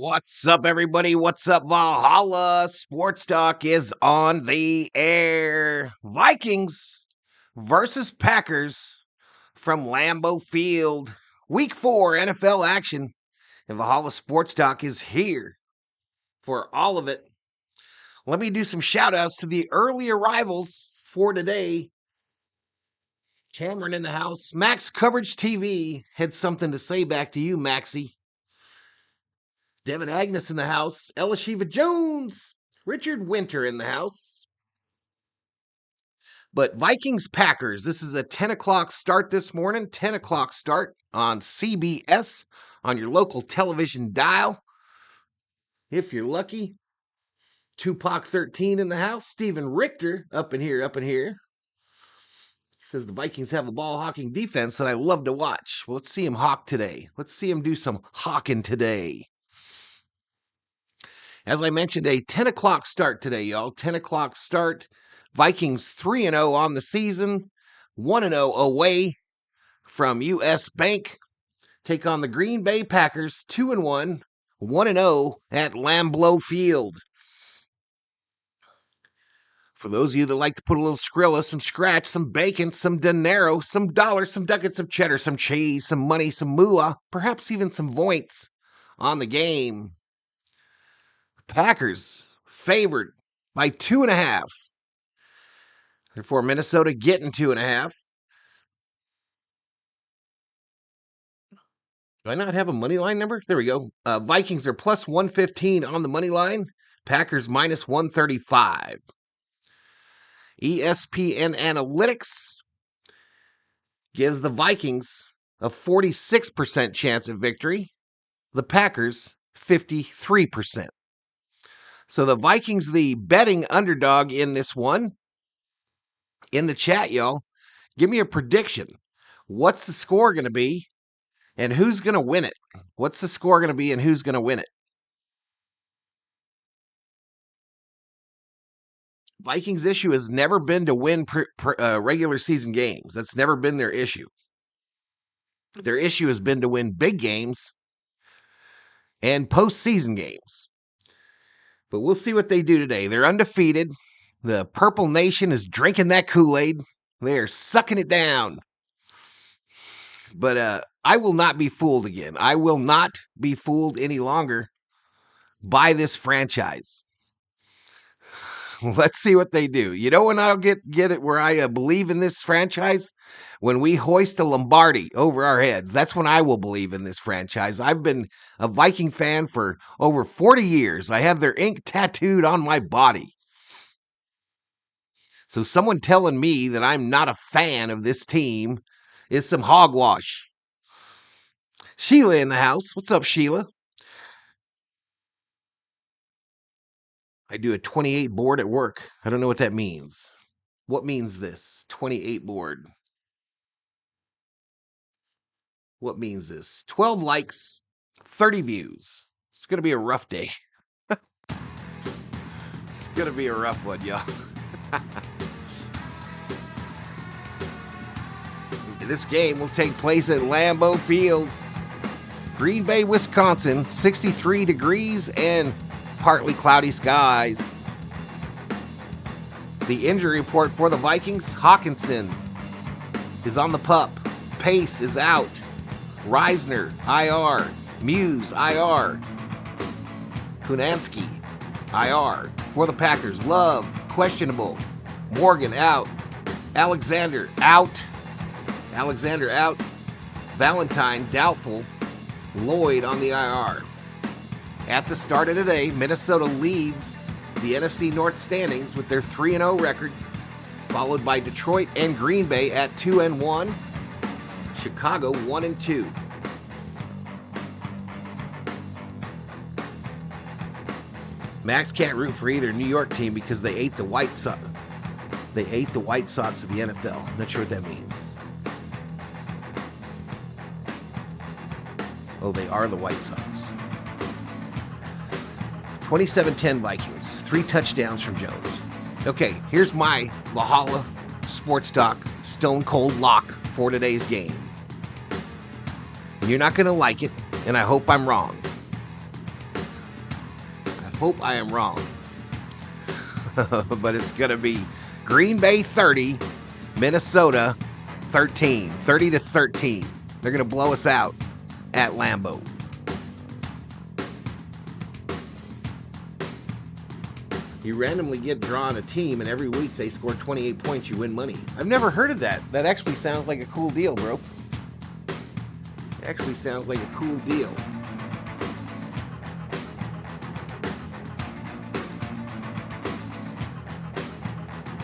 What's up, everybody? What's up? Valhalla Sports Talk is on the air. Vikings versus Packers from Lambeau Field. Week 4 NFL action. And Valhalla Sports Talk is here for all of it. Let me do some shout outs to the early arrivals for today. Cameron in the house. Max Coverage TV had something to say back to you, Maxie. Devin Agnes in the house. Elishiva Jones. Richard Winter in the house. But Vikings-Packers, this is a 10 o'clock start this morning. 10 o'clock start on CBS on your local television dial. If you're lucky. Tupac 13 in the house. Stephen Richter up in here. Says the Vikings have a ball-hawking defense that I love to watch. Well, let's see him hawk today. Let's see him do some hawking today. As I mentioned, a 10 o'clock start today, y'all. 10 o'clock start. Vikings 3-0 on the season. 1-0 away from U.S. Bank. Take on the Green Bay Packers. 2-1. 1-0 at Lambeau Field. For those of you that like to put a little Skrilla, some scratch, some bacon, some dinero, some dollars, some ducats, some cheddar, some cheese, some money, some moolah, perhaps even some points on the game. Packers favored by 2.5. Therefore, Minnesota getting 2.5. Do I not have a money line number? There we go. Vikings are plus 115 on the money line. Packers minus 135. ESPN Analytics gives the Vikings a 46% chance of victory. The Packers, 53%. So the Vikings, the betting underdog in this one. In the chat, y'all, give me a prediction. What's the score going to be and who's going to win it? What's the score going to be and who's going to win it? Vikings' issue has never been to win regular season games. That's never been their issue. Their issue has been to win big games and postseason games. But we'll see what they do today. They're undefeated. The Purple Nation is drinking that Kool-Aid. They're sucking it down. But I will not be fooled again. I will not be fooled any longer by this franchise. Let's see what they do. You know when I'll get it where I believe in this franchise? When we hoist a Lombardi over our heads. That's when I will believe in this franchise. I've been a Viking fan for over 40 years. I have their ink tattooed on my body. So someone telling me that I'm not a fan of this team is some hogwash. Sheila in the house. What's up, Sheila? I do a 28 board at work. I don't know what that means. What means this? 28 board. What means this? 12 likes, 30 views. It's going to be a rough day. It's going to be a rough one, y'all. This game will take place at Lambeau Field. Green Bay, Wisconsin, 63 degrees and partly cloudy skies. The injury report for the Vikings, Hawkinson is on the pup. Pace is out. Reisner, IR. Muse, IR. Kunansky, IR. For the Packers, Love, questionable. Morgan, out. Alexander, out. Valentine, doubtful. Lloyd on the IR. At the start of today, Minnesota leads the NFC North standings with their 3-0 record, followed by Detroit and Green Bay at 2-1, Chicago 1-2. Max can't root for either New York team because they ate the White Sox. They ate the White Sox of the NFL. I'm not sure what that means. Oh, they are the White Sox. 27-10 Vikings. 3 touchdowns from Jones. Okay, here's my Valhalla Sports Talk Stone Cold lock for today's game. You're not going to like it, and I hope I'm wrong. hope I am wrong. But it's going to be Green Bay 30, Minnesota 13. 30-13. They're going to blow us out at Lambeau. You randomly get drawn a team, and every week they score 28 points, you win money. I've never heard of that. That actually sounds like a cool deal, bro. It actually sounds like a cool deal.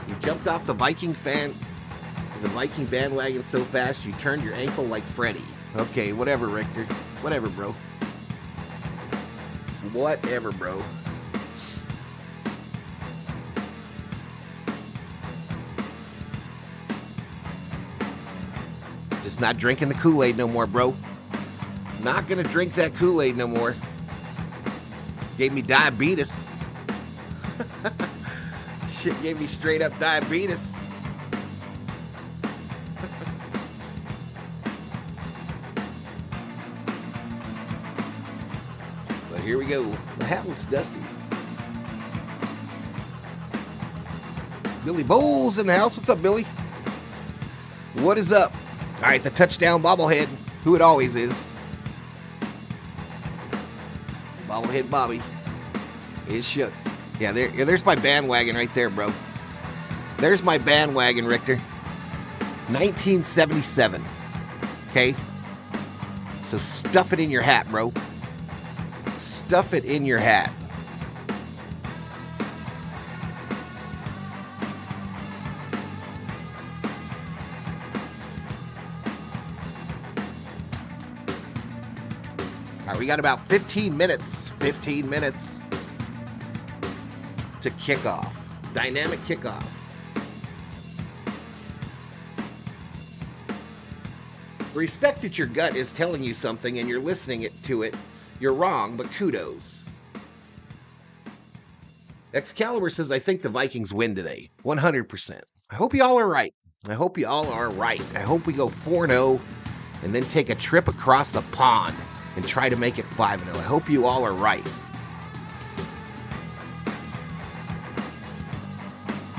You jumped off the Viking bandwagon so fast you turned your ankle like Freddy. Okay, whatever, Richter. Whatever, bro. Whatever, bro. Just not drinking the Kool-Aid no more, bro. Not gonna drink that Kool-Aid no more. Gave me diabetes. Shit gave me straight up diabetes. But here we go. The hat looks dusty. Billy Bowles in the house. What's up, Billy? What is up? All right, the touchdown bobblehead, who it always is. Bobblehead Bobby is shook. Yeah, there's my bandwagon right there, bro. There's my bandwagon, Richter. 1977. Okay? So stuff it in your hat, bro. Stuff it in your hat. All right, we got about 15 minutes. 15 minutes to kickoff. Dynamic kickoff. Respect that your gut is telling you something and you're listening to it. You're wrong, but kudos. Excalibur says, I think the Vikings win today. 100%. I hope you all are right. I hope you all are right. I hope we go 4-0 and then take a trip across the pond and try to make it 5-0. I hope you all are right.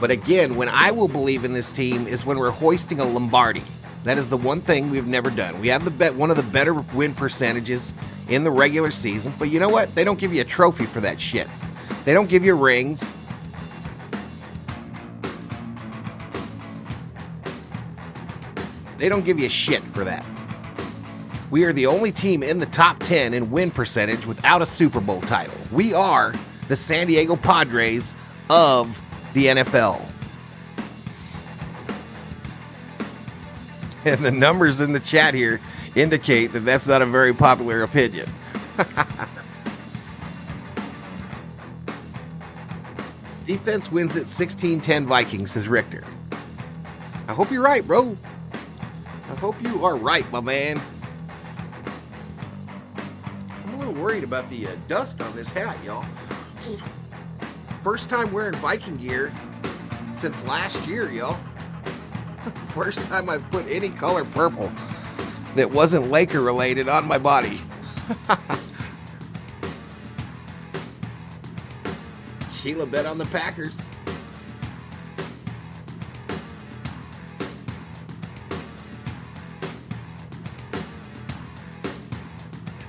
But again, when I will believe in this team is when we're hoisting a Lombardi. That is the one thing we've never done. We have one of the better win percentages in the regular season. But you know what? They don't give you a trophy for that shit. They don't give you rings. They don't give you shit for that. We are the only team in the top 10 in win percentage without a Super Bowl title. We are the San Diego Padres of the NFL. And the numbers in the chat here indicate that that's not a very popular opinion. Defense wins at 16-10 Vikings, says Richter. I hope you're right, bro. I hope you are right, my man. I'm a little worried about the dust on this hat, y'all. First time wearing Viking gear since last year, y'all. First time I've put any color purple that wasn't Laker related on my body. Sheila bet on the Packers.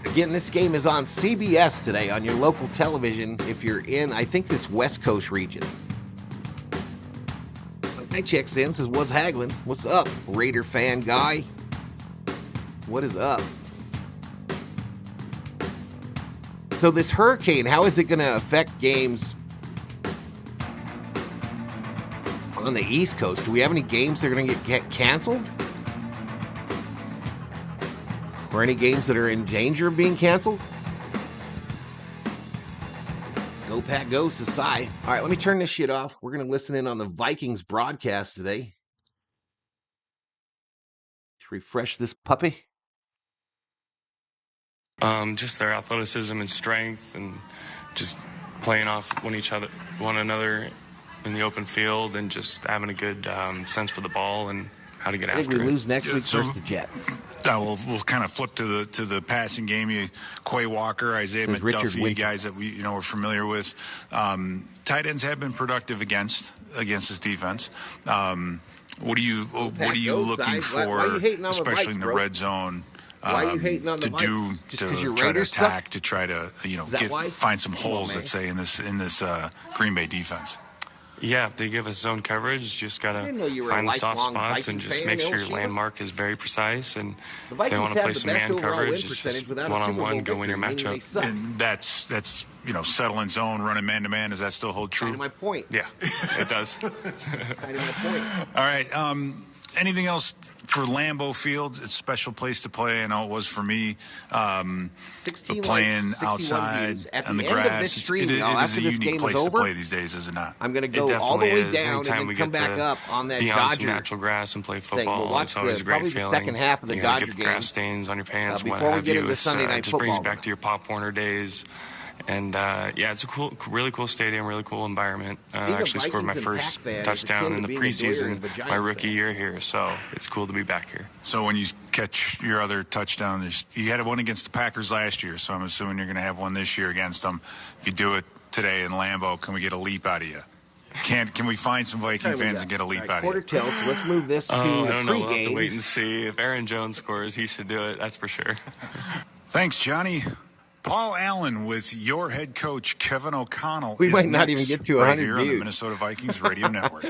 Again, this game is on CBS today on your local television if you're in, I think, this West Coast region. Night checks in, says, what's haggling? What's up, Raider fan guy? What is up? So this hurricane, how is it going to affect games on the East Coast? Do we have any games that are going to get canceled? Or any games that are in danger of being canceled? Go Pack Go, says Cy. All right, let me turn this shit off. We're going to listen in on the Vikings broadcast today. To refresh this puppy. Just their athleticism and strength and just playing off one another in the open field and just having a good sense for the ball and how to get I think after we it. lose next week versus the Jets. We'll kind of flip to the passing game. Quay Walker, Isaiah McDuffie, guys that we're familiar with. Tight ends have been productive against this defense. What are you looking for, especially in the red zone? Why are you hating on the Vikes? To try to attack, to try to find some holes, let's say, in this Green Bay defense. Yeah, if they give us zone coverage, just got to find the soft spots and just make sure your landmark is very precise. And if they want to play some man coverage, it's just one-on-one, go win your matchup. And that's settle in zone, running man-to-man. Does that still hold true? Kind of my point. Yeah, it does. Kind of my point. All right. Anything else for Lambeau Field? It's a special place to play. I know it was for me. 16 playing outside on the grass. It is a unique place to play these days, is it not? I'm going to go all the way down Anytime and then come back up on that be Dodger on natural grass and play football. We'll watch it's always a great probably feeling. the second half of the Dodger get game. Grass stains on your pants, what before we have get you. into Sunday night just football. brings you back to your Pop Warner days. And, it's a really cool stadium, really cool environment. I actually scored my first touchdown in the preseason my rookie year here, so it's cool to be back here. So when you catch your other touchdown, you had one against the Packers last year, so I'm assuming you're going to have one this year against them. If you do it today in Lambeau, can we get a leap out of you? Can we find some Viking fans and get a leap out of you? Quarter till, so let's move this to I don't know. We'll have to pregame. wait and see. If Aaron Jones scores, he should do it. That's for sure. Thanks, Johnny. Paul Allen with your head coach, Kevin O'Connell. We might not even get to 100 right here on the views. Minnesota Vikings Radio Network.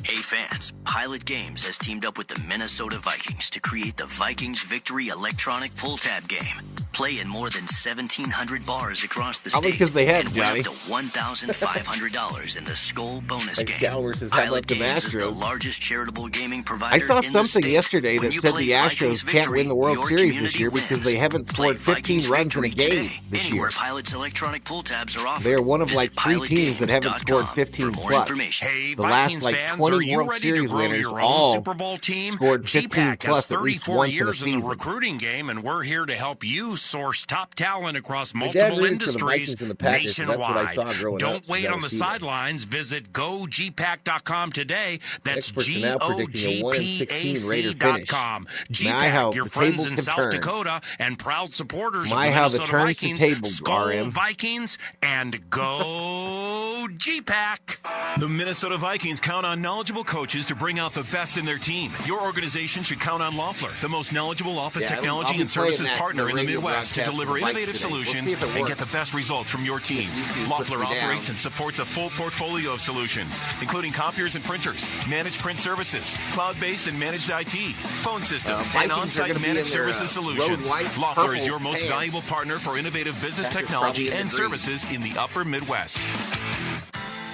Hey fans, Pilot Games has teamed up with the Minnesota Vikings to create the Vikings Victory electronic pull tab game. Play in more than 1,700 bars across the Probably state 'cause they had and Johnny. win up to $1,500 in the Skull bonus Like game. Cal versus how Pilot about the Games is the Astros? largest charitable gaming provider I saw in the something state. yesterday When that you said play the Vikings Astros can't win the World your Series this community year because wins. they haven't scored Play 15 Vikings runs in a Victory game today, this anywhere year. Pilot's electronic pull tabs are offered. They're one of like Visit 3 teams that haven't scored pilotgames.com 15 for more plus. information. Hey, The last Vikings like fans, 20 are you World ready Series to grow winners your own all Super Bowl team? scored 15 GPAC plus has at least 34 once in a years in the season. recruiting game, and we're here to help you source top talent across My dad multiple rooted for the industries Vikings and the Packers, so that's what I nationwide. saw growing up, Don't so wait that on the was Steven. sidelines. Visit GoGPAC.com today. That's Experts are now predicting a 1-16 Raider finish. GOGPAC.com. My, how GPAC, your the friends tables in have South turned. Dakota and proud supporters My, of the how the Minnesota turns to Vikings. tables are Skol in. Vikings and go GPAC. The Minnesota Vikings count on knowledgeable coaches to bring out the best in their team. Your organization should count on Loeffler, the most knowledgeable office Yeah, technology I'll be and services playing that partner in the radio Midwest to broadcast deliver for the Vikes innovative today. We'll solutions see if it and get works. the best results from your team. YouTube Loeffler puts me down. operates and supports a full portfolio of solutions, including copiers and printers, managed print services, cloud-based and managed IT, phone systems, Vikings and are on-site gonna be managed in their, services road solutions. white, Loeffler is purple your most pants. valuable partner for innovative business Packers technology probably in and the green. services in the upper Midwest.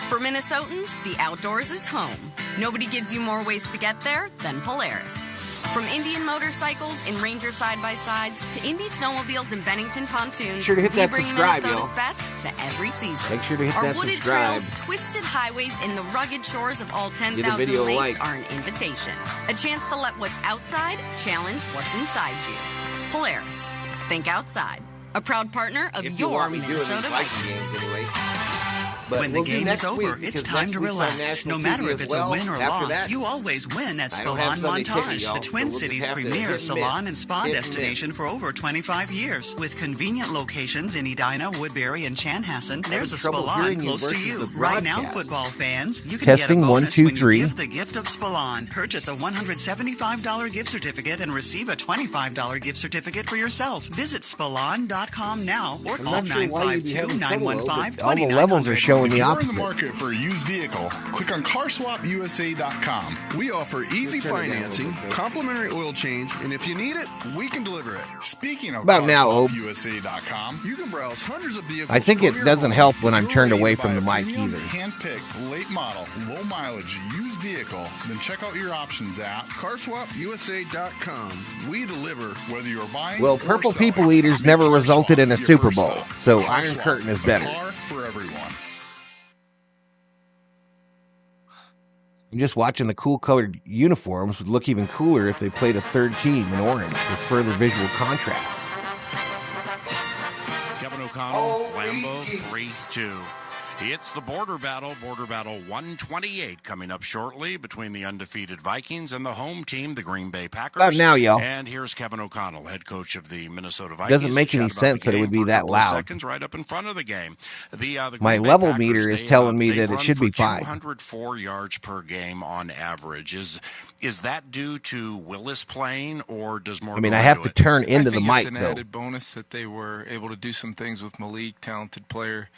For Minnesotans, the outdoors is home. Nobody gives you more ways to get there than Polaris. From Indian motorcycles and Ranger side-by-sides to Indy snowmobiles and Bennington pontoons, Sure to hit we that bring subscribe, Minnesota's y'all. best to every season. Make sure to hit Our that wooded subscribe. trails, twisted highways, and the rugged shores of all Give the 10,000 video a lakes like. are an invitation. A chance to let what's outside challenge what's inside you. Polaris. Think outside. A proud partner of If you your want me doing these Minnesota Viking Vikings. games anyway. But When we'll the do game next is over, week, it's because time next to week's on relax. national No matter TV if as it's well. a win or After loss, that, you always win at I don't have Spillane Sunday ticket, Montage, y'all, the so Twin we'll just Cities' have to hit premier and salon miss. and spa Hit and destination miss. for over 25 years. With convenient locations in Edina, Woodbury, and Chanhassen, there's a trouble Spillane hearing you close to versus you. the Right now, broadcast. football fans, you can Testing, get a 1, bonus 2, when 3. you give the gift of Spillane. Purchase a $175 gift certificate and receive a $25 gift certificate for yourself. Visit Spillane.com now or call I'm not sure why you'd be having trouble, though, but 952-915-2900. all the levels are showing If the you're in opposite. the market for a used vehicle, click on CarswapUSA.com. We offer easy Turn it down a little financing, bit. complimentary oil change, and if you need it, we can deliver it. Speaking of About now, Obe. CarswapUSA.com, you can browse hundreds of vehicles. I think from it your doesn't home. help when If I'm you're turned ready away to from buy the a mic premium, either. hand-picked, late model, low mileage used vehicle, then check out your options at CarswapUSA.com. We deliver whether you're buying Well, or Purple selling. People Eaters Make never CarSwap resulted in a your Super first Bowl, stop. so CarSwap, Iron Curtain is a better. car for everyone. I'm just watching the cool colored uniforms would look even cooler if they played a third team in orange for further visual contrast. Kevin O'Connell, Lambeau, 3-2. It's the Border Battle 128 coming up shortly between the undefeated Vikings and the home team, the Green Bay Packers. About now, y'all. And here's Kevin O'Connell, head coach of the Minnesota Vikings. Doesn't make any sense that it would be that loud. Seconds right up in front of the game. The my Green Bay level Packers, meter is telling me that it should be 5. 204 yards per game on average. Is that due to Willis playing, or does more? I mean, I have to turn into the mic, it's an added bonus that they were able to do some things with Malik, talented player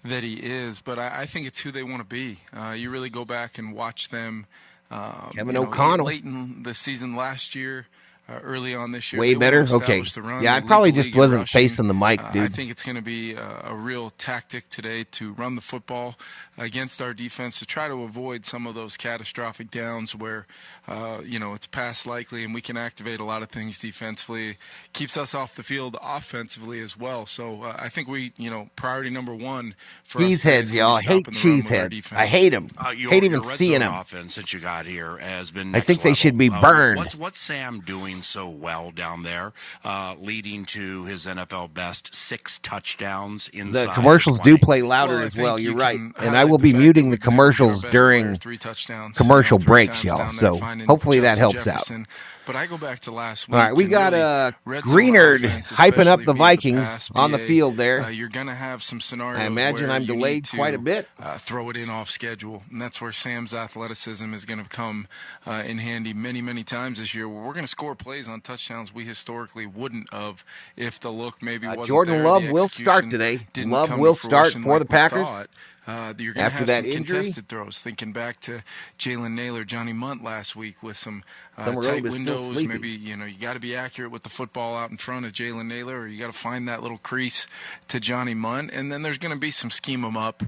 that he is, but I think it's who they want to be. You really go back and watch them. Kevin O'Connell. Late in the season last year, early on this year. Way better? Okay. Yeah, I probably just wasn't facing the mic, dude. I think it's going to be a real tactic today to run the football against our defense to try to avoid some of those catastrophic downs where, it's pass likely and we can activate a lot of things defensively. Keeps us off the field offensively as well. So I think priority number one for cheeseheads, y'all. I hate cheeseheads. I hate them. Hate even seeing them. Offense since you got here has been. I think they should be burned. What's Sam doing so well down there, leading to his NFL best 6 touchdowns inside? The commercials do play louder as well. You're right, and I will be muting the commercials during commercial breaks, y'all. So hopefully that helps out. But I go back to last week. All right, we got Greenard hyping up the Vikings on the field there. You're going to have some scenarios. I imagine I'm delayed quite a bit. Throw it in off schedule, and that's where Sam's athleticism is going to come in handy many, many times this year. We're going to score plays on touchdowns we historically wouldn't have if the look maybe wasn't Jordan there. Love will start today. Love will start for the Packers. You're going to have some contested throws. Thinking back to Jalen Naylor, Johnny Munt last week with some tight windows. Maybe you got to be accurate with the football out in front of Jalen Naylor, or you got to find that little crease to Johnny Munt. And then there's going to be some scheme 'em up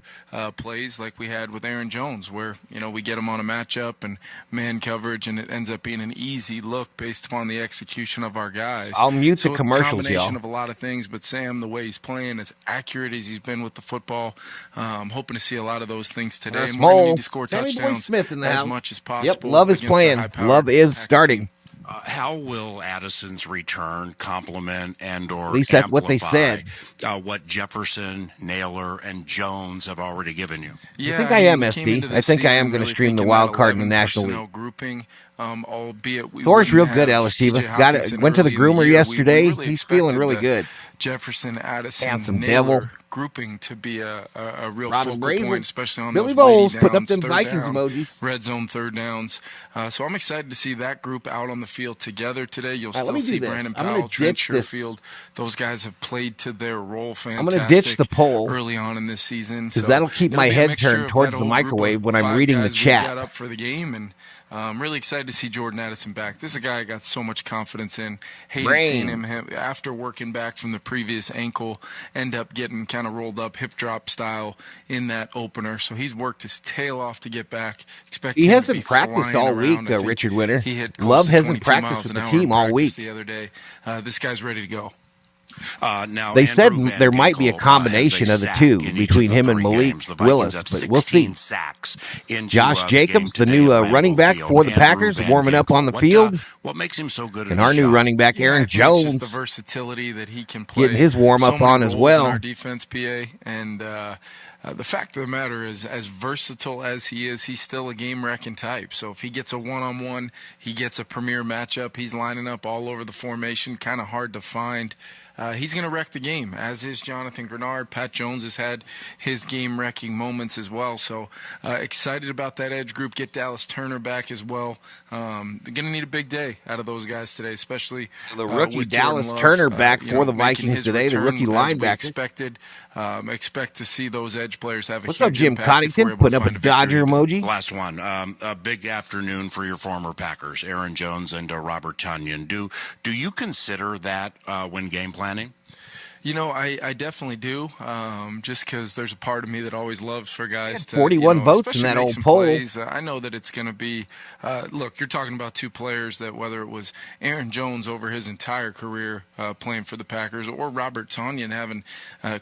plays like we had with Aaron Jones, where we get him on a matchup and man coverage, and it ends up being an easy look based upon the execution of our guys. I'll mute the commercials, y'all. Combination of a lot of things, but Sam, the way he's playing, as accurate as he's been with the football, hoping to see a lot of those things today. And we're going to need to score touchdowns as much as possible. Yep, Love is playing. Love is starting. How will Addison's return complement and/or at least that's what they said. What Jefferson, Naylor, and Jones have already given you? Yeah, I think I am, SD. I think I am going to stream the wild card in the National League. Grouping, albeit Thor's real good, Alishiva. Went to the groomer yesterday. He's feeling really good. Jefferson, Addison, handsome Naylor devil. Grouping to be a real Robin focal point, especially on Billy those Bowles downs, putting up them third Vikings down, emojis. Red zone third downs. So I'm excited to see that group out on the field together today. You'll still see Brandon Powell, Trent Sherfield. Those guys have played to their role fantastic. I'm going to ditch the poll early on in this season because that'll keep my head turned towards the microwave when I'm reading the chat. Got up for the game, and I'm really excited to see Jordan Addison back. This is a guy I got so much confidence in. Hated seeing him after working back from the previous ankle, end up getting kind of rolled up hip drop style in that opener. So he's worked his tail off to get back. He hasn't practiced all week, Richard Winter. Love hasn't practiced with the team all week. The other day, this guy's ready to go. Now they said there might be a combination of the two between him and Malik Willis, but we'll see. Josh Jacobs, the new running back for the Packers, warming up on the field. What makes him so good? And our new running back, Aaron Jones, just the versatility that he can play, getting his warm up on as well. In our defense, PA, and the fact of the matter is, as versatile as he is, he's still a game-wrecking type. So if he gets a one-on-one, he gets a premier matchup. He's lining up all over the formation, kind of hard to find. He's going to wreck the game, as is Jonathan Grenard. Pat Jones has had his game-wrecking moments as well. So excited about that edge group. Get Dallas Turner back as well. Going to need a big day out of those guys today, especially the rookie Dallas Turner back for the Vikings today, the rookie linebacker. Expect to see those edge players have a What's huge up, Jim impact Coddington? Putting up a Dodger emoji. Last one. A big afternoon for your former Packers, Aaron Jones and Robert Tonyan. Do you consider that when game planning? I definitely do, just because there's a part of me that always loves for guys to 41 votes in that old poll. Plays. I know that it's going to be look, you're talking about two players that, whether it was Aaron Jones over his entire career playing for the Packers, or Robert Tonyan having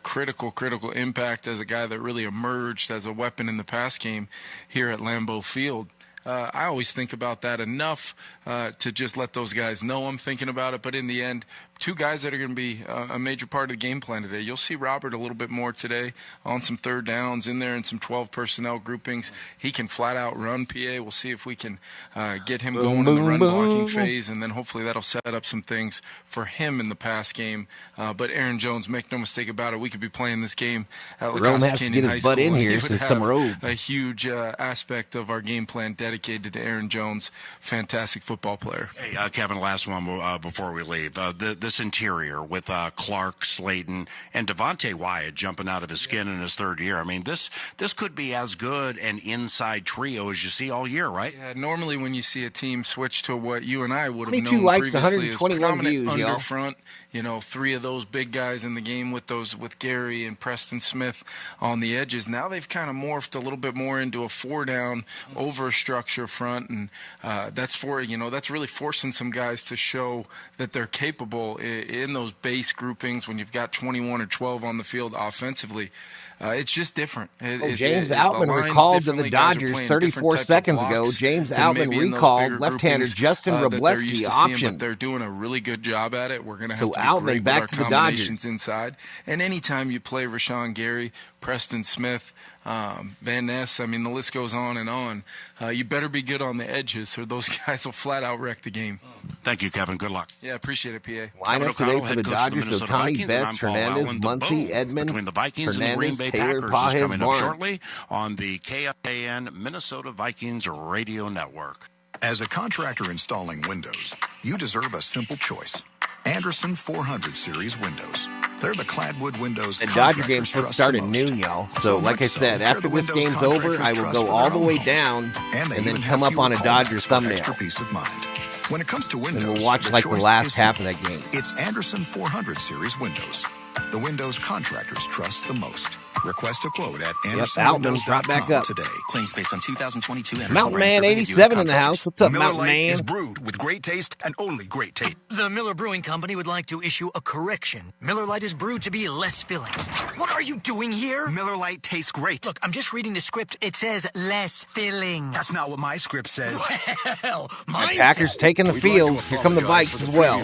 critical impact as a guy that really emerged as a weapon in the pass game here at Lambeau Field. I always think about that enough to just let those guys know I'm thinking about it. But in the end, two guys that are going to be a major part of the game plan today. You'll see Robert a little bit more today on some third downs in there and some 12 personnel groupings. He can flat out run, PA. We'll see if we can get him going in the run blocking phase, and then hopefully that'll set up some things for him in the pass game. But Aaron Jones, make no mistake about it, we could be playing this game at Lacoste Canyon High School. In here, so some road. A huge aspect of our game plan dedicated to Aaron Jones, fantastic football player. Hey, Kevin, last one before we leave. This interior with Clark, Slayton, and Devontae Wyatt jumping out of his skin in his third year. I mean, this could be as good an inside trio as you see all year, right? Yeah, normally when you see a team switch to what you and I would have known 22 likes, previously as 121 predominant views, under front, three of those big guys in the game with Gary and Preston Smith on the edges. Now they've kind of morphed a little bit more into a 4-down over structure front, and that's really forcing some guys to show that they're capable in those base groupings when you've got 21 or 12 on the field offensively. It's just different. James Outman recalled to the Dodgers 34 seconds ago. James Outman recalled left-hander Justin Robleski option. But they're doing a really good job at it. We're going to have to be great with our combinations inside. And anytime you play Rashawn Gary, Preston Smith, Van Ness, I mean, the list goes on and on. You better be good on the edges or those guys will flat out wreck the game. Thank you, Kevin. Good luck. Yeah, appreciate it, PA. Lineup today for the Dodgers, so Tommy Betts, Hernandez, Muncy, Edmund, between the Vikings and the Green Bay Packers is coming up shortly on the KFAN Minnesota Vikings Radio Network. As a contractor installing windows, you deserve a simple choice. Anderson 400 Series windows. They're the Cladwood windows. The Dodger game's supposed to start at noon, y'all. So like I said, after this game's over, I will go all the way down and then come up on a Dodgers thumbnail. Peace of mind. When it comes to windows, and we'll watch like the last half of that game. It's Anderson 400 Series windows. The windows contractors trust the most. Request a quote at AndersonWindows.com today. Claims based on 2022 Anderson Mountain Man 87 in the house. What's up, Mountain Man? Miller Lite is brewed with great taste and only great taste. The Miller Brewing Company would like to issue a correction. Miller Lite is brewed to be less filling. What are you doing here? Miller Lite tastes great. Look, I'm just reading the script. It says less filling. That's not what my script says. Well, mine Packers taking the field. Here come the Vikes as well.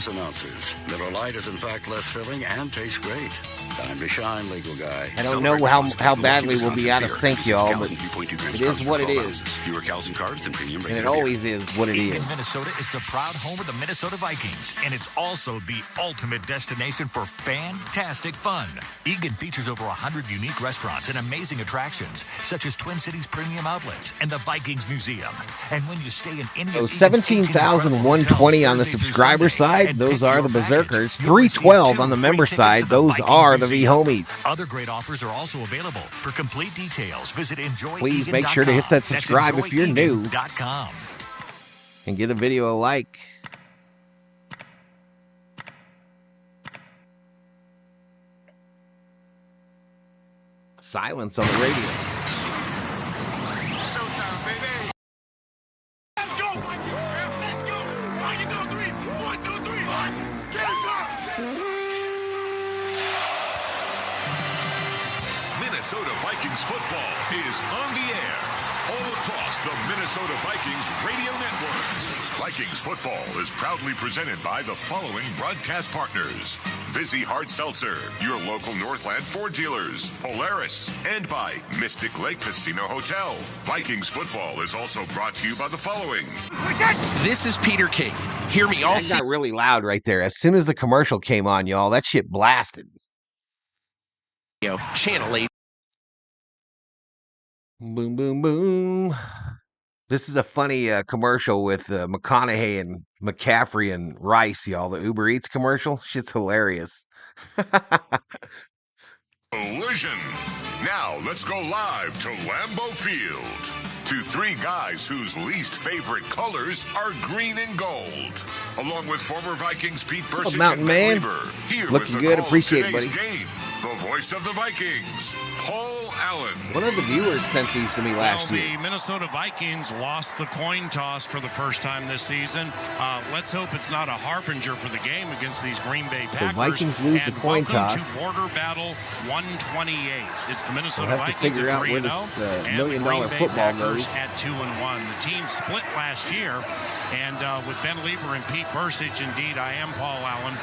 Miller Lite is in fact less filling and tastes great. Time to shine, legal guy. I don't know how badly we'll be out of sync, y'all, but it is what it is. Fewer cows and carbs than premium. And it always is what it is. Eagan, Minnesota is the proud home of the Minnesota Vikings, and it's also the ultimate destination for fantastic fun. Eagan features over 100 unique restaurants and amazing attractions, such as Twin Cities Premium Outlets and the Vikings Museum. And when you stay in any of 17,120 on the subscriber side, those are the Berserkers. 312 on the member side, those are the V-Homies. Other great offers are also available. For complete details, visit enjoyegan.com. Please make sure to hit that subscribe if you're new. And give the video a like. Silence on the radio. Showtime, baby. Let's go. Let's go. Why you go 3? 1, 2, 3. Get it up. Minnesota Vikings football is on the air all across the Minnesota Vikings Radio Network. Vikings football is proudly presented by the following broadcast partners: Vizzy Hard Seltzer, your local Northland Ford dealers, Polaris, and by Mystic Lake Casino Hotel. Vikings football is also brought to you by the following. This is Peter King. Hear me all. That got really loud right there. As soon as the commercial came on, y'all, that shit blasted. Channel 8. Boom, boom, boom. This is a funny commercial with McConaughey and McCaffrey and Rice, y'all. The Uber Eats commercial. Shit's hilarious. Collision. Now let's go live to Lambeau Field. To 3 guys whose least favorite colors are green and gold. Along with former Vikings Pete Bersic and Ben Weber. Here looking with the good. call Appreciate it, today's buddy. game. The voice of the Vikings, Paul Allen. One of the viewers sent these to me last year. The Minnesota Vikings lost the coin toss for the first time this season. Let's hope it's not a harbinger for the game against these Green Bay Packers. The Vikings lose the coin toss. Welcome to Border Battle 128. It's the Minnesota Vikings to figure out where this $1 million football goes. At 2-1. The team split last year, and with Ben Lieber and Pete Bursich, indeed, I am Paul Allen.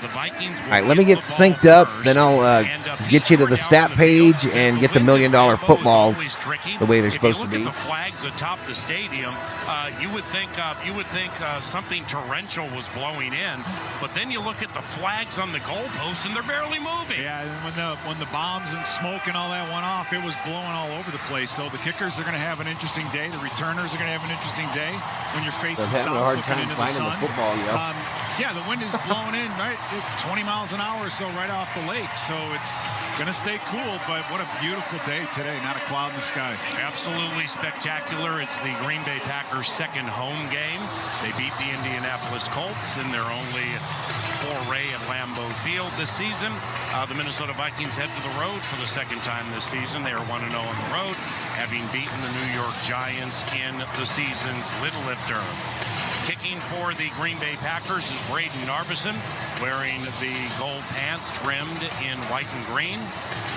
The Vikings. All right, let me get synced up, then I'll get you to the stat page and get the $1 million footballs the way they're supposed to be. If you look at the flags atop the stadium, you would think something torrential was blowing in, but then you look at the flags on the goalpost and they're barely moving. Yeah, and when the bombs and smoke and all that went off, it was blowing all over the place. So the kickers are going to have an interesting day. The returners are going to have an interesting day when you're facing south, looking into the sun. Yeah, the wind is blowing in, right, 20 miles an hour or so right off the lake. So it's going to stay cool, but what a beautiful day today. Not a cloud in the sky. Absolutely spectacular. It's the Green Bay Packers' second home game. They beat the Indianapolis Colts in their only foray at Lambeau Field this season. The Minnesota Vikings head to the road for the second time this season. They are 1-0 on the road, having beaten the New York Giants in the season's Little Lifter. Kicking for the Green Bay Packers is Braden Narvison, wearing the gold pants trimmed in white and green,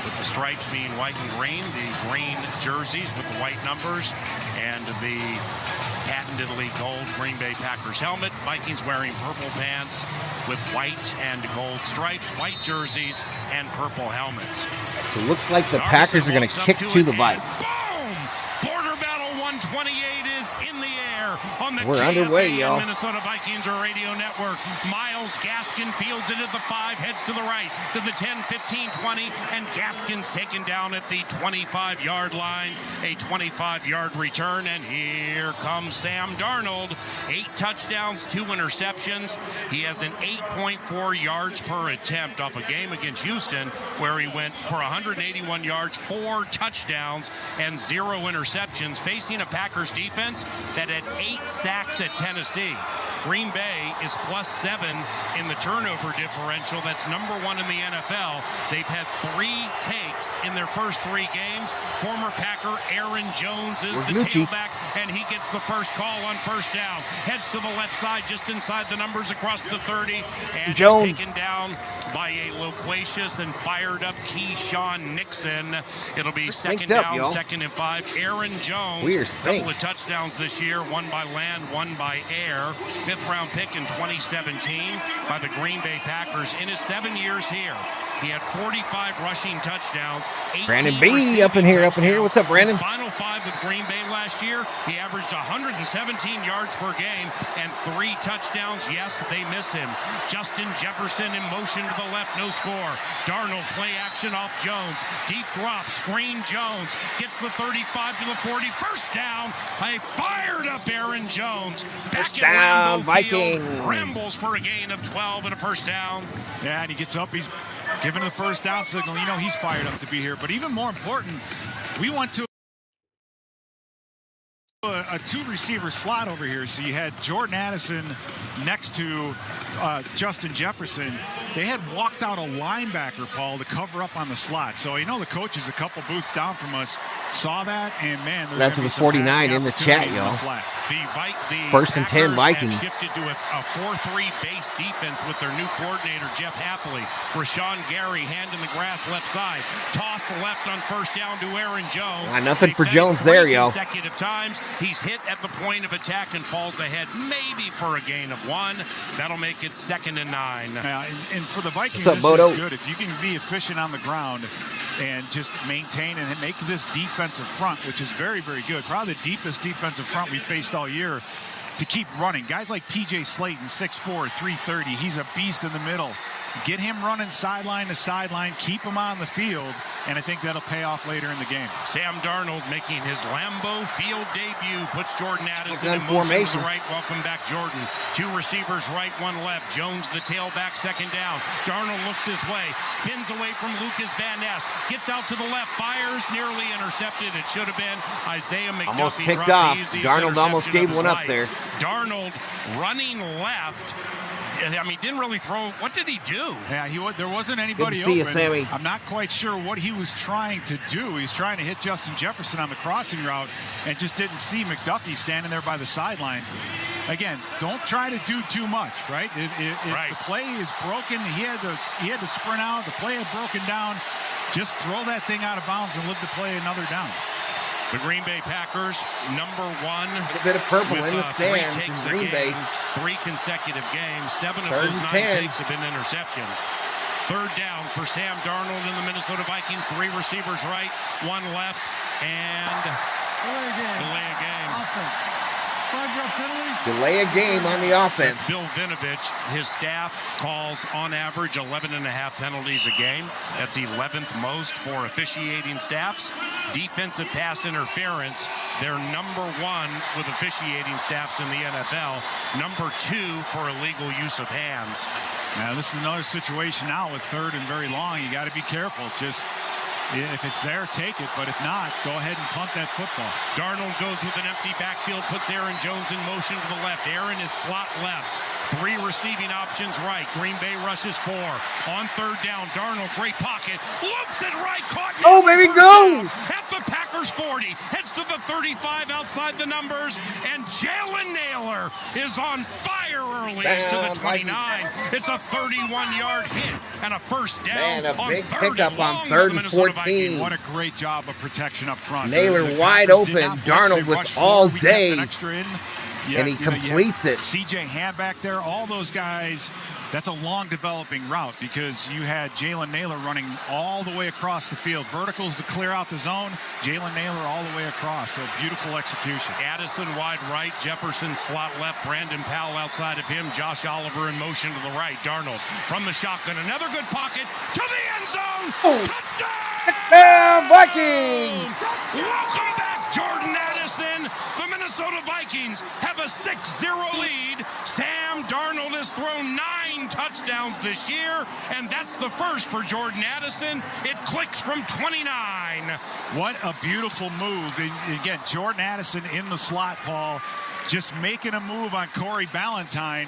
with the stripes being white and green, the green jerseys with the white numbers, and the patentedly gold Green Bay Packers helmet. Vikings wearing purple pants with white and gold stripes, white jerseys, and purple helmets. So it looks like the Packers are going to kick to the Vikings. Boom! Border Battle 128 is in the air on the We're underway, y'all. Minnesota Vikings Radio Network. Miles Gaskin fields it at the 5, heads to the right, to the 10, 15, 20, and Gaskin's taken down at the 25-yard line. A 25-yard return, and here comes Sam Darnold. 8 touchdowns, 2 interceptions. He has an 8.4 yards per attempt off a game against Houston, where he went for 181 yards, 4 touchdowns, and 0 interceptions, facing a Packers defense that had 8 sacks at Tennessee. Green Bay is +7 in the turnover differential. That's number 1 in the NFL. They've had 3 takes in their first 3 games. Former Packer Aaron Jones is the tailback, and he gets the first call on first down. Heads to the left side, just inside the numbers across the 30, and Jones is taken down by a loquacious and fired up Keyshawn Nixon. It'll be second down, 2nd and 5. Aaron Jones, we are a couple of touchdowns this year, one by land, one by air. 5th round pick in 2017 by the Green Bay Packers. In his 7 years here, he had 45 rushing touchdowns. Brandon B up in here. What's up, Brandon? His final 5 with Green Bay last year, he averaged 117 yards per game and 3 touchdowns. Yes, they missed him. Justin Jefferson in motion to the left, no score. Darnold play action off Jones. Deep drop, screen Jones. Gets the 35 to the 40. First down. A fired up Aaron Jones. Back first down, Vikings. Rambles for a gain of 12 and a first down. Yeah, and he gets up. He's giving the first down signal. You know he's fired up to be here. But even more important, we went to a 2-receiver slot over here. So you had Jordan Addison next to Justin Jefferson. They had walked out a linebacker, Paul, to cover up on the slot. So you know the coaches a couple booths down from us saw that, and man, that's to the 49 in the chat, y'all. First and 10 Vikings. Shifted to a 4-3 base defense with their new coordinator Jeff Hafley. Rashawn Gary, hand in the grass, left side, toss the left on first down to Aaron Jones. Nothing for Jones there, y'all. Consecutive times he's hit at the point of attack and falls ahead, maybe for a gain of 1. That'll make it 2nd and 9. And for the Vikings, this is good. If you can be efficient on the ground and just maintain and make this defensive front, which is very, very good, probably the deepest defensive front we've faced all year, to keep running. Guys like TJ Slayton, 6'4", 330, he's a beast in the middle. Get him running sideline to sideline, keep him on the field, and I think that'll pay off later in the game. Sam Darnold making his Lambeau Field debut, puts Jordan Addison in formation. To the right. Welcome back, Jordan. 2 receivers right, 1 left. Jones the tailback, 2nd down. Darnold looks his way, spins away from Lucas Van Ness, gets out to the left, fires, nearly intercepted. It should have been Isaiah McDuffie. Almost picked off. Darnold almost gave one up there. Darnold running left. I mean, didn't really throw. What did he do? do. Yeah, there wasn't anybody Good to see you, open. Sammy. I'm not quite sure what he was trying to do. He was trying to hit Justin Jefferson on the crossing route and just didn't see McDuffie standing there by the sideline. Again, don't try to do too much, right? If the play is broken, he had to sprint out. The play had broken down. Just throw that thing out of bounds and live to play another down. The Green Bay Packers, number 1. A bit of purple in the stands in Green Bay. 3 consecutive games. 7 of those 9 takes have been interceptions. Third down for Sam Darnold and the Minnesota Vikings. 3 receivers right, 1 left, and delay a game. Delay a game on the offense. That's Bill Vinovich. His staff calls on average 11.5 penalties a game. That's 11th most for officiating staffs. Defensive pass interference, they're number 1 with officiating staffs in the NFL. Number 2 for illegal use of hands. Now this is another situation now with 3rd and very long. You got to be careful. Just if it's there, take it. But if not, go ahead and punt that football. Darnold goes with an empty backfield, puts Aaron Jones in motion to the left. Aaron is slot left. 3 receiving options right. Green Bay rushes 4. On 3rd down, Darnold, great pocket. Loops it right, caught. Oh, baby, go! At the Packers 40. Heads to the 35 outside the numbers. And Jalen Naylor is on fire early to the 29. It's a 31-yard hit and a first down. Man, a big on pickup on 3rd and 14. What a great job of protection up front. Naylor wide open. Darnold with all day. And he completes it. C.J. Ham back there, all those guys. That's a long developing route because you had Jalen Naylor running all the way across the field. Verticals to clear out the zone. Jalen Naylor all the way across. So beautiful execution. Addison wide right. Jefferson slot left. Brandon Powell outside of him. Josh Oliver in motion to the right. Darnold from the shotgun. Another good pocket to the end zone. Oh. Touchdown! Vikings! Welcome back, Jordan Addison. The Minnesota Vikings have a 6-0 lead. Sam Darnold has thrown 9 touchdowns this year, and that's the first for Jordan Addison. It clicks from 29. What a beautiful move. And again, Jordan Addison in the slot, Paul, just making a move on Corey Ballantyne.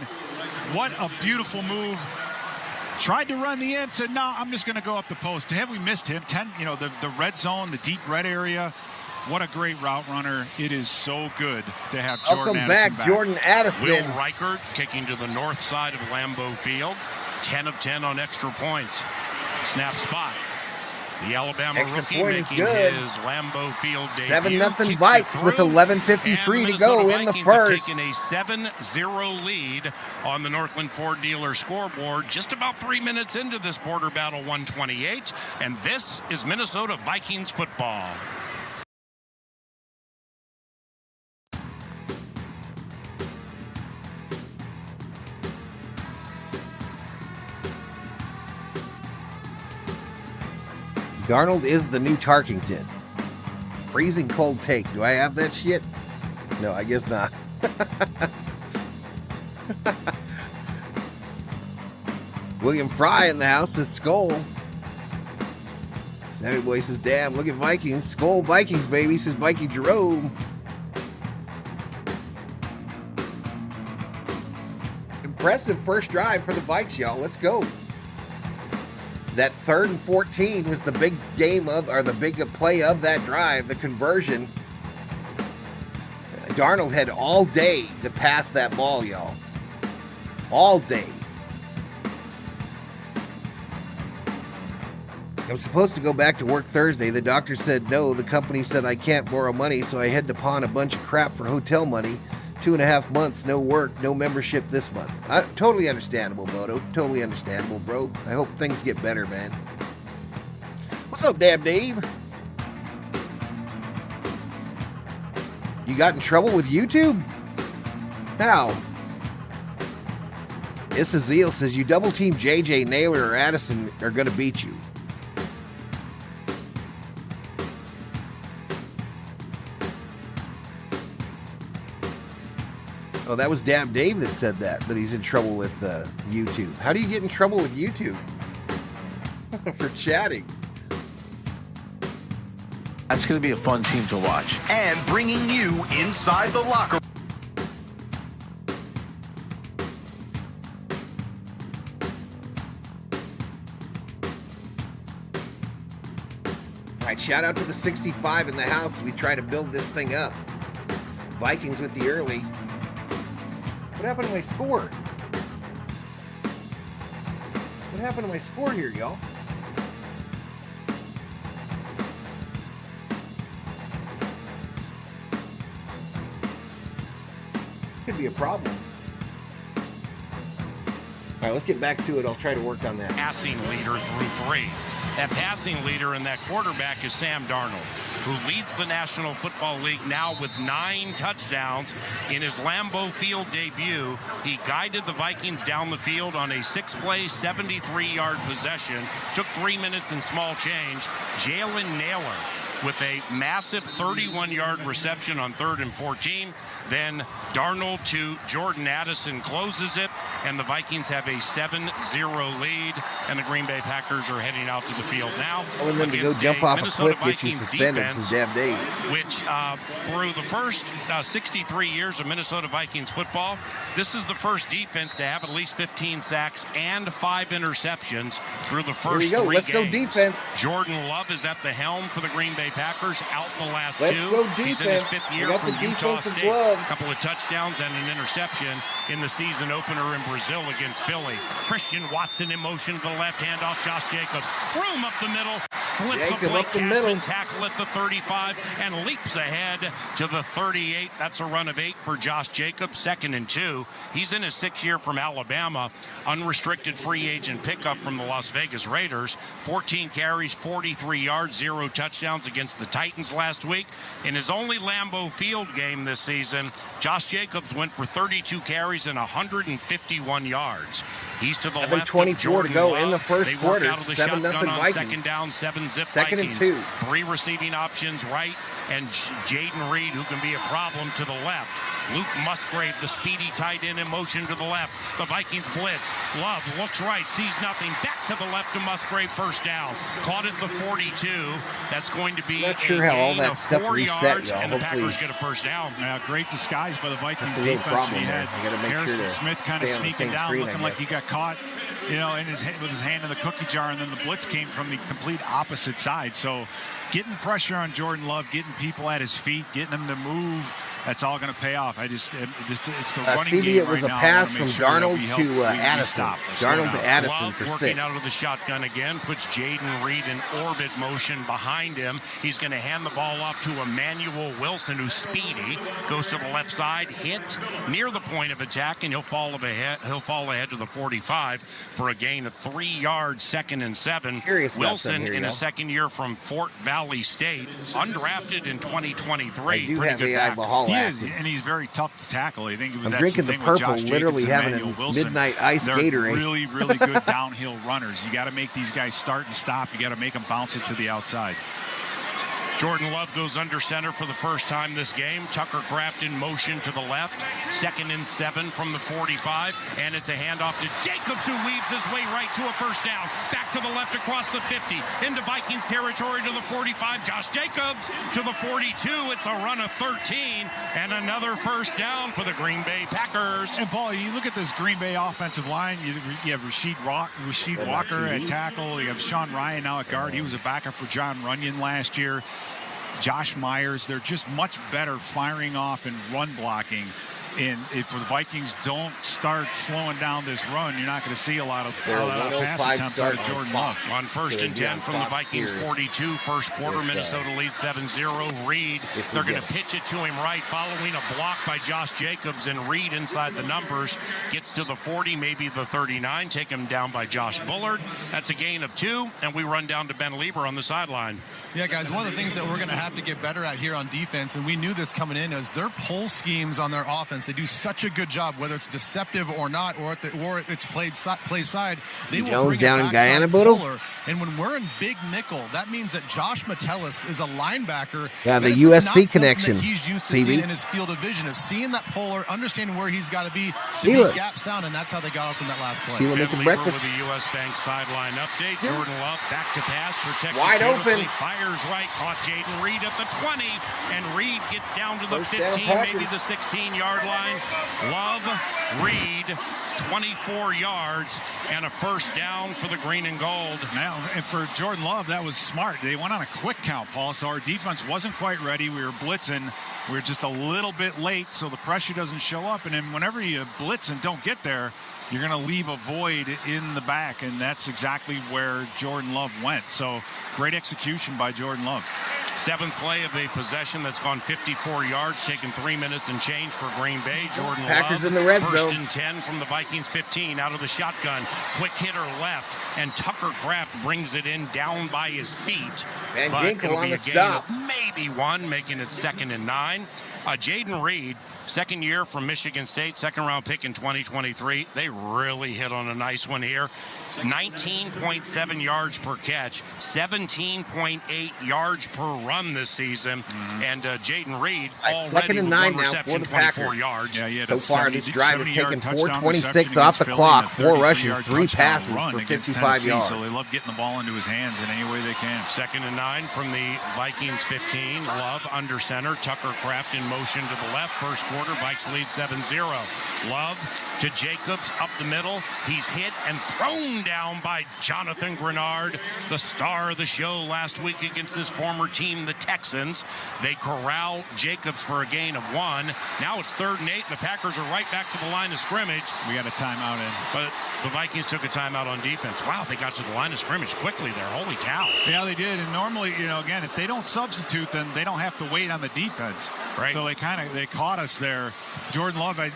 What a beautiful move. Tried to run the end, said, no, I'm just going to go up the post. Have we missed him? The red zone, the deep red area. What a great route runner. It is so good to have Jordan Addison back. Jordan Addison. Will Reichert kicking to the north side of Lambeau Field. 10 of 10 on extra points. Snap spot. The Alabama rookie making his Lambeau Field debut. 7-0 Vikes with 11:53 to go in the first. Taking a 7-0 lead on the Northland Ford dealer scoreboard. Just about 3 minutes into this border battle 128. And this is Minnesota Vikings football. Darnold is the new Tarkington. Freezing cold take. Do I have that shit? No, I guess not. William Fry in the house says Skull. Sammy Boy says, damn, look at Vikings. Skull Vikings, baby, says Mikey Jerome. Impressive first drive for the Vikes, y'all. Let's go. That 3rd and 14 was the big game the big play of that drive, the conversion. Darnold had all day to pass that ball, y'all. All day. I'm supposed to go back to work Thursday. The doctor said no. The company said I can't borrow money, so I had to pawn a bunch of crap for hotel money. 2.5 months, no work, no membership this month. Totally understandable, Bodo. Totally understandable, bro. I hope things get better, man. What's up, Dab Dave? You got in trouble with YouTube? How? Issa Zeal says you double team JJ, Naylor, or Addison are going to beat you. Oh, that was Dab Dave that said that he's in trouble with YouTube. How do you get in trouble with YouTube? For chatting. That's going to be a fun team to watch. And bringing you inside the locker room. right, shout out to the 65 in the house as we try to build this thing up. Vikings with the early. What happened to my score? What happened to my score here, y'all? Could be a problem. All right, let's get back to it. I'll try to work on that. Passing leader through 3. That passing leader and that quarterback is Sam Darnold, who leads the National Football League now with 9 touchdowns. In his Lambeau Field debut, he guided the Vikings down the field on a 6-play, 73-yard possession. Took 3 minutes and small change. Jalen Naylor with a massive 31-yard reception on 3rd and 14. Then Darnold to Jordan Addison closes it, and the Vikings have a 7-0 lead, and the Green Bay Packers are heading out to the field now. Telling them to go jump off a cliff, get you suspended some damn days. Which, through the first 63 years of Minnesota Vikings football, this is the first defense to have at least 15 sacks and 5 interceptions through the first 3 games. Let's go defense. Jordan Love is at the helm for the Green Bay Packers, out the last 2. Let's go defense. He's in his 5th year from Utah State. Glove. A couple of touchdowns and an interception in the season opener in Brazil against Philly. Christian Watson in motion to the left, hand off Josh Jacobs. Room up the middle, slips a Blake Cashman tackle at the 35 and leaps ahead to the 38. That's a run of 8 for Josh Jacobs, 2nd and 2. He's in his 6th year from Alabama, unrestricted free agent pickup from the Las Vegas Raiders. 14 carries, 43 yards, 0 touchdowns against the Titans last week. In his only Lambeau Field game this season, Josh Jacobs went for 32 carries and 151 yards. He's to the left. 24 to go in the first quarter. 7-0 Vikings. 2nd down, 7-zip 2nd Vikings. and 2. 3 receiving options right, and Jaden Reed, who can be a problem to the left. Luke Musgrave, the speedy tight end, in motion to the left. The Vikings blitz. Love looks right, sees nothing. Back to the left to Musgrave, first down. Caught at the 42. That's going to be not sure how all that stuff reset, y'all. And the Packers get a first down. Great disguise by the Vikings defense. He had Harrison Smith kind of sneaking down, looking like he got caught, in his head with his hand in the cookie jar, and then the blitz came from the complete opposite side. So getting pressure on Jordan Love, getting people at his feet, getting him to move, that's all going to pay off. It's the running game it was right a now. pass from Darnold to Addison. Darnold to Addison Love for 6. Working out of the shotgun again, puts Jaden Reed in orbit motion behind him. He's going to hand the ball off to Emmanuel Wilson, who's speedy. Goes to the left side, hit near the point of attack, and he'll fall ahead to the 45 for a gain of 3 yards, 2nd and 7. Wilson in his 2nd year from Fort Valley State, undrafted in 2023. Pretty good back. He is, and he's very tough to tackle. I think I'm drinking the purple, literally having a midnight ice Gatorade. Really, really good downhill runners. You got to make these guys start and stop. You got to make them bounce it to the outside. Jordan Love goes under center for the first time this game. Tucker Kraft in motion to the left. 2nd and 7 from the 45. And it's a handoff to Jacobs, who weaves his way right to a first down. Back to the left across the 50. Into Vikings territory to the 45. Josh Jacobs to the 42. It's a run of 13. And another first down for the Green Bay Packers. And, Paul, you look at this Green Bay offensive line. You have Rasheed Walker at tackle. You have Sean Ryan now at guard. He was a backup for John Runyon last year. Josh Myers, they're just much better firing off and run blocking. And if the Vikings don't start slowing down this run, you're not going to see a lot of pass attempts out of Jordan Love. On 1st and 10 from the Vikings 42, first quarter, Minnesota leads 7-0. Reed, they're going to pitch it to him right, following a block by Josh Jacobs, and Reed inside the numbers gets to the 40, maybe the 39, take him down by Josh Bullard. That's a gain of 2, and we run down to Ben Lieber on the sideline. Yeah, guys, one of the things that we're going to have to get better at here on defense, and we knew this coming in, is their pull schemes on their offense. They do such a good job, whether it's deceptive or not, or it's play side. They will bring down a in Guyana, puller. And when we're in big nickel, that means that Josh Metellus is a linebacker. Yeah, the USC connection. He's used to seeing in his field of vision, is seeing that puller, understanding where he's got to be gaps down, and that's how they got us in that last play. Ben Lieber with the U.S. Bank sideline update. Jordan Love back to pass, protected wide open. Fires right, caught Jaden Reed at the 20, and Reed gets down to the 15, maybe the 16-yard sideline. Love, Reed, 24 yards, and a first down for the green and gold. Now, and for Jordan Love, that was smart. They went on a quick count, Paul, so our defense wasn't quite ready. We were blitzing. We were just a little bit late, so the pressure doesn't show up. And then whenever you blitz and don't get there, you're going to leave a void in the back, and that's exactly where Jordan Love went. So great execution by Jordan Love. Seventh play of a possession that's gone 54 yards, taken 3 minutes and change for Green Bay. Jordan Packers Love, in the red first zone. and 10 from the Vikings 15, out of the shotgun. Quick hitter left, and Tucker Kraft brings it in down by his feet. Van But Ginkel it'll on be the a gain stop. of maybe one, making it 2nd and 9. Jaden Reed, second year from Michigan State, second-round pick in 2023. They really hit on a nice one here. 19.7 yards per catch, 17.8 yards per run this season. And Jaden Reed already 2nd and with 1 one now reception, for the 24 Packers. yards. Yeah, So far, this drive has taken 70-yard 4:26 touchdown off the reception clock, against 4 Philly, rushes, 30-yard 3 touchdown passes run for against 55 Tennessee, yards. So they love getting the ball into his hands in any way they can. 2nd and 9 from the Vikings 15. Love under center. Tucker Kraft in motion to the left. First quarter, Vikes lead 7-0. Love to Jacobs up the middle. He's hit and thrown down by Jonathan Grenard, the star of the show last week against his former team, the Texans. They corral Jacobs for a gain of 1. Now it's 3rd and 8, and the Packers are right back to the line of scrimmage. We got a timeout in. But the Vikings took a timeout on defense. Wow, they got to the line of scrimmage quickly there. Holy cow. Yeah, they did. And normally, again, if they don't substitute, then they don't have to wait on the defense. Right. So they caught us there. Jordan Love, I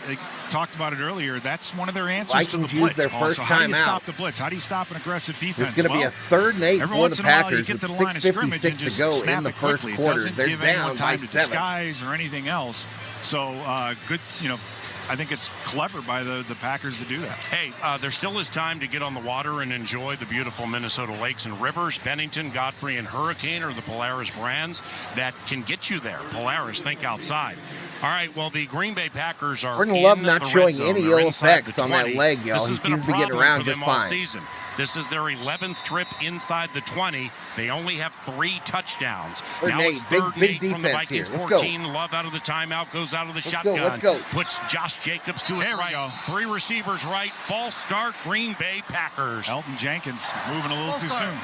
talked about it earlier. That's one of their answers Vikings to the used blitz. their first How do you timeout. stop the blitz? How do you stop an aggressive defense? It's going to be a 3rd and 8 every for once the in a while, you Packers get with to the line of scrimmage 6:56 and to just go snap in the it first quickly. It quarter. doesn't They're give anyone down time by to 7. disguise or anything else. So good, I think it's clever by the Packers to do that. Hey, there still is time to get on the water and enjoy the beautiful Minnesota lakes and rivers. Bennington, Godfrey, and Hurricane are the Polaris brands that can get you there. Polaris, think outside. All right, well, the Green Bay Packers are Jordan Love in not the red showing zone. any They're ill inside effects the on that 20. leg, y'all. This He has been a seems to be getting problem around for just them all fine. season. This is their 11th trip inside the 20. They only have 3 touchdowns. Third Now and it's 8. 3rd and Big 8 from the defense here. Vikings Let's go. 14. Love out of the timeout, goes out of the shotgun. Let's go. Puts Josh Jacobs to his There we right. go. 3 receivers right. False start, Green Bay Packers. Elton Jenkins moving a little too soon.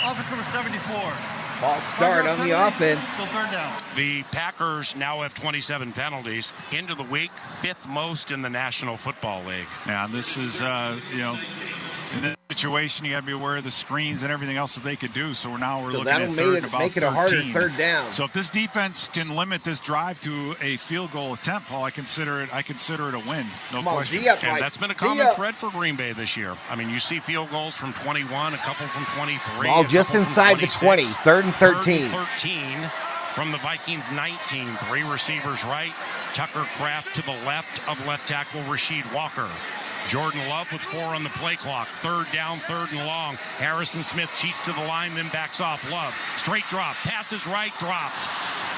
Offense number 74. False start on the offense. Still 3rd down. The Packers now have 27 penalties. Into the week, 5th most in the National Football League. Yeah, this is, in that situation, you got to be aware of the screens and everything else that they could do. So we're looking at third and about make it a harder 13. 3rd down. So if this defense can limit this drive to a field goal attempt, Paul, I consider it a win. No question. And that's been a common thread for Green Bay this year. I mean, you see field goals from 21, a couple from 23. Ball just inside the 20. 3rd and 13. 13 from the Vikings 19. 3 receivers right. Tucker Kraft to the left of left tackle Rasheed Walker. Jordan Love with 4 on the play clock. 3rd down, 3rd and long. Harrison Smith cheats to the line, then backs off. Love, straight drop, passes right, dropped.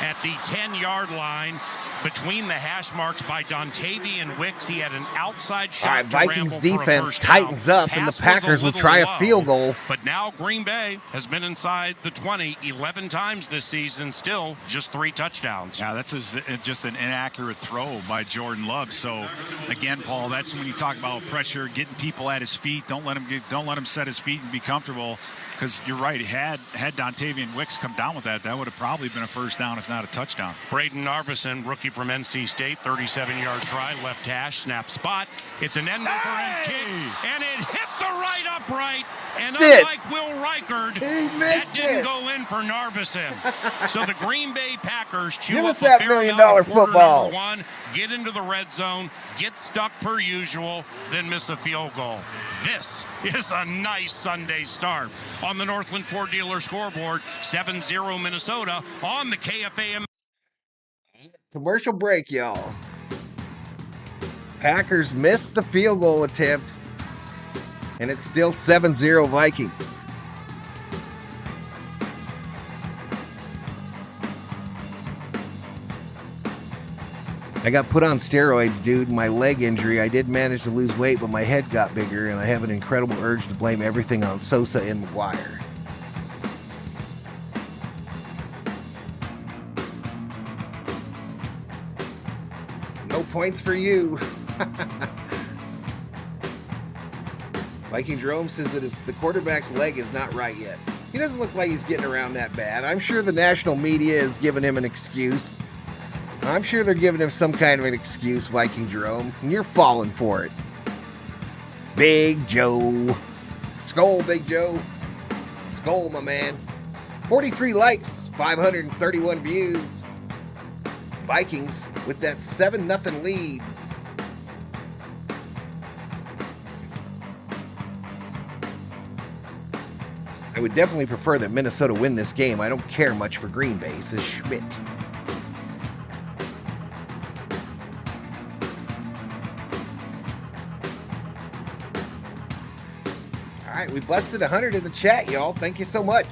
At the 10-yard line, between the hash marks by Dontavian Wicks, he had an outside shot. All right, Vikings defense tightens down. up, and the Pass was Packers will little try a low, field goal. But now Green Bay has been inside the 20 11 times this season, still just 3 touchdowns. Yeah, that's just an inaccurate throw by Jordan Love. So, again, Paul, that's when you talk about pressure, getting people at his feet. Don't let him set his feet and be comfortable. Because you're right, had Dontavian Wicks come down with that would have probably been a 1st down, if not a touchdown. Braden Narvison, rookie from NC State, 37-yard try, left hash, snap spot. It's an end-over-end kick, and it hit the right upright. And unlike Will Reichard, that didn't go in for Narvison. So the Green Bay Packers chew Give up us that a $1 fair million amount of quarter football. number 1, get into the red zone, get stuck per usual, then miss a field goal. This is a nice Sunday start. On the Northland Ford Dealer scoreboard, 7-0 Minnesota on the KFAM. Commercial break, y'all. Packers missed the field goal attempt, and it's still 7-0 Vikings. I got put on steroids, dude. My leg injury, I did manage to lose weight, but my head got bigger, and I have an incredible urge to blame everything on Sosa and McGuire. No points for you. Viking Jerome says that the quarterback's leg is not right yet. He doesn't look like he's getting around that bad. I'm sure the national media is giving him an excuse. I'm sure they're giving him some kind of an excuse, Viking Jerome, and you're falling for it. Big Joe. Skull, Big Joe. Skull, my man. 43 likes, 531 views. Vikings with that 7-0 lead. I would definitely prefer that Minnesota win this game. I don't care much for Green Bay, says Schmidt. All right, we busted 100 in the chat, y'all. Thank you so much.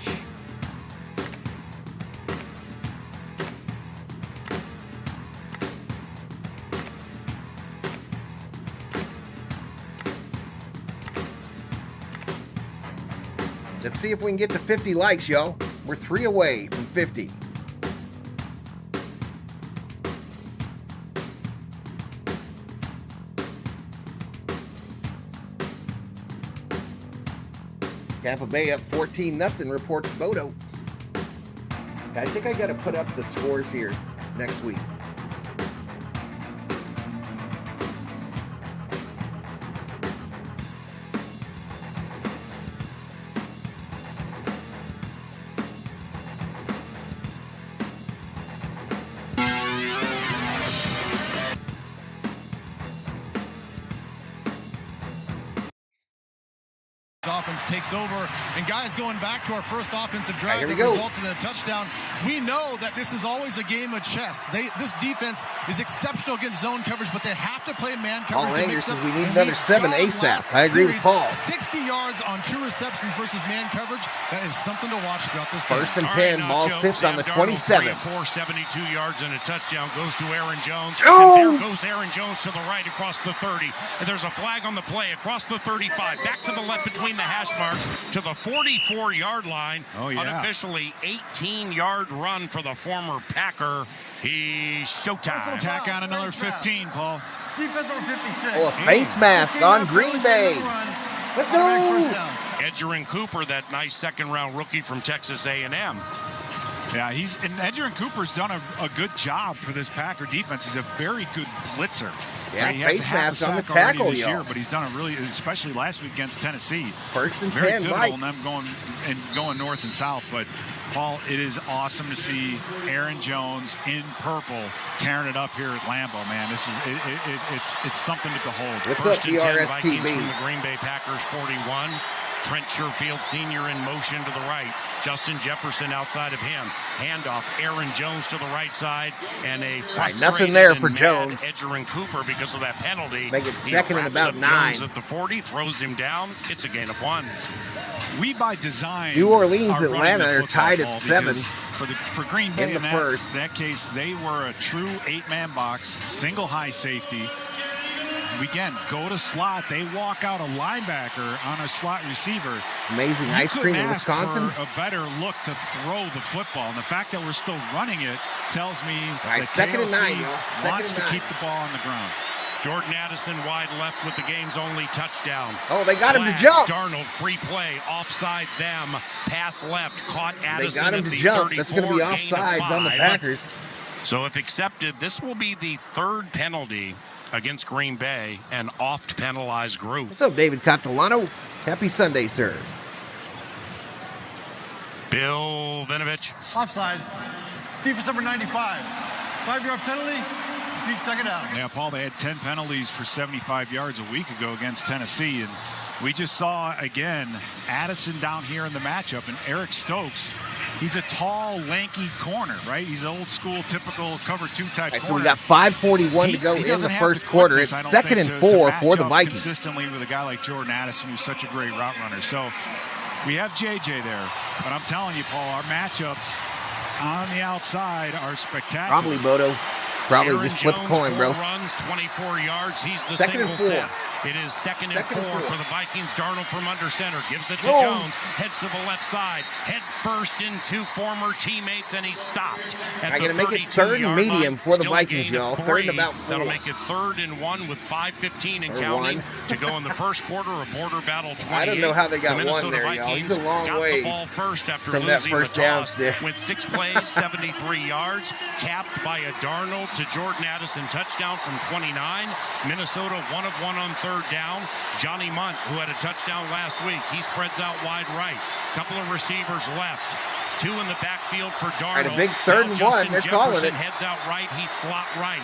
Let's see if we can get to 50 likes, y'all. We're 3 away from 50. Tampa Bay up 14-0, reports Bodo. I think I got to put up the scores here next week. Offense takes over, and guys, going back to our first offensive drive that resulted in a touchdown, we know that this is always a game of chess. This defense is exceptional against zone coverage, but they have to play man coverage to mix up. We need another 7 ASAP. I agree with Paul. 60 yards on 2 receptions versus man coverage. That is something to watch throughout this game. First and 10, ball sits on the 27. 472 yards and a touchdown goes to Aaron Jones. And there goes Aaron Jones to the right across the 30. And there's a flag on the play across the 35. Back to the left between the hash marks to the 44-yard line. Unofficially 18-yard run for the former Packer. He's showtime. Tack on another 15, Paul. Defense number 56. Oh, a face mask on Green Bay. Let's go. Edgerrin Cooper, that nice second-round rookie from Texas A&M. Yeah, and Edgerrin Cooper's done a good job for this Packer defense. He's a very good blitzer. Yeah, he has face mask on the tackle, this year, but he's done a really, especially last week against Tennessee. First and 10, very pivotal in them going north and south. But Paul, it is awesome to see Aaron Jones in purple tearing it up here at Lambeau. Man, this is it's something to behold. What's First up, and 10, DRSTV? Vikings from the Green Bay Packers 41. Trent Sherfield Sr. in motion to the right. Justin Jefferson outside of him. Handoff. Aaron Jones to the right side. And a nothing there for Jones. Edgerrin Cooper because of that penalty. Make it second and about 9. Jones at the 40. Throws him down. It's a gain of 1. We, by design, New Orleans, Atlanta are tied at 7. For Green Bay, in the first. that case, they were a true 8-man box, single high safety. Again, go to slot. They walk out a linebacker on a slot receiver. Amazing ice cream in Wisconsin. For a better look to throw the football. And the fact that we're still running it tells me that second and 9, wants to keep the ball on the ground. Jordan Addison wide left with the game's only touchdown. Oh, they got him to jump. Darnold, free play, offside them. Pass left, caught Addison. They got him to jump. That's going to be offsides on the Packers. So if accepted, this will be the 3rd penalty against Green Bay, an oft-penalized group. What's up, David Catalano? Happy Sunday, sir. Bill Vinovich. Offside. Defense number 95. 5-yard penalty. Beat second down. Yeah, Paul, they had 10 penalties for 75 yards a week ago against Tennessee. And we just saw, again, Addison down here in the matchup. And Eric Stokes, he's a tall, lanky corner, right? He's an old-school, typical cover 2 type corner. So we got 5:41 to go in the first quarter. It's second and 4 for the Vikings. Consistently with a guy like Jordan Addison, who's such a great route runner. So we have JJ there. But I'm telling you, Paul, our matchups on the outside are spectacular. Probably, Bodo. Probably Aaron just flip a Jones, coin, bro. 4 runs, 24 yards. He's the second and 4. Set. It is second and four for the Vikings. Darnold from under center gives it to Jones. Heads to the left side. Head first into former teammates, and he stopped at the 32-yard line. Make it third and medium for the Vikings, y'all. Third and about 4. That'll make it 3rd and 1 with 5:15 and counting to go in the first quarter of Border Battle 28. I don't know how they got one there, y'all. He's a long way got the ball first after from losing that first the down toss. stick. Went 6 plays, 73 yards, capped by a Darnold to Jordan Addison touchdown from 29. Minnesota 1 of 1 on 3rd down. Johnny Munt, who had a touchdown last week, he spreads out wide right. Couple of receivers left. 2 in the backfield for Darnold. Right, a big 3rd and 1. They're calling it. Heads out right. He slot right.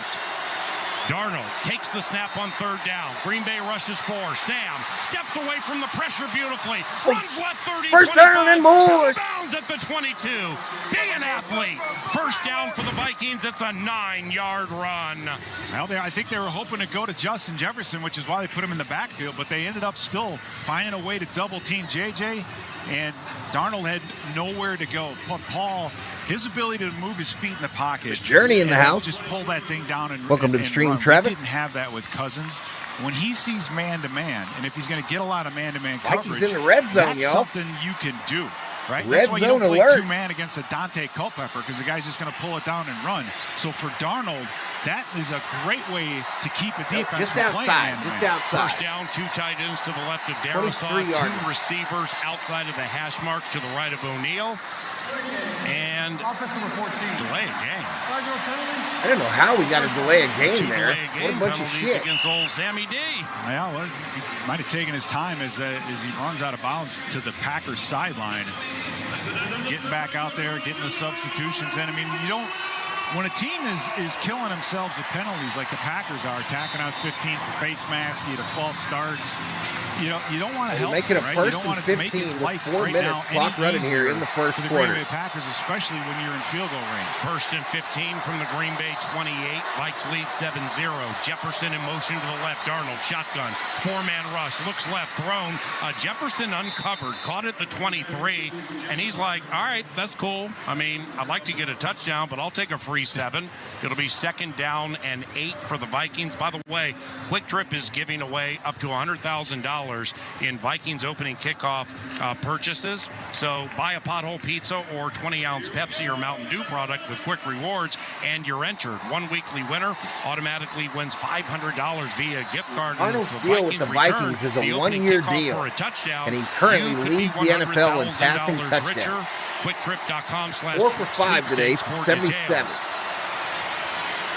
Darnold takes the snap on 3rd down. Green Bay rushes 4. Sam steps away from the pressure beautifully. Runs left 30. First down and more. Bounds at the 22. Big an athlete. First down for the Vikings. It's a 9-yard run. Well, I think they were hoping to go to Justin Jefferson, which is why they put him in the backfield, but they ended up still finding a way to double team JJ, and Darnold had nowhere to go. But Paul, his ability to move his feet in the pocket. His journey in the house. Just pull that thing down and welcome to the stream, run. Travis. We didn't have that with Cousins. When he sees man-to-man, and if he's going to get a lot of man-to-man coverage, Vikings in the red zone, that's y'all. something you can do. Right? Red That's why zone you don't play alert. 2-man against a Dante Culpepper, because the guy's just going to pull it down and run. So for Darnold, that is a great way to keep a defense just from outside. playing Just outside. First down, 2 tight ends to the left of Darisaw, 2 receivers outside of the hash marks to the right of O'Neal. And delay a game. I don't know how we got to delay a game there. What a bunch of shit. Against old Sammy D. Yeah, well, he might have taken his time as he runs out of bounds to the Packers sideline. Getting back out there, getting the substitutions in. I mean, you don't. When a team is killing themselves with penalties like the Packers are, tacking out 15 for face mask, you get a false starts. You don't want to help. Make it a right? first you don't and want to 15 make it with life 4 right minutes now clock running here in the first for the quarter. Green Bay Packers, especially when you're in field goal range. First and 15 from the Green Bay 28. Vikes lead 7-0. Jefferson in motion to the left. Darnold shotgun. 4-man rush. Looks left. Thrown. Jefferson uncovered. Caught at the 23. And he's like, all right, that's cool. I mean, I'd like to get a touchdown, but I'll take a free 7. It'll be 2nd down and 8 for the Vikings. By the way, Quick Trip is giving away up to $100,000 in Vikings opening kickoff purchases. So buy a Pothole Pizza or 20-ounce Pepsi or Mountain Dew product with Quick Rewards, and you're entered. One weekly winner automatically wins $500 via gift card. Arnold's deal with the Vikings is a 1-year deal, and he currently leads the NFL in passing touchdowns. QuickTrip.com/. 4 for 5 today, 77.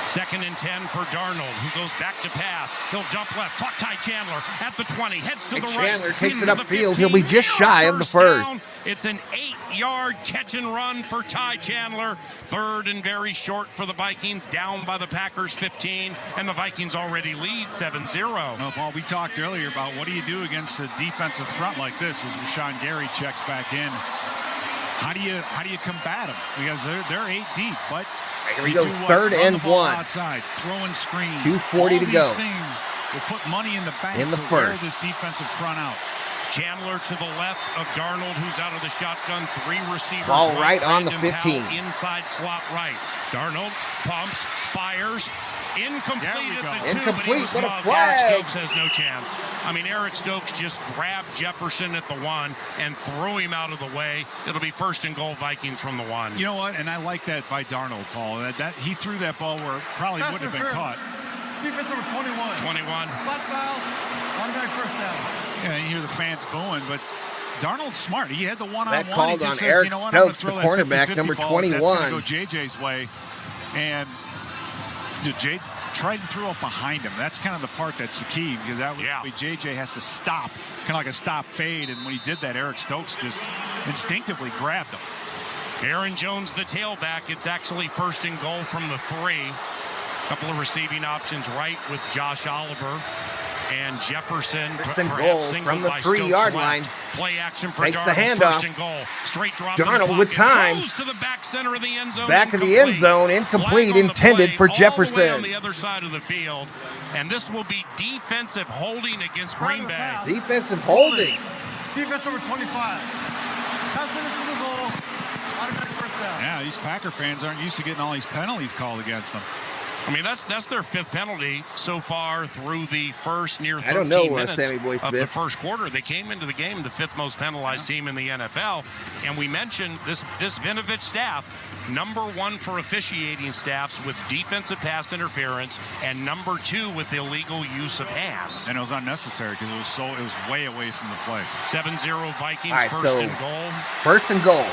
2nd and 10 for Darnold, who goes back to pass. He'll jump left. Caught Ty Chandler at the 20. Heads to the right. Chandler takes it upfield. He'll be just shy of the first. Down. It's an 8-yard catch and run for Ty Chandler. 3rd and very short for the Vikings, down by the Packers 15, and the Vikings already lead 7-0. No, Paul, we talked earlier about what do you do against a defensive front like this as Rashawn Gary checks back in. How do you combat them? Because they're 8 deep, but here we go, 3rd and 1. Outside, throwing screens. 2:40 to go. These things will put money in the bank in the to first. wear this defensive front out. Chandler to the left of Darnold, who's out of the shotgun. 3 receivers. Ball right on the 15. Powell, inside slot right. Darnold pumps, fires. Incomplete at the 2, Incomplete, but what a flag. Eric Stokes has no chance. I mean, Eric Stokes just grabbed Jefferson at the 1 and threw him out of the way. It'll be 1st and goal Vikings from the 1. You know what? And I like that by Darnold, Paul. That he threw that ball where it probably wouldn't have been caught. Defense number 21. 21. Flat foul. Automatic first down. Yeah, you hear the fans booing, but Darnold's smart. He had the one-on-one. That called he just on says, Eric you know what, Stokes, the I'm gonna throw that cornerback, 50-50 number ball. 21. That's going to go JJ's way. And Jay tried to throw it behind him. That's kind of the part that's the key, because that would be JJ has to stop, kind of like a stop fade. And when he did that, Eric Stokes just instinctively grabbed him. Aaron Jones, the tailback. It's actually 1st and goal from the 3. Couple of receiving options right with Josh Oliver. And Jefferson, goal from the 3-yard line. Play action for Takes Darnold. the handoff. 1st and goal. Straight drop. Darnold with time. Goes to the back center of the end zone. Back of the end zone, incomplete, intended for Jefferson. All the way on the other side of the field. And this will be defensive holding against Green Bay. Defensive holding. Defense number 25. Pass to the goal. Automatic first down. Yeah, these Packer fans aren't used to getting all these penalties called against them. I mean, that's their 5th penalty so far through the first near 13 I don't know, minutes Sammy Boy Smith. of the first quarter. They came into the game the 5th most penalized team in the NFL. And we mentioned this Vinovich staff, number 1 for officiating staffs with defensive pass interference and number 2 with illegal use of hands. And it was unnecessary because it was way away from the play. 7-0 Vikings, All right, first so and goal. First and goal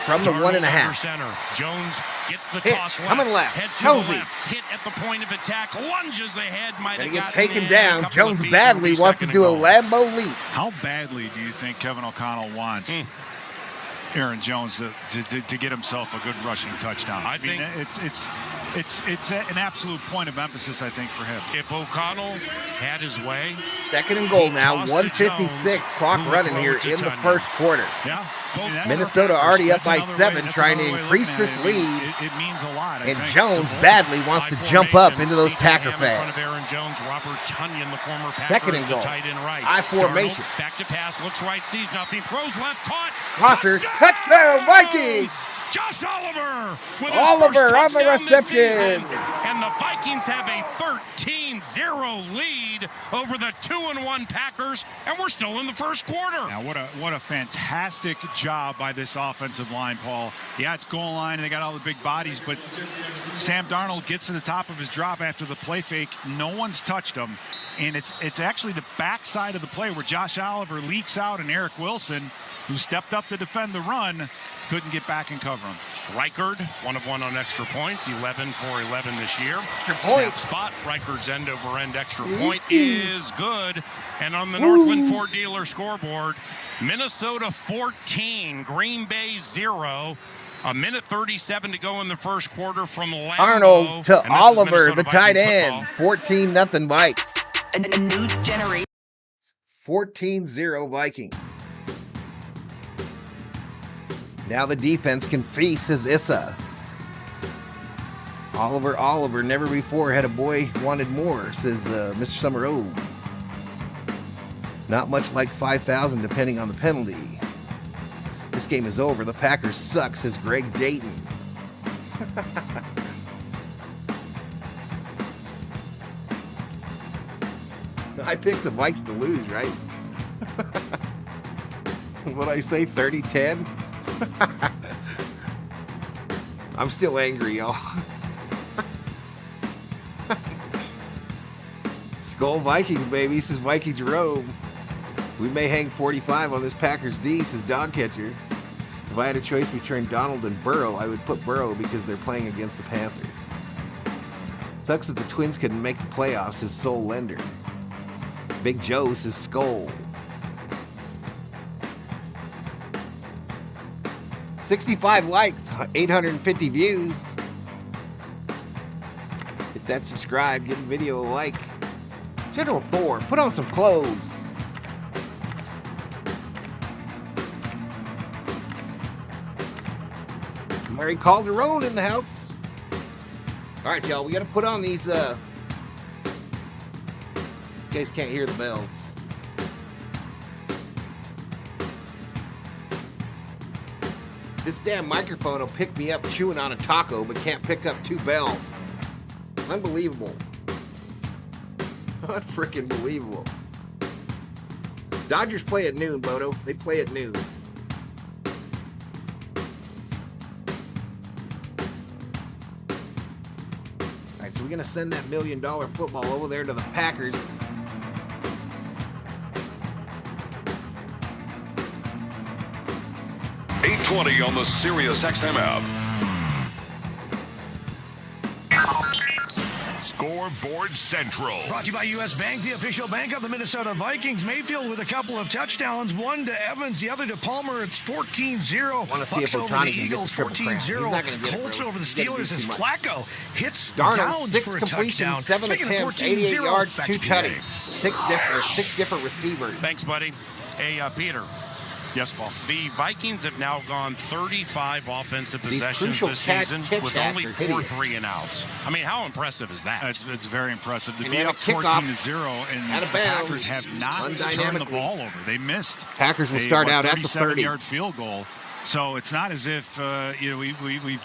from the Darnold 1.5. under center. Jones gets the Hit, toss left. coming left. Heads to Jonesy. the left. Hit at the point of attack. Lunges ahead. Might Gonna have get gotten taken in down. a couple of Jones feet. badly It'll be wants to second do a and goal. Lambeau leap. How badly do you think Kevin O'Connell wants Aaron Jones to get himself a good rushing touchdown? I think it's an absolute point of emphasis, I think, for him. If O'Connell had his way, second and goal now, tossed to 1:56 Jones, clock who would running throw here it to in the Tunyon. first quarter. Yeah. Minnesota already up by 7, That's trying to another way of increase looking this at lead. It means a lot. I And think. Jones badly wants to jump up into those Packer In front fans. of Aaron Jones, Robert Tunyon, the former Packer, Second and is the goal. tight end right. I formation. Darnold, back to pass, looks right, sees nothing, throws left, caught. Crosser, touchdown Vikings! Josh Oliver with his Oliver first on the touchdown this reception. season. And the Vikings have a 13-0 lead over the 2-1 Packers, and we're still in the first quarter. Now, what a fantastic job by this offensive line, Paul. Yeah, it's goal line, and they got all the big bodies, but Sam Darnold gets to the top of his drop after the play fake. No one's touched him, and it's actually the backside of the play where Josh Oliver leaks out, and Eric Wilson, who stepped up to defend the run, couldn't get back and cover him. Reichard, 1 of 1 on extra points, 11 for 11 this year. point. Snap spot, Reichard's end-over-end extra point is good. And on the Northland Ford dealer scoreboard, Minnesota 14, Green Bay 0. A minute 37 to go in the first quarter from Lambeau. Arnold to Oliver, the tight Vikings end. 14-0 Vikes. A new generation. 14-0 Vikings. Now the defense can feast, says Issa. Oliver, never before had a boy wanted more, says Mr. Summer O. Not much like 5,000 depending on the penalty. This game is over. The Packers suck, says Greg Dayton. I picked the Vikes to lose, right? What'd I say, 30-10? I'm still angry, y'all. Skull Vikings, baby, says Viking Jerome. We may hang 45 on this Packers D, says Dogcatcher. If I had a choice between Donald and Burrow, I would put Burrow because they're playing against the Panthers. Sucks that the Twins couldn't make the playoffs, says Soul Lender. Big Joe says Skull. 65 likes, 850 views. Hit that subscribe, give the video a like. General Thor, put on some clothes. Mary Calderon in the house. All right, y'all, we got to put on these, you guys can't hear the bells. This damn microphone will pick me up chewing on a taco, but can't pick up 2 bells. Unbelievable. Unfreaking believable. Dodgers play at noon, Bodo. They play at noon. All right, so we're going to send that $1 million football over there to the Packers. $820 on the Sirius XM app. Scoreboard Central. Brought to you by U.S. Bank, the official bank of the Minnesota Vikings. Mayfield with a couple of touchdowns, one to Evans, the other to Palmer. It's 14-0. Bucks over the Eagles, 14-0. Colts over the Steelers as Flacco hits Darnold, downs 6 for a completions, touchdown. 7 Speaking of attempts, 88 yards, back 2 to PA. tutties. 6 different receivers. Thanks, buddy. Hey, Peter. Yes, Paul. The Vikings have now gone 35 offensive These possessions crucial this season with only 4 hideous. 3-and-outs. I mean, how impressive is that? It's very impressive. To And be they had up a kickoff 14-0, and out of the bounds, Packers have not turned the undynamically. ball over. They missed. Packers will start out at the 30. 37-yard field goal. So it's not as if we've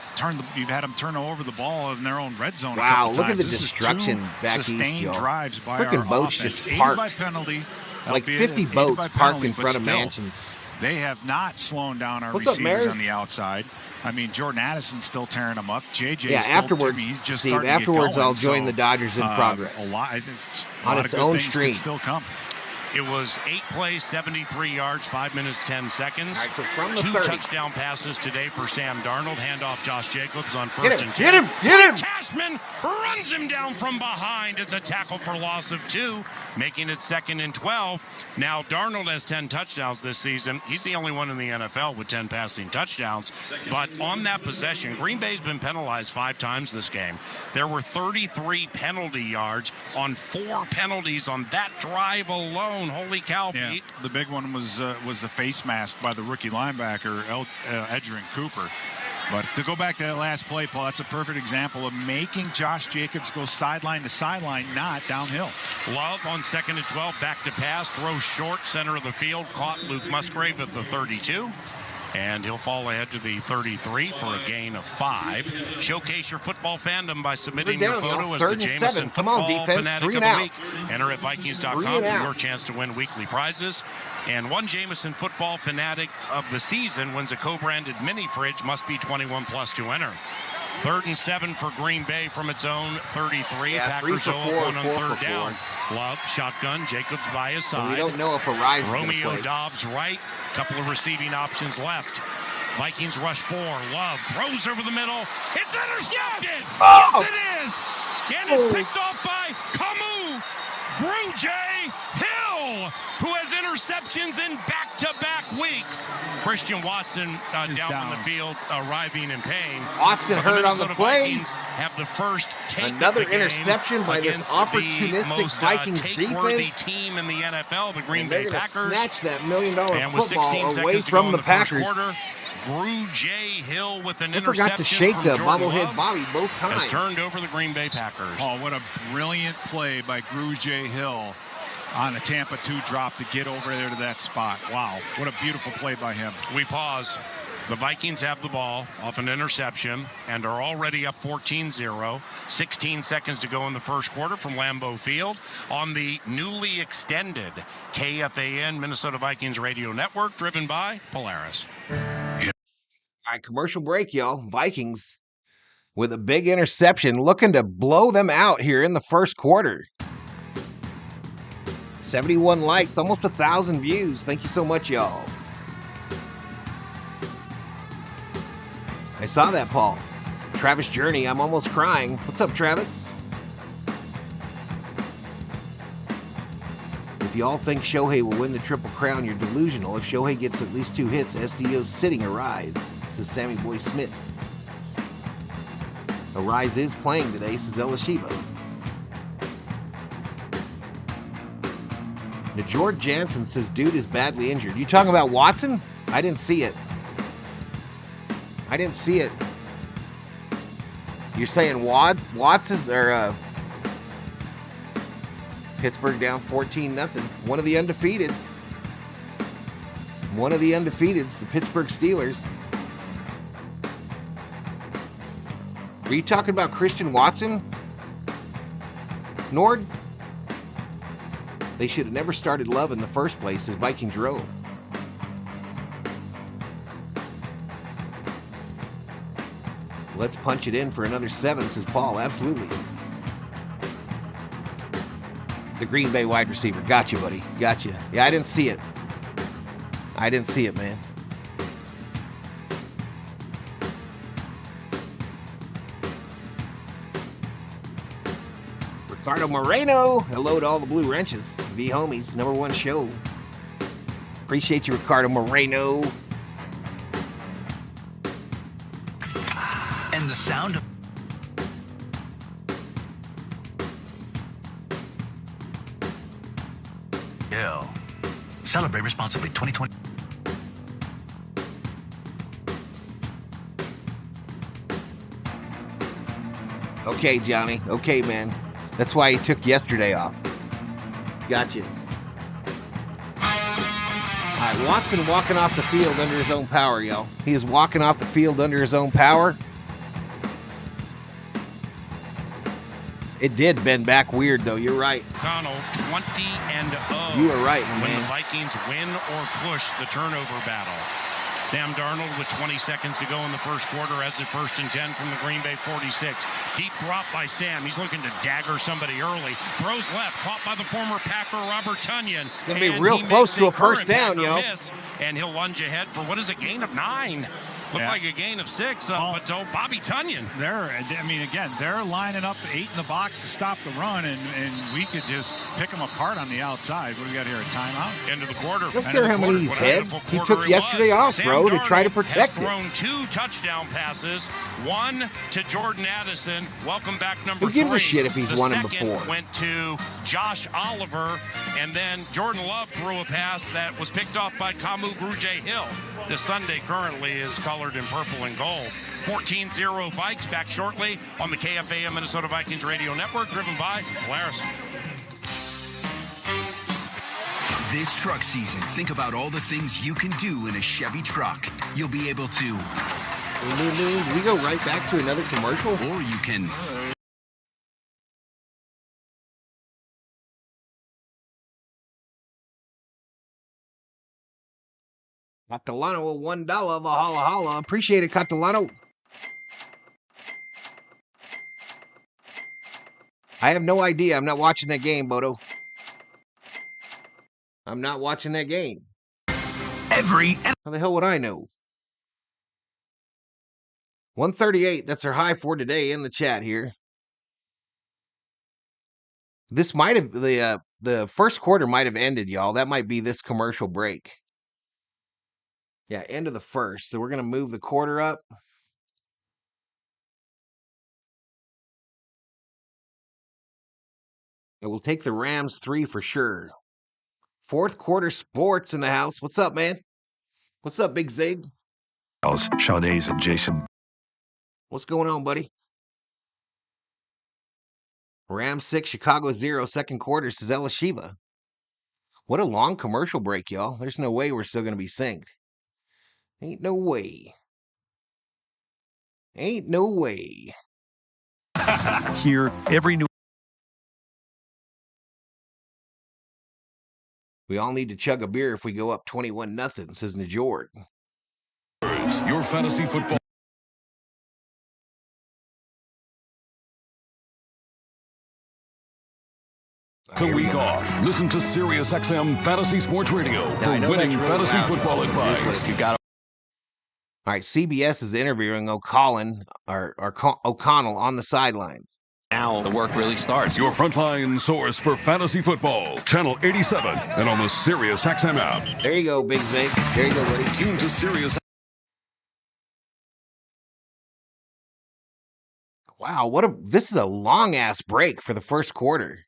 had them turn over the ball in their own red zone. Wow, a couple look times. at the This destruction is two back east, sustained y'all. drives by Frickin' our boats offense. just Aided parked. by penalty, Like albeit 50 aided boats by parked penalty, in front but of still, mansions. They have not slowed down our What's up, receivers Maris? on the outside. I mean, Jordan Addison's still tearing them up. JJ, Yeah, still, afterwards, he's just Steve, starting to get afterwards going, I'll join so, the Dodgers in progress. A lot On of its good own things stream. can still come. It was 8 plays, 73 yards, 5 minutes, 10 seconds. All right, so from the 2 30. touchdown passes today for Sam Darnold. Handoff Josh Jacobs on Get first him, and 10. get him, get him! Cashman runs him down from behind. It's a tackle for loss of 2, making it 2nd and 12. Now, Darnold has 10 touchdowns this season. He's the only one in the NFL with 10 passing touchdowns. But on that possession, Green Bay's been penalized 5 times this game. There were 33 penalty yards on 4 penalties on that drive alone. Holy cow, Yeah, Pete. the big one was the face mask by the rookie linebacker, Edgerrin Cooper. But to go back to that last play, Paul, that's a perfect example of making Josh Jacobs go sideline to sideline, not downhill. Love on 2nd and 12, back to pass, throws short, center of the field, caught Luke Musgrave at the 32. And he'll fall ahead to the 33 for a gain of 5. Showcase your football fandom by submitting your photo as the Jameson Football Fanatic of the Week. Enter at Vikings.com for your chance to win weekly prizes. And one Jameson Football Fanatic of the season wins a co-branded mini fridge. Must be 21 plus to enter. 3rd and 7 for Green Bay from its own 33. Yeah, Packers 3 for 4, on 4 3rd for down. Love, shotgun, Jacobs by his side. We don't know if a rise is Romeo gonna play. Dobbs right. Couple of receiving options left. Vikings rush 4. Love throws over the middle. It's intercepted. Oh. Yes, it is. And it's picked off by Camus. Grujay Hill, who has interceptions in back-to-back weeks. Christian Watson down on the field, arriving in pain. Watson But hurt on the Minnesota play. Vikings have the first take Another of the game interception by this against opportunistic the most, Vikings take-worthy defense. team in the NFL, the Green And Bay they're gonna Packers. snatch that $1 million And with 16 football seconds away to go from in the first Packers. quarter, Grujay Hill with an They interception forgot to shake from the Jordan bobblehead Love Bobby both has times. turned over the Green Bay Packers. Oh, what a brilliant play by Grujay Hill on a Tampa 2 drop to get over there to that spot. Wow, what a beautiful play by him. We pause. The Vikings have the ball off an interception and are already up 14-0. 16 seconds to go in the first quarter from Lambeau Field on the newly extended KFAN Minnesota Vikings Radio Network, driven by Polaris. All right, commercial break, y'all. Vikings with a big interception, looking to blow them out here in the first quarter. 71 likes, almost 1,000 views. Thank you so much, y'all. I saw that, Paul. Travis Journey, I'm almost crying. What's up, Travis? If y'all think Shohei will win the Triple Crown, you're delusional. If Shohei gets at least 2 hits, SDO's sitting Arise, says Sammy Boy Smith. Arise is playing today, says Elishiba. Now, George Jansen says, dude is badly injured. You talking about Watson? I didn't see it. I didn't see it. You're saying Watson's or Pittsburgh down 14-0. One of the undefeateds. The Pittsburgh Steelers. Are you talking about Christian Watson? Nord? They should have never started Love in the first place, as Vikings row. Let's punch it in for another 7, says Paul. Absolutely. The Green Bay wide receiver. Got you, buddy. Got you. Yeah, I didn't see it. Man. Ricardo Moreno. Hello to all the Blue Wrenches. V Homies, #1 show. Appreciate you, Ricardo Moreno. And the sound of Celebrate responsibly. 2020. Okay, Johnny. Okay, man. That's why he took yesterday off. Gotcha. All right, Watson walking off the field under his own power, y'all. He is walking off the field under his own power. It did bend back weird, though. You're right. Connell, 20-0. You are right, when man. the Vikings win or push the turnover battle. Sam Darnold with 20 seconds to go in the first quarter has it 1st and 10 from the Green Bay 46. Deep drop by Sam. He's looking to dagger somebody early. Throws left, caught by the former Packer Robert Tunyon. Gonna be real close to a first down, yo. And he'll lunge ahead for what is a gain of 9. Looked like a gain of 6, but to Bobby Tunyon. They're lining up 8 in the box to stop the run, and we could just pick them apart on the outside. What do we got here, a timeout? End of the quarter. Don't care how many he's had. He took yesterday off, bro, to try to protect it. Has thrown 2 touchdown passes, one to Jordan Addison. Welcome back, number 3. Who gives a shit if he's won him before? Went to Josh Oliver, and then Jordan Love threw a pass that was picked off by Kamu Grugier-Hill. This Sunday currently is colored in purple and gold. 14-0 Vikes. Back shortly on the KFAM Minnesota Vikings Radio Network, driven by Polaris. This truck season, think about all the things you can do in a Chevy truck. You'll be able to... We go right back to another commercial? Or you can... Catalano, $1, Valhalla Holla. Appreciate it, Catalano. I have no idea. I'm not watching that game, Bodo. I'm not watching that game. How the hell would I know? 138. That's our high for today in the chat here. This might have the first quarter might have ended, y'all. That might be this commercial break. Yeah, end of the first. So we're going to move the quarter up. And we'll take the Rams 3 for sure. Fourth quarter sports in the house. What's up, man? What's up, Big Zig? Shawnee's and Jason. What's going on, buddy? Rams 6, Chicago 0, second quarter, says Ella Shiva. What a long commercial break, y'all. There's no way we're still going to be synced. Ain't no way. Ain't no way. Here, every new... We all need to chug a beer if we go up 21-0, says Najord. Your fantasy football. It's a week off. Listen to Sirius XM Fantasy Sports Radio for winning fantasy football advice. All right, CBS is interviewing O'Connell on the sidelines. Now the work really starts. Your frontline source for fantasy football, Channel 87, and on the Sirius XM app. There you go, Big Zig. There you go, buddy. Tune to Sirius. Wow, this is a long ass break for the first quarter.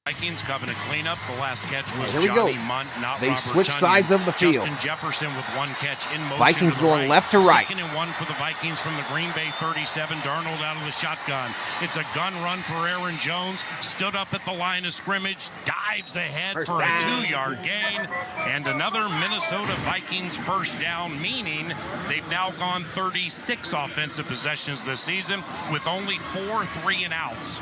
Vikings Covenant cleanup. The last catch was Here we Johnny go. Munt, not They Robert switch Tunyon. sides of the field. Justin Jefferson with 1 catch in motion. Vikings to the going right. left to right. 2nd and 1 for the Vikings from the Green Bay 37. Darnold out of the shotgun. It's a gun run for Aaron Jones. Stood up at the line of scrimmage. Dives ahead First for down. a 2-yard gain. And another Minnesota Vikings first down, meaning they've now gone 36 offensive possessions this season with only 4 3-and-outs.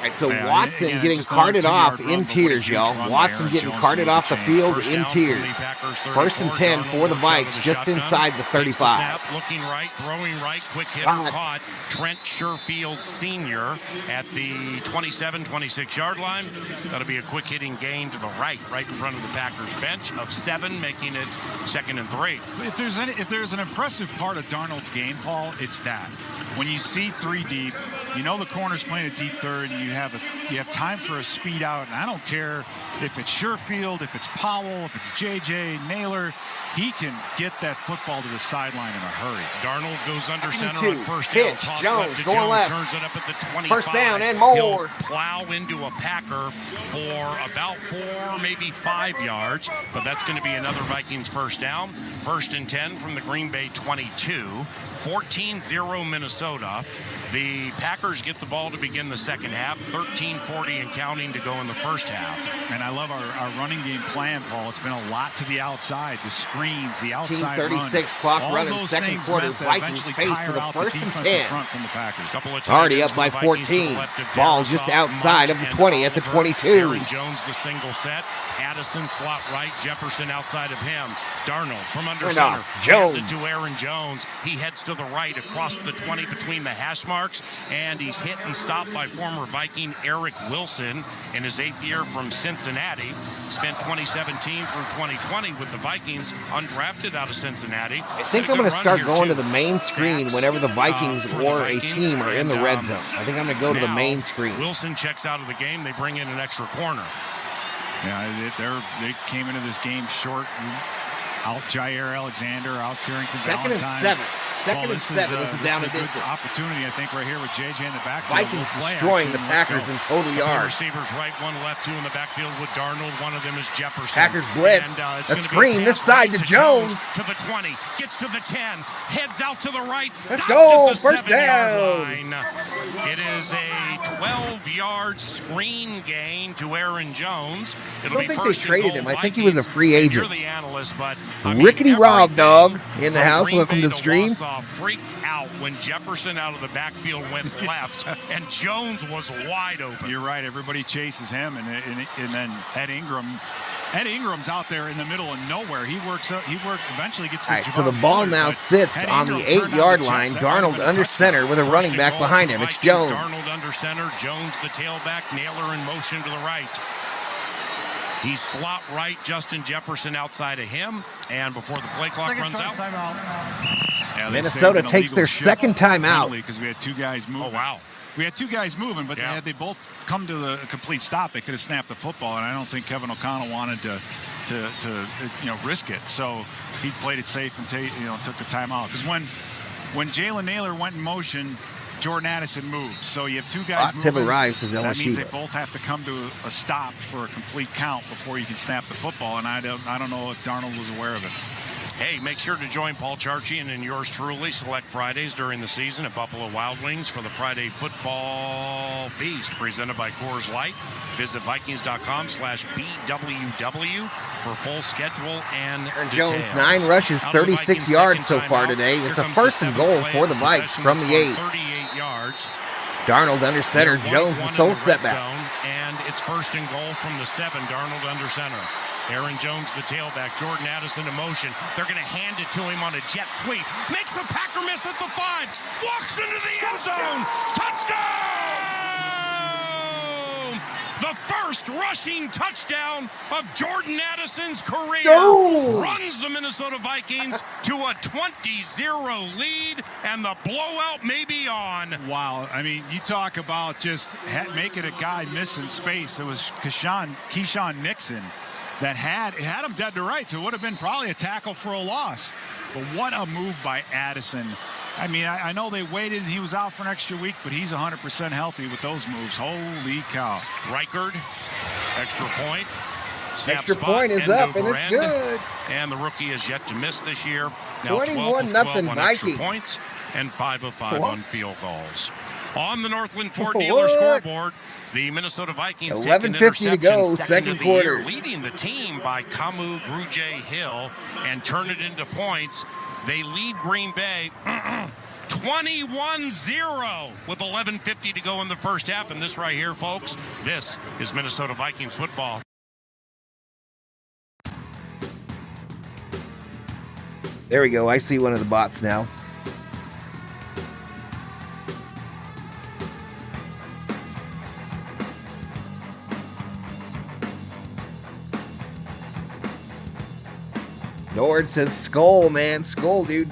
All right, so Watson getting carted off in tears, y'all. Watson getting carted off the field in tears. 1st and 10 for the Vikes, just inside the 35. Looking right, throwing right, quick hitter caught. Trent Sherfield Sr. at the 27, 26-yard line. That'll be a quick hitting gain to the right in front of the Packers bench of 7, making it 2nd and 3. If there's an impressive part of Darnold's game, Paul, it's that. When you see 3 deep, you know the corner's playing a deep third, and you have time for a speed out. And I don't care if it's Sherfield, if it's Powell, if it's JJ, Naylor. He can get that football to the sideline in a hurry. Darnold goes under center on first down. Pitch, Jones left to going Jones, left. turns it up at the 25. First down and more. He'll plow into a Packer for about 4, maybe 5 yards. But that's going to be another Vikings first down. 1st and 10 from the Green Bay 22. 14-0 Minnesota. The Packers Packers get the ball to begin the second half. 13:40 and counting to go in the first half. And I love our running game plan, Paul. It's been a lot to the outside, the screens, the outside run. 36 clock run in second quarter. Vikings face for the first and 10. From the Packers. Already up by 14. Ball just outside of the 20 at the 22. Aaron Jones the single set. Addison slot right. Jefferson outside of him. Darnold from under center. Jones. Hands it to Aaron Jones. He heads to the right across the 20 between the hash marks, and he's hit and stopped by former Viking Eric Wilson in his 8th year from Cincinnati. Spent 2017 through 2020 with the Vikings, undrafted out of Cincinnati. I think I'm going to start going to the main screen whenever the Vikings or a team are in the red zone. I think I'm going to go to the main screen. Wilson checks out of the game. They bring in an extra corner. Yeah, they came into this game short. Out Jair Alexander, out Carrington Valentine. Second and 7. This is down a distance. Opportunity, I think, right here with JJ in the backfield. Vikings destroying the Packers in total yards. Receivers right, one left, two in the backfield with Darnold. One of them is Jefferson. Packers blitz. A screen this side to Jones. To the 20, gets to the 10, heads out to the right. Let's go, first down. It is a 12-yard screen gain to Aaron Jones. I don't think they traded him. I think he was a free agent. You're the analyst, but Rickety Rob Dog in the house. Welcome to the stream. Freaked out when Jefferson out of the backfield went left and Jones was wide open. You're right. Everybody chases him, and then Ed Ingram's out there in the middle of nowhere. He works. Eventually gets to. All right, so the ball now sits on the 8-yard line. Darnold under center with a running back behind him. It's Jones. Darnold under center. Jones the tailback. Naylor in motion to the right. He's slot right. Justin Jefferson outside of him. And before the play clock runs out. Yeah, Minnesota takes their second timeout. Because we had two guys moving. Oh, wow. We had two guys moving, but had they both come to the complete stop, they could have snapped the football, and I don't think Kevin O'Connell wanted to risk it. So he played it safe and took the timeout. Because when Jalen Naylor went in motion, Jordan Addison moved. So you have two guys moving. That means they both have to come to a stop for a complete count before you can snap the football, and I don't know if Darnold was aware of it. Hey, make sure to join Paul Charchi and yours truly Select Fridays during the season at Buffalo Wild Wings for the Friday Football Feast presented by Coors Light. Visit Vikings.com/BWW for full schedule and details. Jones, 9 rushes, 36 yards so far today. It's a first and goal for the Vikes from the 8. 38 yards. Darnold under center. Jones the sole setback. And it's first and goal from the 7. Darnold under center. Aaron Jones, the tailback. Jordan Addison in motion. They're going to hand it to him on a jet sweep. Makes a Packer miss at the 5. Walks into the end zone. Touchdown! The first rushing touchdown of Jordan Addison's career. Go! Runs the Minnesota Vikings to a 20-0 lead, and the blowout may be on. Wow. I mean, you talk about just making a guy miss in space. It was Keyshawn Nixon that had him dead to rights. It would have been probably a tackle for a loss. But what a move by Addison. I mean, I know they waited and he was out for an extra week, but he's 100% healthy with those moves. Holy cow. Reichard, extra point. Extra point is up, and it's good. And the rookie is yet to miss this year. Now 21-0 on extra points and 5 of 5 on field goals. On the Northland Ford dealer What? scoreboard, the Minnesota Vikings 11:50 to go, second quarter. leading the team by Kamu Grugier-Hill and turn it into points. They lead Green Bay 21-0 with 11:50 to go in the first half. And this right here, folks, this is Minnesota Vikings football. There we go. I see one of the bots now. Nord says skull, man. Skull, dude.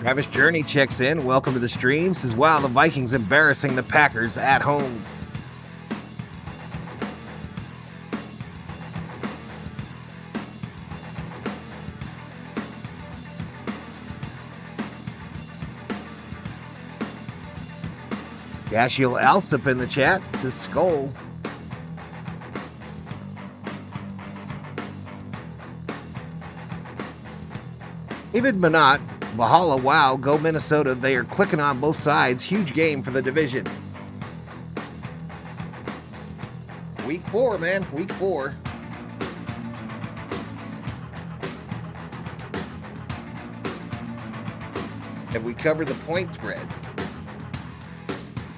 Travis Journey checks in. Welcome to the stream. Says, wow, the Vikings embarrassing the Packers at home. Gashiel Alsop in the chat says Skull. David Minot, Valhalla, wow, go Minnesota. They are clicking on both sides. Huge game for the division. Week 4, man. Week 4. Have we covered the point spread?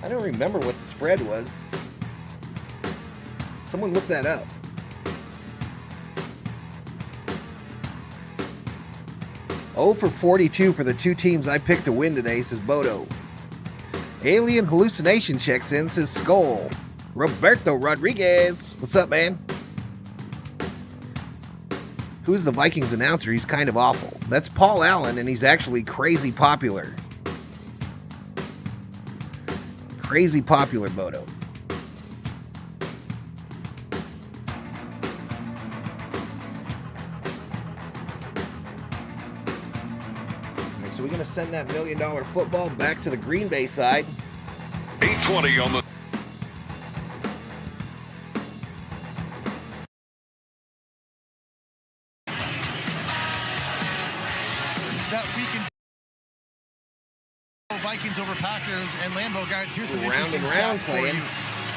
I don't remember what the spread was. Someone look that up. Oh for 42 for the two teams I picked to win today, says Bodo. Alien Hallucination checks in, says Skull. Roberto Rodriguez. What's up, man? Who's the Vikings announcer? He's kind of awful. That's Paul Allen, and he's actually crazy popular. Crazy popular, Bodo. So we're going to send that $1 million football back to the Green Bay side. 820 on the... That weekend... Vikings over Packers and Lambeau, guys. Here's some interesting stats for you.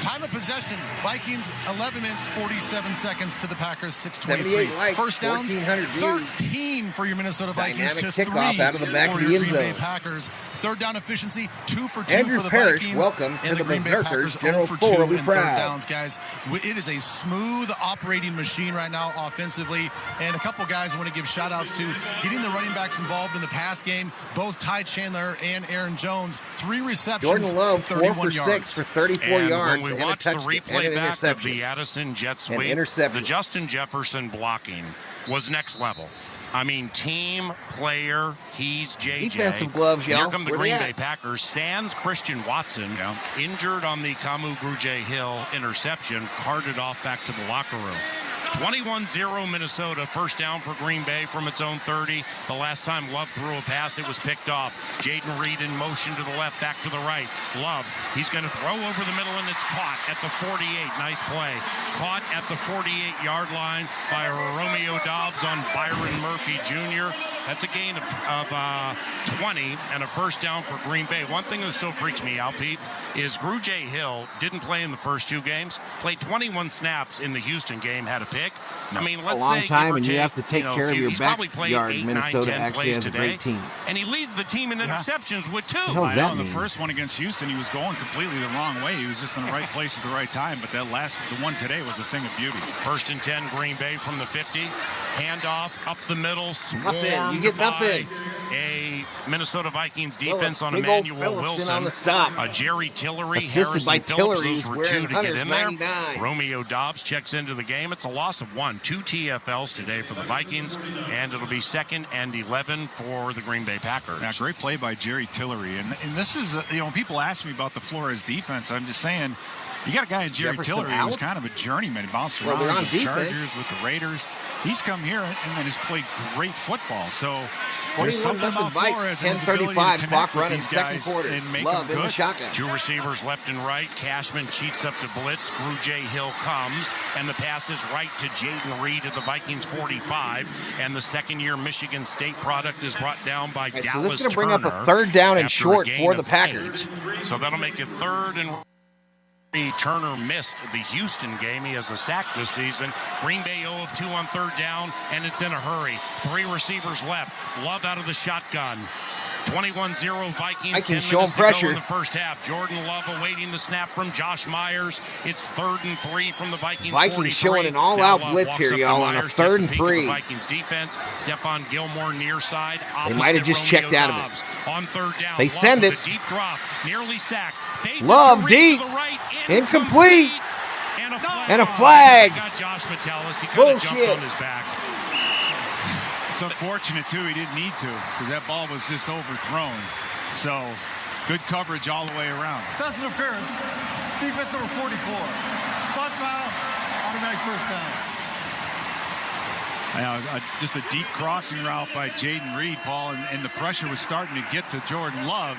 Time of possession, Vikings 11 minutes 47 seconds to the Packers 6:23. First downs 13 for your Minnesota Vikings to 3 out of the back for of the your end Green Bay zone. Packers. Third down efficiency 2 for 2 Andrew for the Parrish, Vikings. welcome and to the Green Bay Berserkers. Packers General 0 for 2 Thor, be in proud. third downs, guys. It is a smooth operating machine right now offensively. And a couple guys I want to give shout outs to getting the running backs involved in the pass game. Both Ty Chandler and Aaron Jones. 3 receptions. Jordan Love, 31 4 for 6 for 34 and yards. When we and watch a the touchdown, replay and an back of interception. the Addison jet And sweep, interception. the Justin Jefferson blocking was next level. I mean, team, player, he's JJ. Defensive gloves, And y'all. here come the Where Green they Bay at? Packers. Sans Christian Watson, injured on the Kamu Grugier-Hill interception, carted off back to the locker room. 21-0 Minnesota, first down for Green Bay from its own 30. The last time Love threw a pass, it was picked off. Jaden Reed in motion to the left, back to the right. Love, he's going to throw over the middle, and it's caught at the 48. Nice play. Caught at the 48-yard line by Romeo Dobbs on Byron Murphy Jr. That's a gain of 20 and a first down for Green Bay. One thing that still freaks me out, Pete, is Grugier-Hill didn't play in the first 2 games, played 21 snaps in the Houston game, had a pick. I mean, let's a long say time, give or and take, you have to take care of your he's probably played backyard. 8, Minnesota 9, 10 actually plays has a today, great team. and he leads the team in interceptions with 2. What the hell does that The mean? first one against Houston, he was going completely the wrong way. He was just in the right place at the right time. But that the one today was a thing of beauty. First and 10, Green Bay from the 50. Handoff up the middle. Nothing. You get nothing. A Minnesota Vikings defense on Big old Emmanuel Phillips in Wilson. on the stop. Jerry Tillery, Assisted Harrison by Phillips. Tillery, Those who's were 2 wearing to get in there. 99. Romeo Dobbs checks into the game. It's a loss of 1. 2 TFLs today for the Vikings, and it'll be 2nd and 11 for the Green Bay Packers. Yeah, great play by Jerry Tillery. And this is, when people ask me about the Flores defense, I'm just saying, you got a guy in Jerry Jefferson Tillery out? who's kind of a journeyman. He bounced Well, around they're on with the defense. Chargers, with the Raiders. He's come here and then has played great football. So 21 nothing Vikes, 10:35 clock running, second quarter. Love in the shotgun. 2 receivers left and right. Cashman cheats up to blitz. Grugier-Hill comes, and the pass is right to Jaden Reed at the Vikings 45. And the second-year Michigan State product is brought down by Dallas So this is going to bring Turner up a third down and after a short gain for the of Packers. 8. So that'll make it 3rd and... Turner missed the Houston game. He has a sack this season. Green Bay 0 of 2 on 3rd down, and it's in a hurry. 3 receivers left. Love out of the shotgun. 21-0 Vikings. I can 10 show minutes him pressure. to go in the first half. Jordan Love awaiting the snap from Josh Myers. It's 3rd and 3 from the Vikings. Vikings 43. showing an all-out Now blitz walks here, up to y'all, on a Myers, 3rd and takes a peek at 3. the Vikings defense. Stephon Gilmore near side. They might have just Romeo checked out of it. Dobbs on 3rd down. They Love send with it. a deep drop. Nearly sacked. Fades Love it to Reed deep. to the right. Incomplete. And a flag. Got Josh Metellus. He kind of jumped Bullshit. on his back. It's unfortunate, too. He didn't need to because that ball was just overthrown. So good coverage all the way around. Pass interference. Defense number 44. Spot foul. Automatic first down. Just a deep crossing route by Jaden Reed, Paul, and the pressure was starting to get to Jordan Love.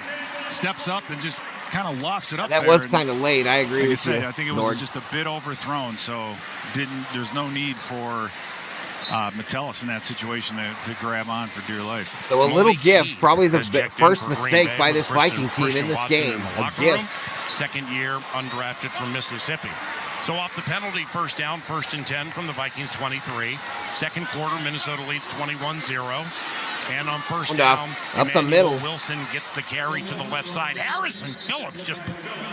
Steps up and just kind of lofts it up. That there, was kind of late. I agree like with I said, you. I think it was just a bit overthrown, so there's no need for Metellus in that situation to grab on for dear life. So a little gift, probably the first mistake by this Viking team in this game. A gift. Second year undrafted from Mississippi. So off the penalty, first down, 1st and 10 from the Vikings 23. Second quarter, Minnesota leads 21-0. And on first down, up the middle, Wilson gets the carry to the left side. Harrison Phillips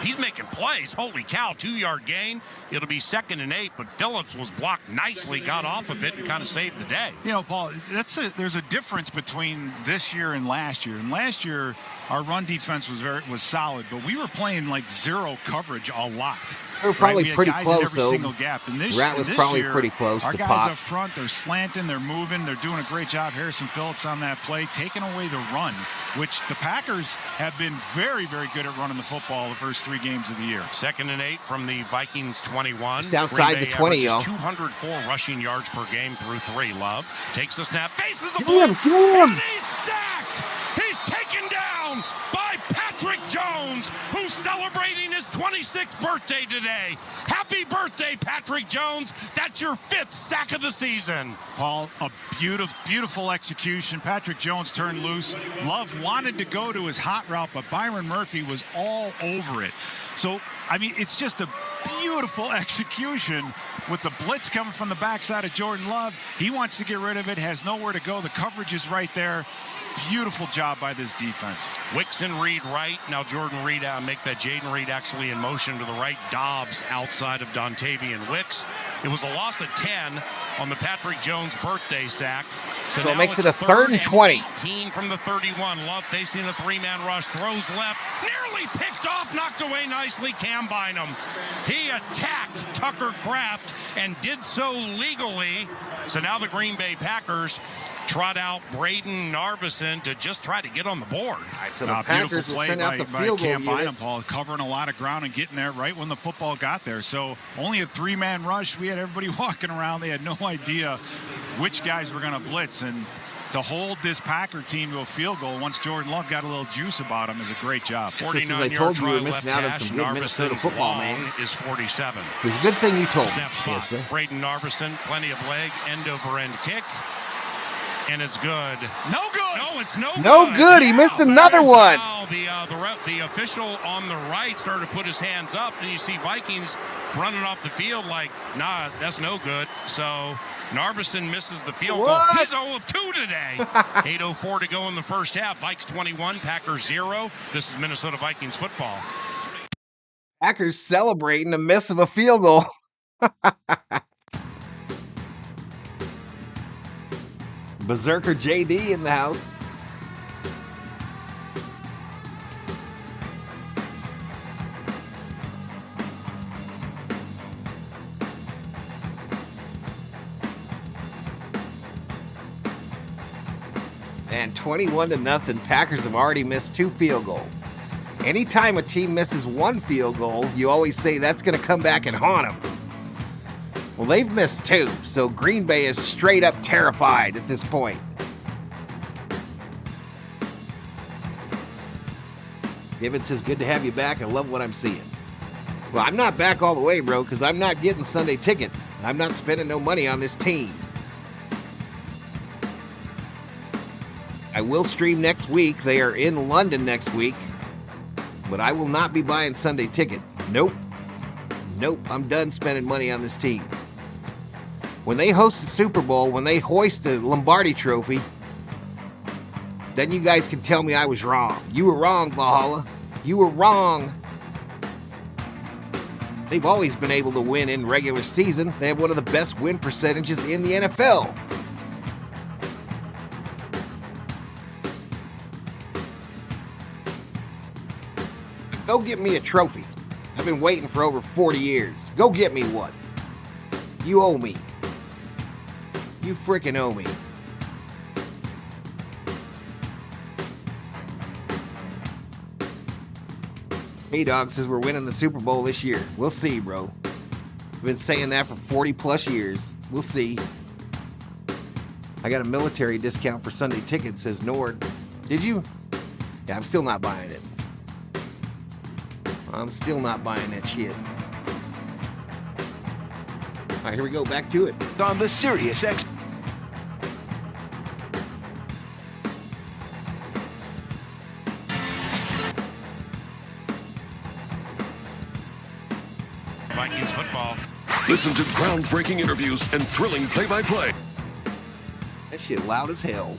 he's making plays. Holy cow, 2-yard gain. It'll be 2nd and 8, but Phillips was blocked nicely, got off of it, and kind of saved the day. You know, Paul, there's a difference between this year and last year. And last year, our run defense was solid, but we were playing like zero coverage a lot. They were probably we had pretty guys close, in every though. single gap. And Rat was probably pretty close our to guys pop. up front, they're slanting, they're moving, they're doing a great job. Harrison Phillips on that play, taking away the run, which the Packers have been very, very good at running the football the first 3 games of the year. 2nd and 8 from the Vikings 21. Just outside the 20, y'all. 204 rushing yards per game through 3. Love takes the snap, faces the ball, and he's sacked. He's taken down by Patrick Jones, who's celebrating his 26th birthday today. Happy birthday, Patrick Jones. That's your 5th sack of the season. Paul, a beautiful execution. Patrick Jones turned loose. Love wanted to go to his hot route, but Byron Murphy was all over it. So, I mean, it's just a beautiful execution with the blitz coming from the backside of Jordan Love. He wants to get rid of it, has nowhere to go. The coverage is right there. Beautiful job by this defense. Wicks and Reed right. Now Jordan Reed make that Jaden Reed actually in motion to the right. Dobbs outside of Dontavian Wicks. It was a loss of 10 on the Patrick Jones birthday sack. So it makes it a 3rd and 20. 18 from the 31. Love facing a 3-man rush. Throws left. Nearly picked off. Knocked away nicely. Cam Bynum. He attacked Tucker Kraft and did so legally. So now the Green Bay Packers trot out Braden Narvison to just try to get on the board. So the Packers will send out the field goal Cam Bynum, Paul, covering a lot of ground and getting there right when the football got there. So only a 3-man rush. We had everybody walking around. They had no idea which guys were going to blitz. And to hold this Packer team to a field goal once Jordan Love got a little juice about him is a great job. Since I told you we were missing out on some good Minnesota football, man. Is 47. It was a good thing you told me. Yes, sir. Braden Narvison, plenty of leg, end-over-end kick. And it's good. No good. No, it's no good. No good. He missed another one. The official on the right started to put his hands up, and you see Vikings running off the field like, nah, that's no good. So Narvison misses the field goal. He's 0 of 2 today. 8:04 to go in the first half. Vikes 21, Packers 0. This is Minnesota Vikings football. Packers celebrating a miss of a field goal. Berserker JD in the house. And 21-0, Packers have already missed 2 field goals. Anytime a team misses 1 field goal, you always say that's going to come back and haunt them. Well, they've missed 2, so Green Bay is straight up terrified at this point. Gibbons says, good to have you back. I love what I'm seeing. Well, I'm not back all the way, bro, because I'm not getting Sunday ticket. I'm not spending no money on this team. I will stream next week. They are in London next week. But I will not be buying Sunday ticket. Nope. I'm done spending money on this team. When they host the Super Bowl, when they hoist the Lombardi trophy, then you guys can tell me I was wrong. You were wrong, Valhalla. You were wrong. They've always been able to win in regular season. They have one of the best win percentages in the NFL. Go get me a trophy. I've been waiting for over 40 years. Go get me one. You owe me. You freaking owe me. Hey-Dog says we're winning the Super Bowl this year. We'll see, bro. I've been saying that for 40 plus years. We'll see. I got a military discount for Sunday tickets, says Nord. Did you? Yeah, I'm still not buying it. I'm still not buying that shit. All right, here we go. Back to it. On the Sirius X. Vikings football. Listen to groundbreaking interviews and thrilling play-by-play. That shit loud as hell.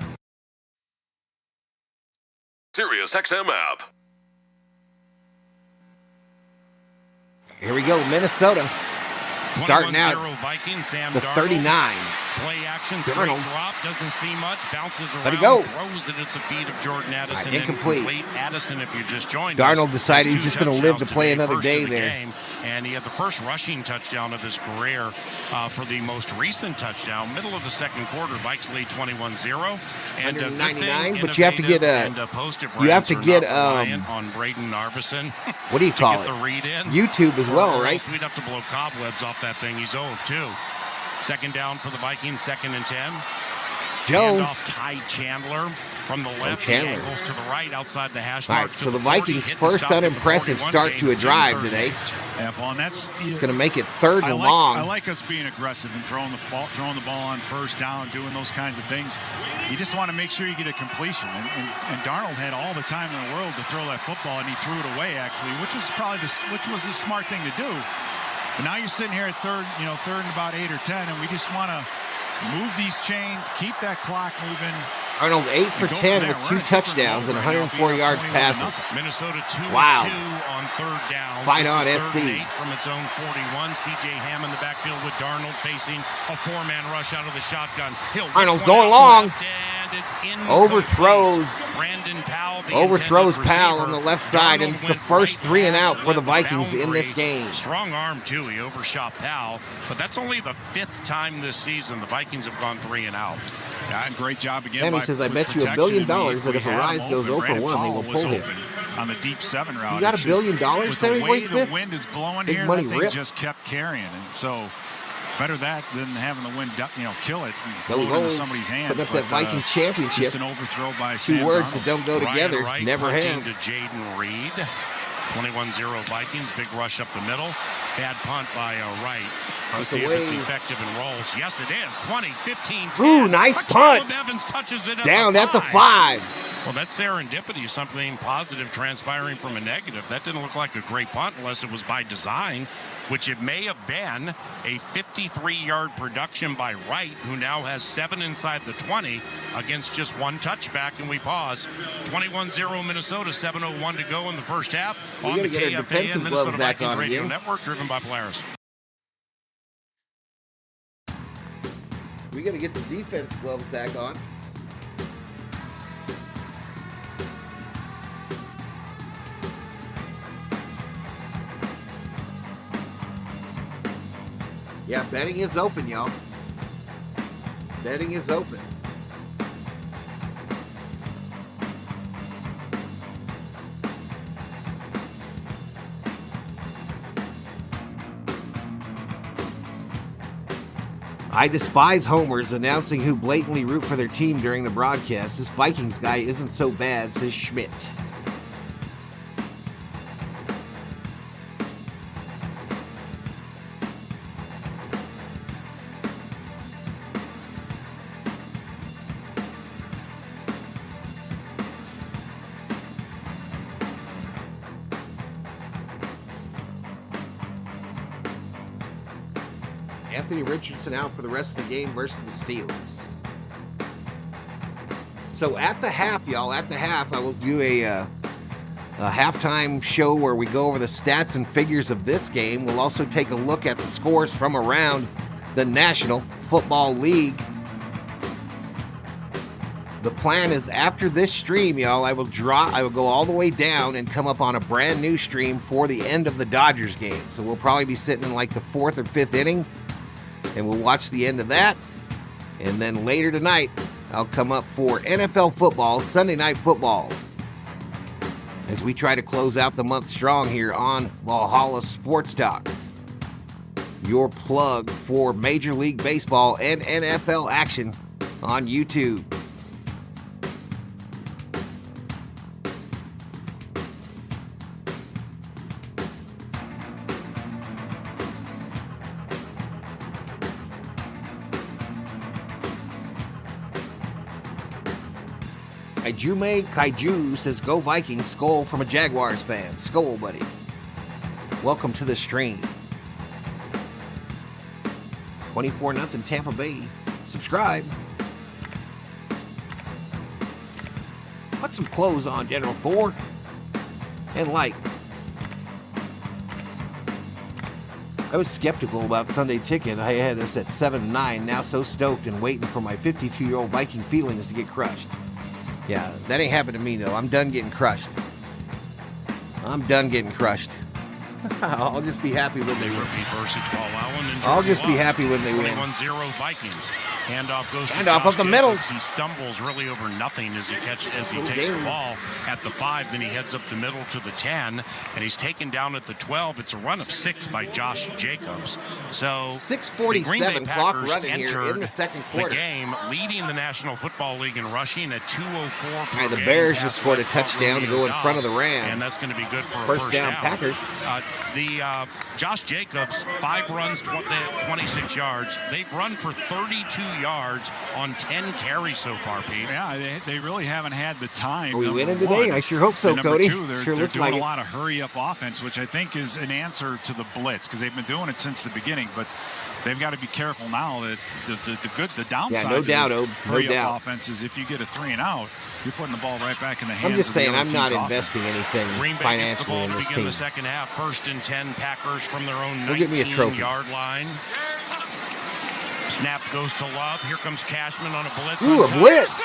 Sirius XM app. Here we go, Minnesota. Starting out Vikings, Sam the 39. Play action, Darnold. drop, doesn't see much, bounces around, Let it go. throws it at the feet of Jordan Addison. Right, incomplete. Addison, if you just joined Darnold us, decided he's just going to live to play today, another day of the there. Game, and he had the first rushing touchdown of his career for the most recent touchdown. Middle of the second quarter, Vikes lead 21-0. And 199, but you have to get on Braden Narvison. What do you call it? The read in. YouTube as well, right? We'd have to blow cobwebs off that thing. He's 0-2. Second down for the Vikings, 2nd and 10. Jones. Handoff, Ty Chandler from the left. Chandler. Angles to the right outside the hash All mark. right, so the Vikings' first unimpressive start to a drive today. Yeah, Paul, and that's it's going to make it third and long. I like us being aggressive and throwing the ball on first down, doing those kinds of things. You just want to make sure you get a completion. And Darnold had all the time in the world to throw that football, and he threw it away actually, which was the smart thing to do. But now you're sitting here at third and about 8 or 10, and we just want to move these chains, keep that clock moving. Arnold 8 for 10 with 2 touchdowns and 104 yards passing. Minnesota 2-2 wow. on third down. Fight on SC. From its own 41. C.J. Ham in the backfield with Darnold facing a 4-man rush out of the shotgun. Arnold's going long. Overthrows Powell on the left side, and it's the first 3 and out for the Vikings in this game. Strong arm, too. He overshot Powell, but that's only the 5th time this season the Vikings have gone 3 and out. Yeah, great job again. Sammy says, I bet you $1 billion that if Arise goes 0 for 1, they will pull him. On the deep 7 route. You got $1 billion, Sammy Boy Smith? The wind is blowing Big here, money that thing rip. just kept carrying. And so, better that than having the wind, kill it and Those blow it into somebody's hands. Put up that Viking championship. Just an overthrow by 2 Sam words Darnold. that don't go together. Ryan Wright Never have. to Jaden Reed. 21-0 Vikings. Big rush up the middle. Bad punt by Wright. Let's see if it's effective and rolls. Yes, it is. 20, 15, 10. Ooh, nice punt. Evans touches it down at the 5. Well, that's serendipity, something positive transpiring from a negative. That didn't look like a great punt unless it was by design, which it may have been a 53-yard production by Wright, who now has 7 inside the 20 against just 1 touchback, and we pause. 21-0 Minnesota, 7:01 to go in the first half on the KFAN Minnesota Vikings Radio Network, driven by Polaris. We got to get the defense gloves back on. Yeah, betting is open, y'all. Betting is open. I despise homers announcing who blatantly root for their team during the broadcast. This Vikings guy isn't so bad, says Schmidt. Anthony Richardson out for the rest of the game versus the Steelers. So at the half, y'all, I will do a halftime show where we go over the stats and figures of this game. We'll also take a look at the scores from around the National Football League. The plan is after this stream, y'all, I will go all the way down and come up on a brand new stream for the end of the Dodgers game. So we'll probably be sitting in like the 4th or 5th inning. And we'll watch the end of that. And then later tonight, I'll come up for NFL football, Sunday Night Football, as we try to close out the month strong here on Valhalla Sports Talk. Your plug for Major League Baseball and NFL action on YouTube. Kaiju says, go Vikings. Skull from a Jaguars fan. Skull, buddy. Welcome to the stream. 24-0 Tampa Bay. Subscribe. Put some clothes on, General Thor. And like. I was skeptical about Sunday Ticket. I had us at 7-9. Now so stoked and waiting for my 52-year-old Viking feelings to get crushed. Yeah, that ain't happened to me, though. I'm done getting crushed. I'll just be happy when they win. I'll just be happy when they win. 21-0 Vikings. Handoff goes to Handoff up the middle. He stumbles really over nothing as he takes the ball at the 5. Then he heads up the middle to the 10, and he's taken down at the 12. It's a run of 6 by Josh Jacobs. So 6:47 clock running here in the second quarter. The game leading the National Football League in rushing at 2:04. The Bears just scored a touchdown to go in front of the Rams, and that's going to be good for first down. Packers. Josh Jacobs, 5 runs, 26 yards. They've run for 32 yards on 10 carries so far, Pete. Yeah, they really haven't had the time. Are we winning today? I sure hope so, and Cody. Number 2, they're sure doing a lot of hurry-up offense, which I think is an answer to the blitz, because they've been doing it since the beginning, but they've got to be careful now that the downside no doubt, of hurry-up offense is if you get a 3 and out, you're putting the ball right back in the hands of the I'm just saying, other I'm not team's investing anything Green Bay financially in this begin team. the second half. 1st and 10, Packers from their own 19-yard line. Snap goes to Love. Here comes Cashman on a blitz. Ooh, a blitz.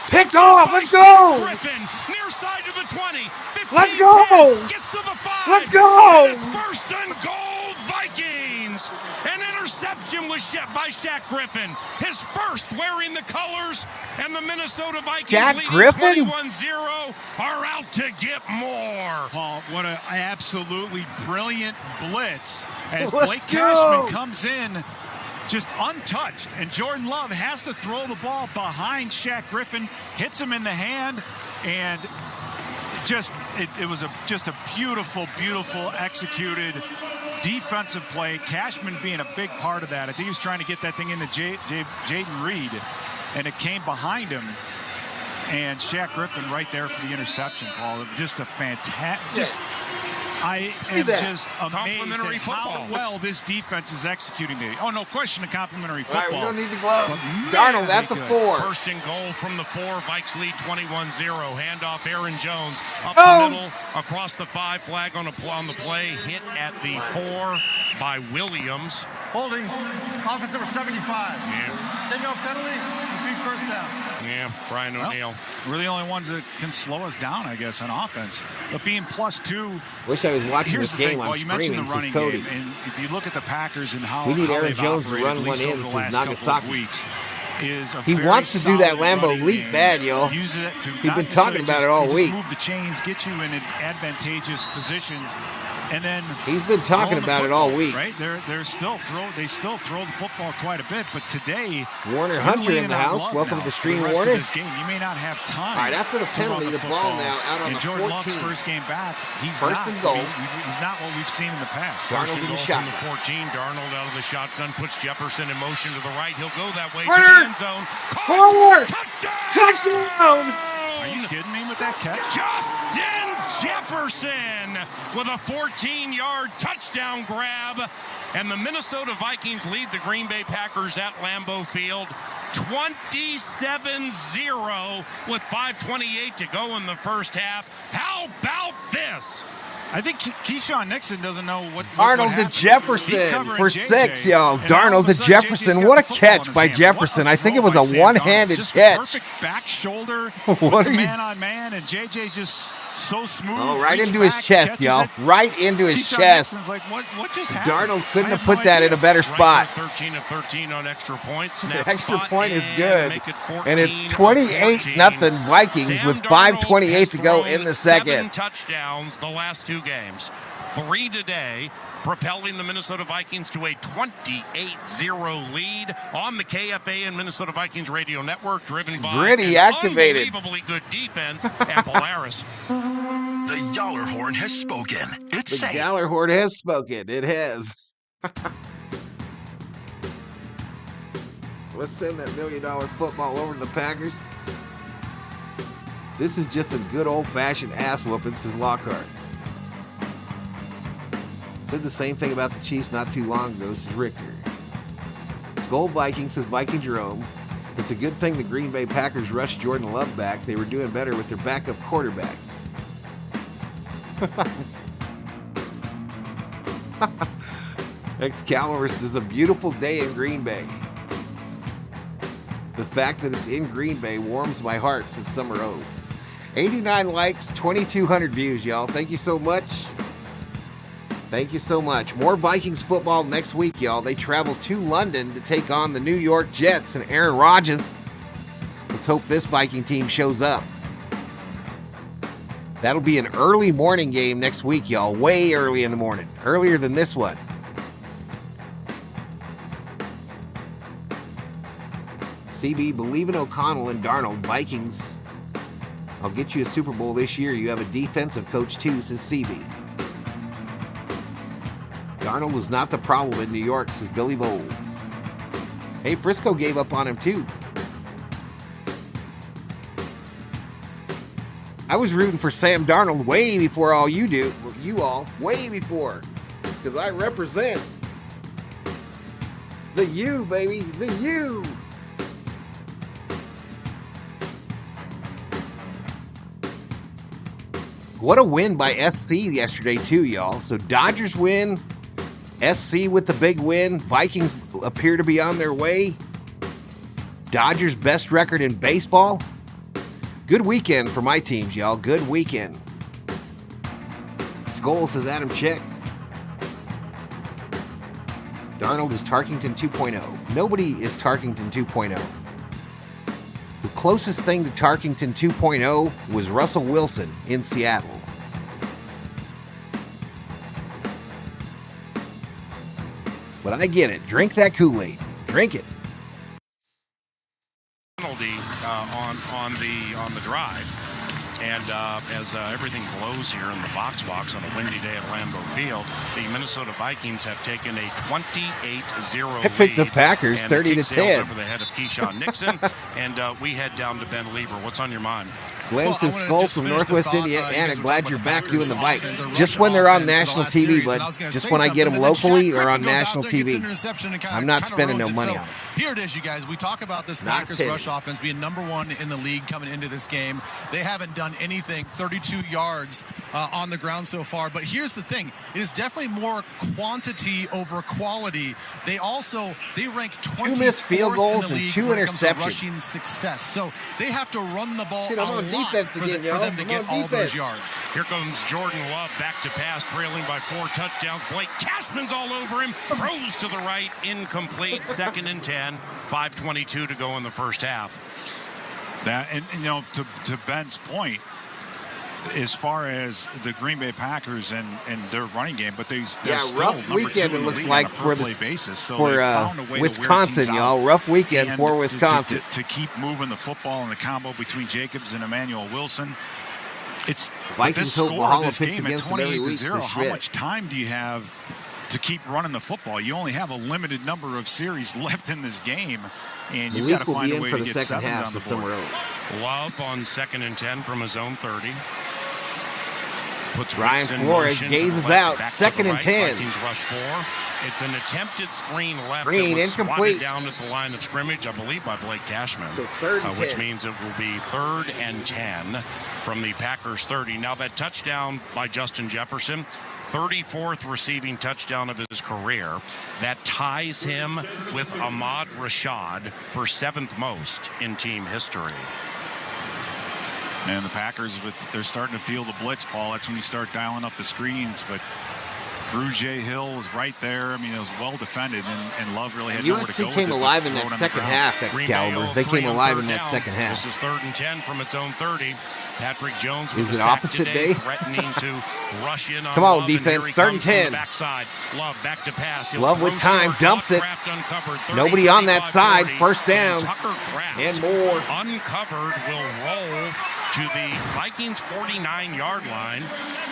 Picked off. Let's go. Griffin, near side to the 20. 15, let's go. 10, gets to the 5. Let's go. And it's 1st and goal, Vikings. An interception was by Shaq Griffin. His first wearing the colors, and the Minnesota Vikings leading 21-0 are out to get more. Paul, what an absolutely brilliant blitz as Blake Cashman comes in just untouched, and Jordan Love has to throw the ball behind Shaq Griffin, hits him in the hand, and it was just a beautiful executed defensive play. Cashman being a big part of that. I think he was trying to get that thing into Jaden Reed, and it came behind him. And Shaq Griffin right there for the interception, Paul. Just a fantastic. I am just amazed at how well this defense is executing today. Oh, no question of complimentary football. All right, we don't need the glove. Darnold at the 4. 1st and goal from the 4. Vikes lead 21-0. Handoff Aaron Jones up the middle, across the 5. Flag on the play. Hit at the 4 by Williams. Holding. Offense number 75. Yeah. Take-out penalty. Repeat 1st down. Yeah, Brian O'Neill. We're the only ones that can slow us down, I guess, on offense. But being +2. Wish I was watching this game on you mentioned the running Cody. game, and if you look at the Packers and how we need Aaron they've Jones to run one in since Nagasaki. Weeks, he wants to do that Lambeau leap bad, yo. Use it to He's been talking about it all week. Move the chains, get you in advantageous positions, and then he's been talking about it all week. Right? They still throw the football quite a bit, but today Warner Hunter in the house. Welcome to the stream, Warner. This game, you may not have time. All right, after the penalty, the ball now out on the 14. Jordan Love's first game back, he's first and goal. He's not what we've seen in the past. Darnold in the shotgun. From the 14, Darnold out of the shotgun, puts Jefferson in motion to the right. He'll go that way Runner. to the end zone. Forward. Touchdown! Are you kidding me with that catch? Justin Jefferson with a 14-yard touchdown grab. And the Minnesota Vikings lead the Green Bay Packers at Lambeau Field 27-0 with 5:28 to go in the first half. How about this? I think Keyshawn Nixon doesn't know what Darnold to Jefferson for JJ, 6, yo. and Darnold to Jefferson. What a catch by Jefferson. I think it was a one-handed catch. Perfect back shoulder what with the man-on-man, and JJ just so smooth. Oh, right into his chest, y'all. Right into his chest. Like, what just happened? Darnold couldn't have put that in a better spot. 13 of 13 on extra points. The extra point is good. And it's 28-0 Vikings with 5:28 to go in the second. 7 touchdowns the last 2 games. 3 today, propelling the Minnesota Vikings to a 28-0 lead on the KFA and Minnesota Vikings radio network, driven by Gritty activated. Unbelievably good defense and Polaris. The Yaller Horn has spoken. It's safe. The Yaller Horn has spoken. It has. Let's send that $1 million football over to the Packers. This is just a good old-fashioned ass whooping, says Lockhart. Said the same thing about the Chiefs not too long ago, says Richter. Skull Viking, says Viking Jerome. It's a good thing the Green Bay Packers rushed Jordan Love back. They were doing better with their backup quarterback. Excalibur says a beautiful day in Green Bay. The fact that it's in Green Bay warms my heart, says Summer O. 89 likes, 2,200 views, y'all. Thank you so much. Thank you so much. More Vikings football next week, y'all. They travel to London to take on the New York Jets and Aaron Rodgers. Let's hope this Viking team shows up. That'll be an early morning game next week, y'all. Way early in the morning. Earlier than this one. CB, believe in O'Connell and Darnold. Vikings. I'll get you a Super Bowl this year. You have a defensive coach too, says CB. Darnold was not the problem in New York, says Billy Bowles. Hey, Frisco gave up on him too. I was rooting for Sam Darnold way before all you do. You all, way before. Because I represent the U, baby. The U. What a win by SC yesterday too, y'all. So Dodgers win. SC with the big win. Vikings appear to be on their way. Dodgers' best record in baseball. Good weekend for my teams, y'all. Good weekend. Skull, says Adam Check. Darnold is Tarkington 2.0. Nobody is Tarkington 2.0. The closest thing to Tarkington 2.0 was Russell Wilson in Seattle. But I get it. Drink that Kool-Aid. Drink it. Penalty on the drive. And as everything blows here in the box on a windy day at Lambeau Field, the Minnesota Vikings have taken a 28-0 lead. I picked the Packers 30-10 over the head of Keyshawn Nixon. And we head down to Ben Lever. What's on your mind? Glenn says Skull from Northwest Indiana. Glad you're back doing the Vikes. Just when they're on national TV, but just when I get them locally or on national TV. I'm not spending no money on it. Here it is, you guys. We talk about this Packers rush offense being number one in the league coming into this game. They haven't done anything, 32 yards on the ground so far. But here's the thing. It is definitely more quantity over quality. They rank 24th 2 missed field goals in the league and 2 when it comes to interceptions. rushing success. So they have to run the ball Shit, a I'm on lot defense for, again, for them to I'm get on all those defense. yards. Here comes Jordan Love back to pass, trailing by 4 touchdowns. Blake Cashman's all over him. Throws to the right, incomplete. 2nd and 10. 5:22 to go in the first half. That and you know, to Ben's point, as far as the Green Bay Packers and their running game, but they're still rough number weekend 2 it in the looks league like on a for per-play the basis. So for they found a way to Wisconsin, wear teams y'all. out. Rough weekend And for Wisconsin. to keep moving the football in the combo between Jacobs and Emmanuel Wilson. It's Vikings this hope score Valhalla of this picks game at against them every week. 28-0. How much time do you have to keep running the football? You only have a limited number of series left in this game, and you've got to find a way to get sevens on the board. Love on 2nd and 10 from his own 30. Puts Ryan Flores gazes out. 2nd and 10. Vikings rush 4. It's an attempted screen left. Screen that was incomplete. swatted down at the line of scrimmage, I believe, by Blake Cashman. So 3rd and 10. Which means it will be 3rd and 10 from the Packers 30. Now that touchdown by Justin Jefferson, 34th receiving touchdown of his career. That ties him with Ahmad Rashad for 7th most in team history. And the Packers, they're starting to feel the blitz ball. That's when you start dialing up the screens. But Drew J. Hill was right there. I mean, it was well defended, and Love really had nowhere to go USC came alive in that second half, Excalibur. They came alive in that second half. This is 3rd and 10 from its own 30. Patrick Jones Is with it a sack opposite today, day? threatening to rush in on Come on, Love, defense, and here 3rd he and comes from 10. the backside. Love back to pass. He'll Love with throw time, short, dumps it. Kraft uncovered, 30, Nobody on that 35, side, 40, first down. and Tucker Kraft And more. uncovered will roll to the Vikings 49-yard line.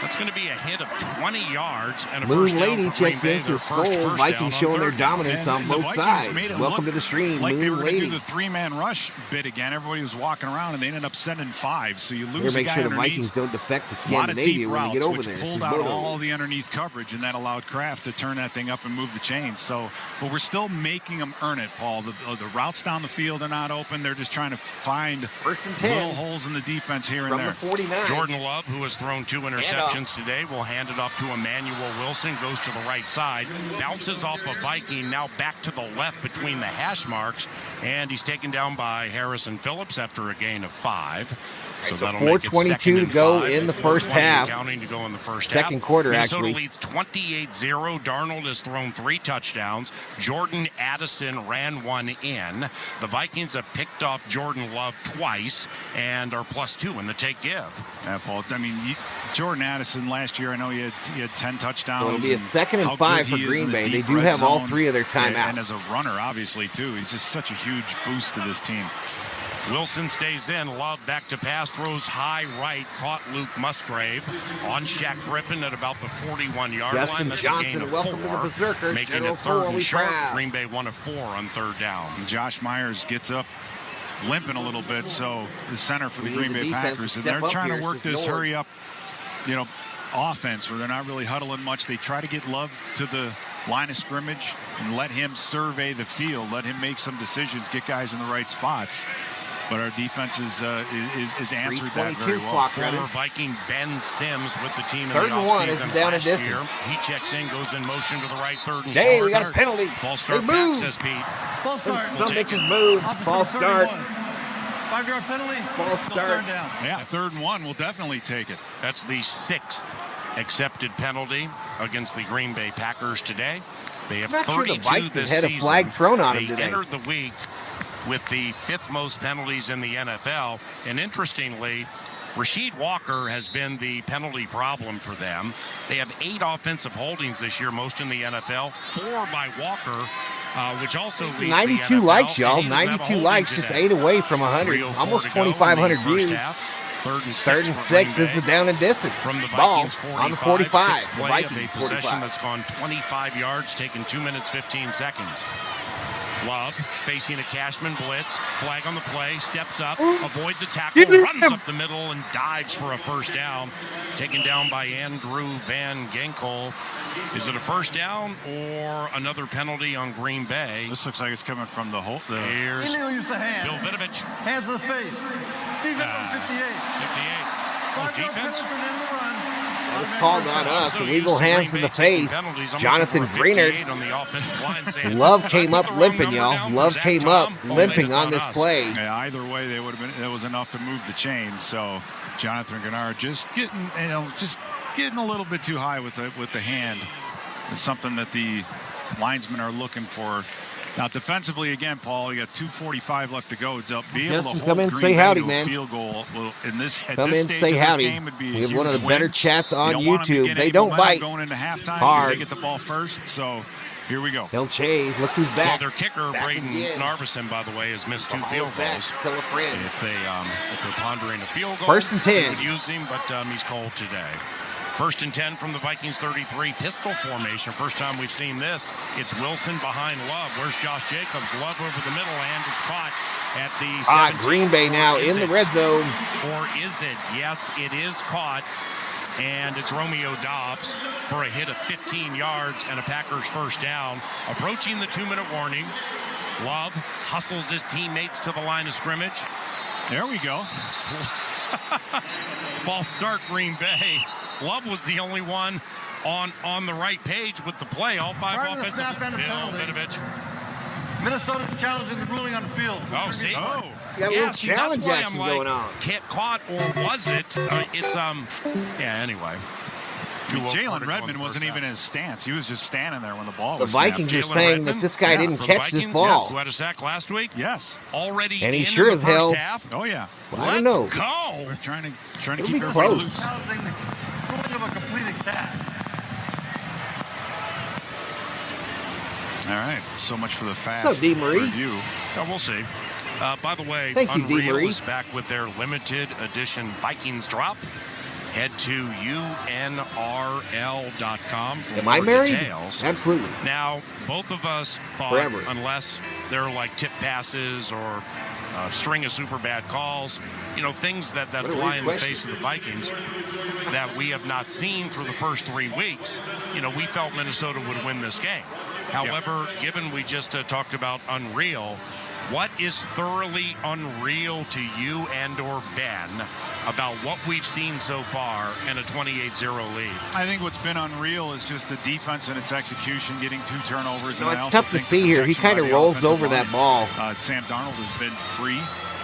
That's going to be a hit of 20 yards and a Moon first down Lady for Green checks Bay, in, their says first Skull. Vikings showing their dominance on both sides. Welcome to the stream, like Moon they were going to Lady. do the three-man rush bit again. Everybody was walking around, and they ended up sending 5. So you Here, lose a make guy sure the underneath. Vikings don't defect to A lot of deep Scandinavia when routes, they get over which there. pulled out all the underneath coverage, and that allowed Kraft to turn that thing up and move the chains. So, but we're still making them earn it, Paul. The routes down the field are not open. They're just trying to find little holes in the defense here and there. From the 49. Jordan Love, who has thrown 2 interceptions today, will hand it off to Emmanuel Wilson. Goes to the right side, bounces off a Viking, now back to the left between the hash marks, and he's taken down by Harrison Phillips after a gain of 5. So that'll make it 4:22 to go in the first half. Counting to go in the first Second half. quarter, Minnesota actually. leads 28-0. Darnold has thrown 3 touchdowns. Jordan Addison ran 1 in. The Vikings have picked off Jordan Love twice and are +2 in the take-give. Yeah, Paul. I mean, Jordan Addison last year, I know he had 10 touchdowns. So it'll be a 2nd and 5 for Green Bay. They do have all 3 of their timeouts. And as a runner, obviously, too. He's just such a huge boost to this team. Wilson stays in. Love back to pass. Throws high right. Caught Luke Musgrave on Shaq Griffin at about the 41-yard line. That's Johnson, a gain of welcome 4, to the Berserkers. making General it 3rd and short. proud. Green Bay 1 of 4 on 3rd down. And Josh Myers gets up limping a little bit, so the center for the Green Bay Packers. And they're trying to work this hurry-up, offense where they're not really huddling much. They try to get Love to the line of scrimmage and let him survey the field, let him make some decisions, get guys in the right spots. But our defense is answered that very well. Former Viking Ben Sims with the team in 3rd the and 1 is offseason down and last year. distance. He checks in, goes in motion to the right, 3rd and Hey, short. we got a penalty. False start They back, moved. says Pete. False start. Some bitches moved. False start. 5-yard penalty. False start. 3rd down. Yeah, 3rd and 1. We'll definitely take it. That's the 6th accepted penalty against the Green Bay Packers today. They have I'm not sure 32 the Vikes this had a season. flag thrown on They them today. entered the week with the 5th most penalties in the NFL. And interestingly, Rasheed Walker has been the penalty problem for them. They have 8 offensive holdings this year, most in the NFL. 4 by Walker, which also leads 92 the NFL. likes, y'all. And he doesn't have a 92 holding likes, just today. 8 away from 100. 3:04 Almost to go in the 2,500 first views. half. 3rd and 6 is the down and distance. From the Ball Vikings 45, on the 45. sixth The play of Vikings a possession 45. that's gone 25 yards, taken 2 minutes, 15 seconds. Love facing a Cashman blitz, flag on the play, steps up, avoids a tackle, runs up the middle, and dives for a first down. Taken down by Andrew Van Ginkel. Is it a first down or another penalty on Green Bay? This looks like it's coming from the hole. Here's Illegal use of hands. Bill Vinovich. Hands to the face. Defense on 58. 58. Oh, 5-yard defense? penalty for them to run. That was called on us. Illegal hands to the face. Jonathan Greenard. Love came up limping, y'all. Love came up limping on this play. Yeah, either way, they would have been. That was enough to move the chains. So Jonathan Greenard just getting a little bit too high with the hand. It's something that the linesmen are looking for. Now, defensively, again, Paul, you got 2:45 left to go. To be able Justin, to come hold in, Green say Bay howdy, to a man. field goal. Well, at Come this in, stage say of this howdy. game would be We have one of the huge better win. chats on You don't want them to YouTube. get They any don't momentum bite. going into halftime because Hard. they get the ball first. So here we go. Hill Chase, look who's Well, back. their kicker, Back Braden again. Narveson, by the way, has missed 2 field back. goals. Tell a friend. If they're pondering a field goal, 1st and 10. they would use him, but he's cold today. 1st and 10 from the Vikings 33. Pistol formation. First time we've seen this. It's Wilson behind Love. Where's Josh Jacobs? Love over the middle, and it's caught at the 17. Green Bay now in the red zone. Or is it? Yes, it is caught. And it's Romeo Dobbs for a hit of 15 yards and a Packers first down. Approaching the 2-minute warning. Love hustles his teammates to the line of scrimmage. There we go. False start, Green Bay. Love was the only one on the right page with the play. All 5 Prior to the offensive. snap and the penalty. Vinovich. Minnesota's challenging the ruling on the field. Oh, see? Oh. You got a little challenge action going on. Can't caught or was it? Yeah, anyway. Jalen Redmond wasn't even in his stance. He was just standing there when the ball was The Vikings are snapped. saying that this guy didn't catch this ball. Yes, who had a sack last week? Yes. Already And he in sure the as first hell- half. Oh, yeah. Well, I don't know. Let's go. We're trying to It'll keep be everybody close. loose. Challenging the ruling of a completed catch. All right. So much for the fast What's up, D. Marie? review. Oh, we'll see. By the way, Thank you, Unreal D. is back with their limited edition Vikings drop. Head to unrl.com for more details. Absolutely. Now, both of us thought, unless they're like tip passes or a string of super bad calls, things that fly in the face of the Vikings that we have not seen through the first 3 weeks, we felt Minnesota would win this game. However, given we just talked about Unreal, what is thoroughly unreal to you and or Ben about what we've seen so far in a 28-0 lead? I think what's been unreal is just the defense and its execution, getting 2 turnovers. No, it's tough to see here. He kind of rolls over that ball. Sam Darnold has been free.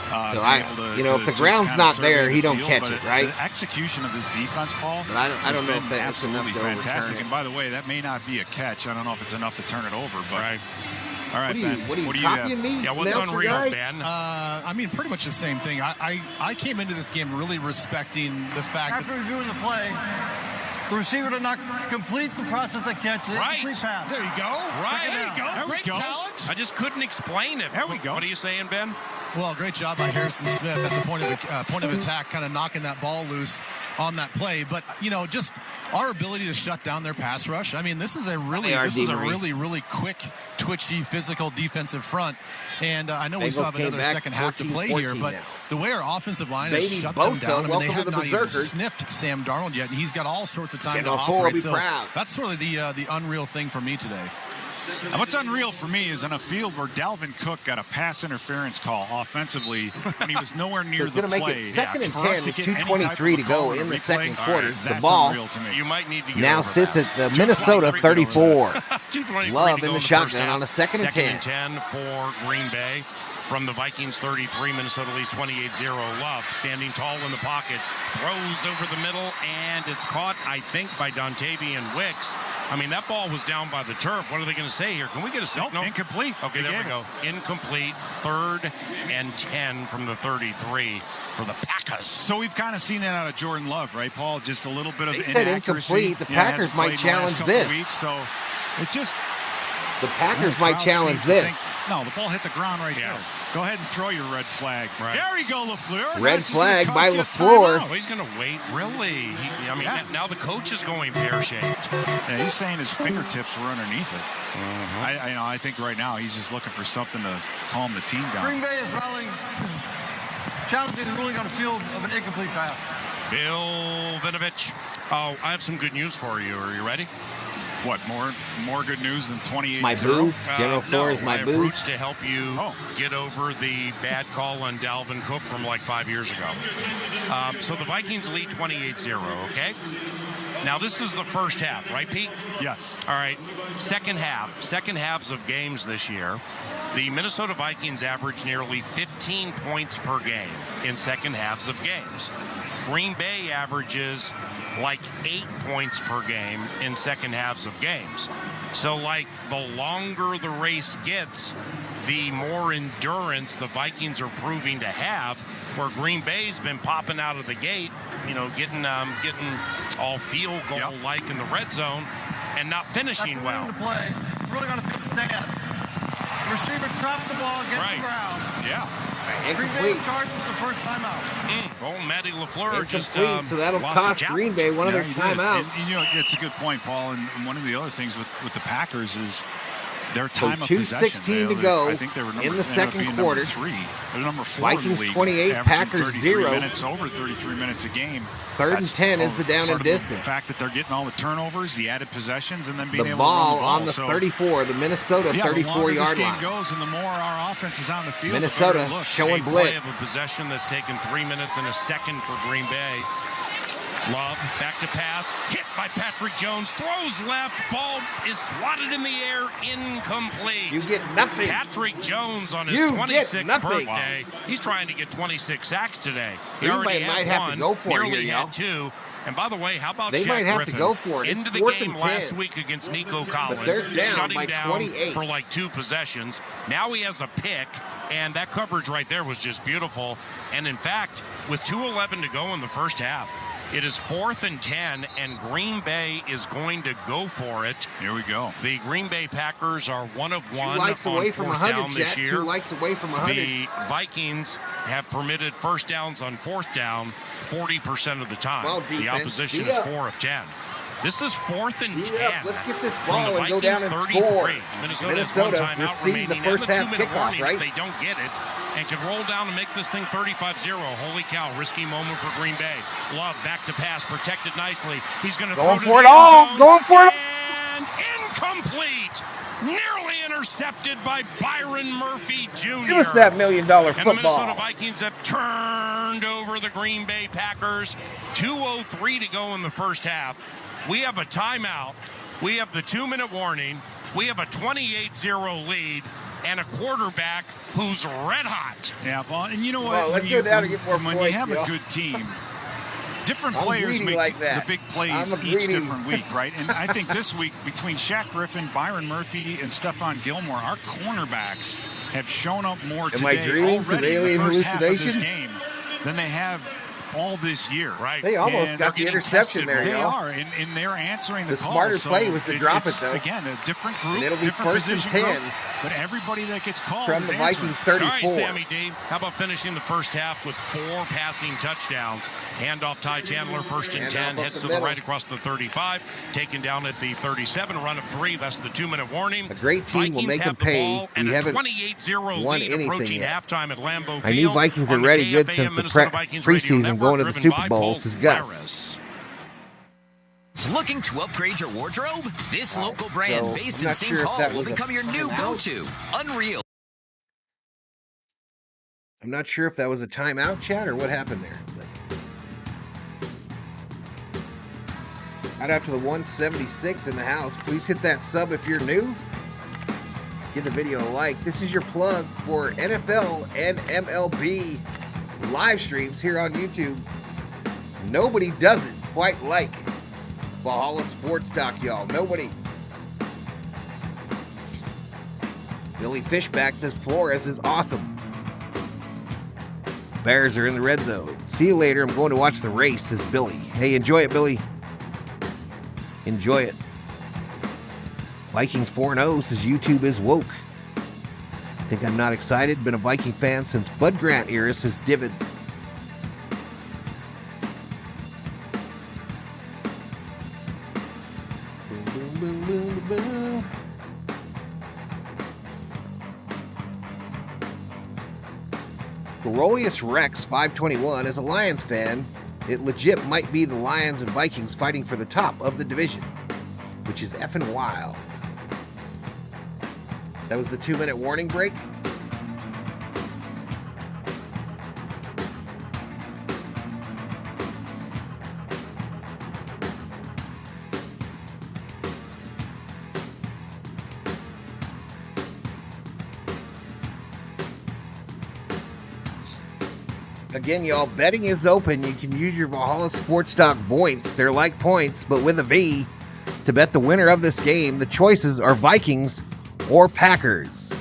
If the ground's not there, he don't catch it, right? The execution of this defense, Paul, but I don't know if that's absolutely enough to fantastic. And by the way, that may not be a catch. I don't know if it's enough to turn it over, but. Right. All right, Ben. What do you have? Me? Yeah, what's unreal, Ben? Pretty much the same thing. I came into this game really respecting the fact after reviewing the play, the receiver did not complete the process that catch. Right. Complete pass. There you go. Right. There you go. Great challenge. I just couldn't explain it. There we go. What are you saying, Ben? Well, great job by Harrison Smith at the point of attack, kind of knocking that ball loose on that play. But just our ability to shut down their pass rush. I mean, this is a really quick, twitchy, physical defensive front. And I know we still have another second half to play here, but the way our offensive line has shut them down, they have not even sniffed Sam Darnold yet, and he's got all sorts of time to operate. So that's sort of the unreal thing for me today. What's unreal for me is in a field where Dalvin Cook got a pass interference call offensively when he was nowhere near the play. It's going to make it 2nd and 10 with 2:23 to go in the second quarter. The ball you might need to now sits at the Minnesota 34. Love in the shotgun on a 2nd and 10. 2nd and 10 for Green Bay. From the Vikings 33, Minnesota leads 28-0. Love standing tall in the pocket, throws over the middle, and it's caught, I think, by Dontavian Wicks. I mean, that ball was down by the turf. What are they going to say here? Can we get a signal? Nope, incomplete. Okay, there we go. Incomplete. 3rd and 10 from the 33 for the Packers. So we've kind of seen that out of Jordan Love, right, Paul? Just a little bit of inaccuracy. Said incomplete. The Packers might challenge this. So it's just... The Packers might challenge this. No, the ball hit the ground right there. Go ahead and throw your red flag. Right. There you go, LaFleur. Red flag by LaFleur. Oh, he's going to wait. Really? Now the coach is going pear-shaped. Yeah, he's saying his fingertips were underneath it. I think right now he's just looking for something to calm the team down. Green Bay is rallying, challenging the ruling on the field of an incomplete pass. Bill Vinovich. Oh, I have some good news for you. Are you ready? What, more good news than 28-0? My boo? General Floor is my boo? I have roots to help you get over the bad call on Dalvin Cook from like 5 years ago. So the Vikings lead 28-0, okay? Now, this is the first half, right, Pete? Yes. All right. Second halves of games this year, the Minnesota Vikings average nearly 15 points per game in second halves of games. Green Bay averages like 8 points per game in second halves of games. So, like, the longer the race gets, the more endurance the Vikings are proving to have, where Green Bay's been popping out of the gate, getting all field goal-like in the red zone and not finishing well. Play. Really got to pick stands. The receiver trapped the ball against the ground. Yeah. Green Bay charged with the first timeout. Matty LaFleur just so that'll cost Green Bay one of their timeouts. It's a good point, Paul. And one of the other things with the Packers is their time of possession. 2:16 to go I think they were in the second quarter. They're number 4 Vikings in the league, 28, Packers 0. Over 33 minutes a game. 3rd and 10 is the down and distance. The fact that they're getting all the turnovers, the added possessions, and then being able to run the ball on the 34, the Minnesota 34-yard line. This game goes, and the more our offense is on the field, Minnesota showing blitz. Play of a possession that's taken 3 minutes and a second for Green Bay. Love, back to pass, hit by Patrick Jones, throws left, ball is swatted in the air, incomplete. You get nothing. Patrick Jones on his 26th birthday, he's trying to get 26 sacks today. He already has one, nearly had 2. And by the way, how about Shaq might have Griffin? To go for it. Into the game last week against Nico Collins, shutting down for like 2 possessions. Now he has a pick, and that coverage right there was just beautiful. And in fact, with 2:11 to go in the first half, It is 4th and 10, and Green Bay is going to go for it. Here we go. The Green Bay Packers are 1 of 1 2 likes on away from 4th 100, down this Jet. year. 2 likes away from 100. The Vikings have permitted first downs on 4th down 40% of the time. Well, the opposition is 4 of 10. This is 4th and 10. Let's get this ball and go down and score. Minnesota received the first half kickoff, right? If they don't get it, and can roll down and make this thing 35-0. Holy cow, risky moment for Green Bay. Love back to pass, protected nicely. He's going to throw for it all. Going for it. And incomplete. Nearly intercepted by Byron Murphy Jr. Give us that $1 million football. And the Minnesota Vikings have turned over the Green Bay Packers. 2:03 to go in the first half. We have a timeout. We have the 2-minute warning. We have a 28-0 lead and a quarterback who's red hot. Yeah, well, and you know what? Well, let's go down and get more points, when you have a good team, different players make like the big plays each different week, right? And I think this week, between Shaq Griffin, Byron Murphy, and Stephon Gilmore, our cornerbacks have shown up more today I dreaming some alien hallucination game than they have all this year. Right. They almost got the interception there, They y'all. are, and they're answering the call. smarter So play was to drop it, though. Again, a different group, And it'll be different 1st and position 10 group, but everybody that gets called from is the answering. Viking 34. All right, Sammy D. How about finishing the first half with 4 passing touchdowns? Handoff Ty Chandler, 1st and 10, heads to the right across the 35, taken down at the 37, run of 3. That's the 2-minute warning. A great team Vikings will make them have the pay. ball and We a haven't 28-0 won lead anything approaching yet. halftime at Lambeau Field. I knew Vikings are On the ready good KFAN since the Minnesota Vikings preseason Radio going to the Network, Super driven Bowl. by This is Paul Gus. Harris. Looking to upgrade your wardrobe? This local brand based in St. Paul will become your new go-to. Unreal. I'm not sure if that was a timeout, chat, or what happened there. Shout out to the 176 in the house. Please hit that sub if you're new. Give the video a like. This is your plug for NFL and MLB live streams here on YouTube. Nobody does it quite like Valhalla Sports Talk, y'all. Nobody. Billy Fishback says Flores is awesome. Bears are in the red zone. See you later. I'm going to watch the race, says Billy. Hey, enjoy it, Billy. Enjoy it. Vikings 4-0 says YouTube is woke. Think I'm not excited? Been a Viking fan since Bud Grant era, says Divid. Boom, boom, boom, boom, boom. Corolius Rex 521 as a Lions fan, it legit might be the Lions and Vikings fighting for the top of the division, which is effing wild. That was the 2-minute warning break. Again, y'all, betting is open. You can use your Valhalla Sports Talk points. They're like points, but with a V. To bet the winner of this game, the choices are Vikings or Packers.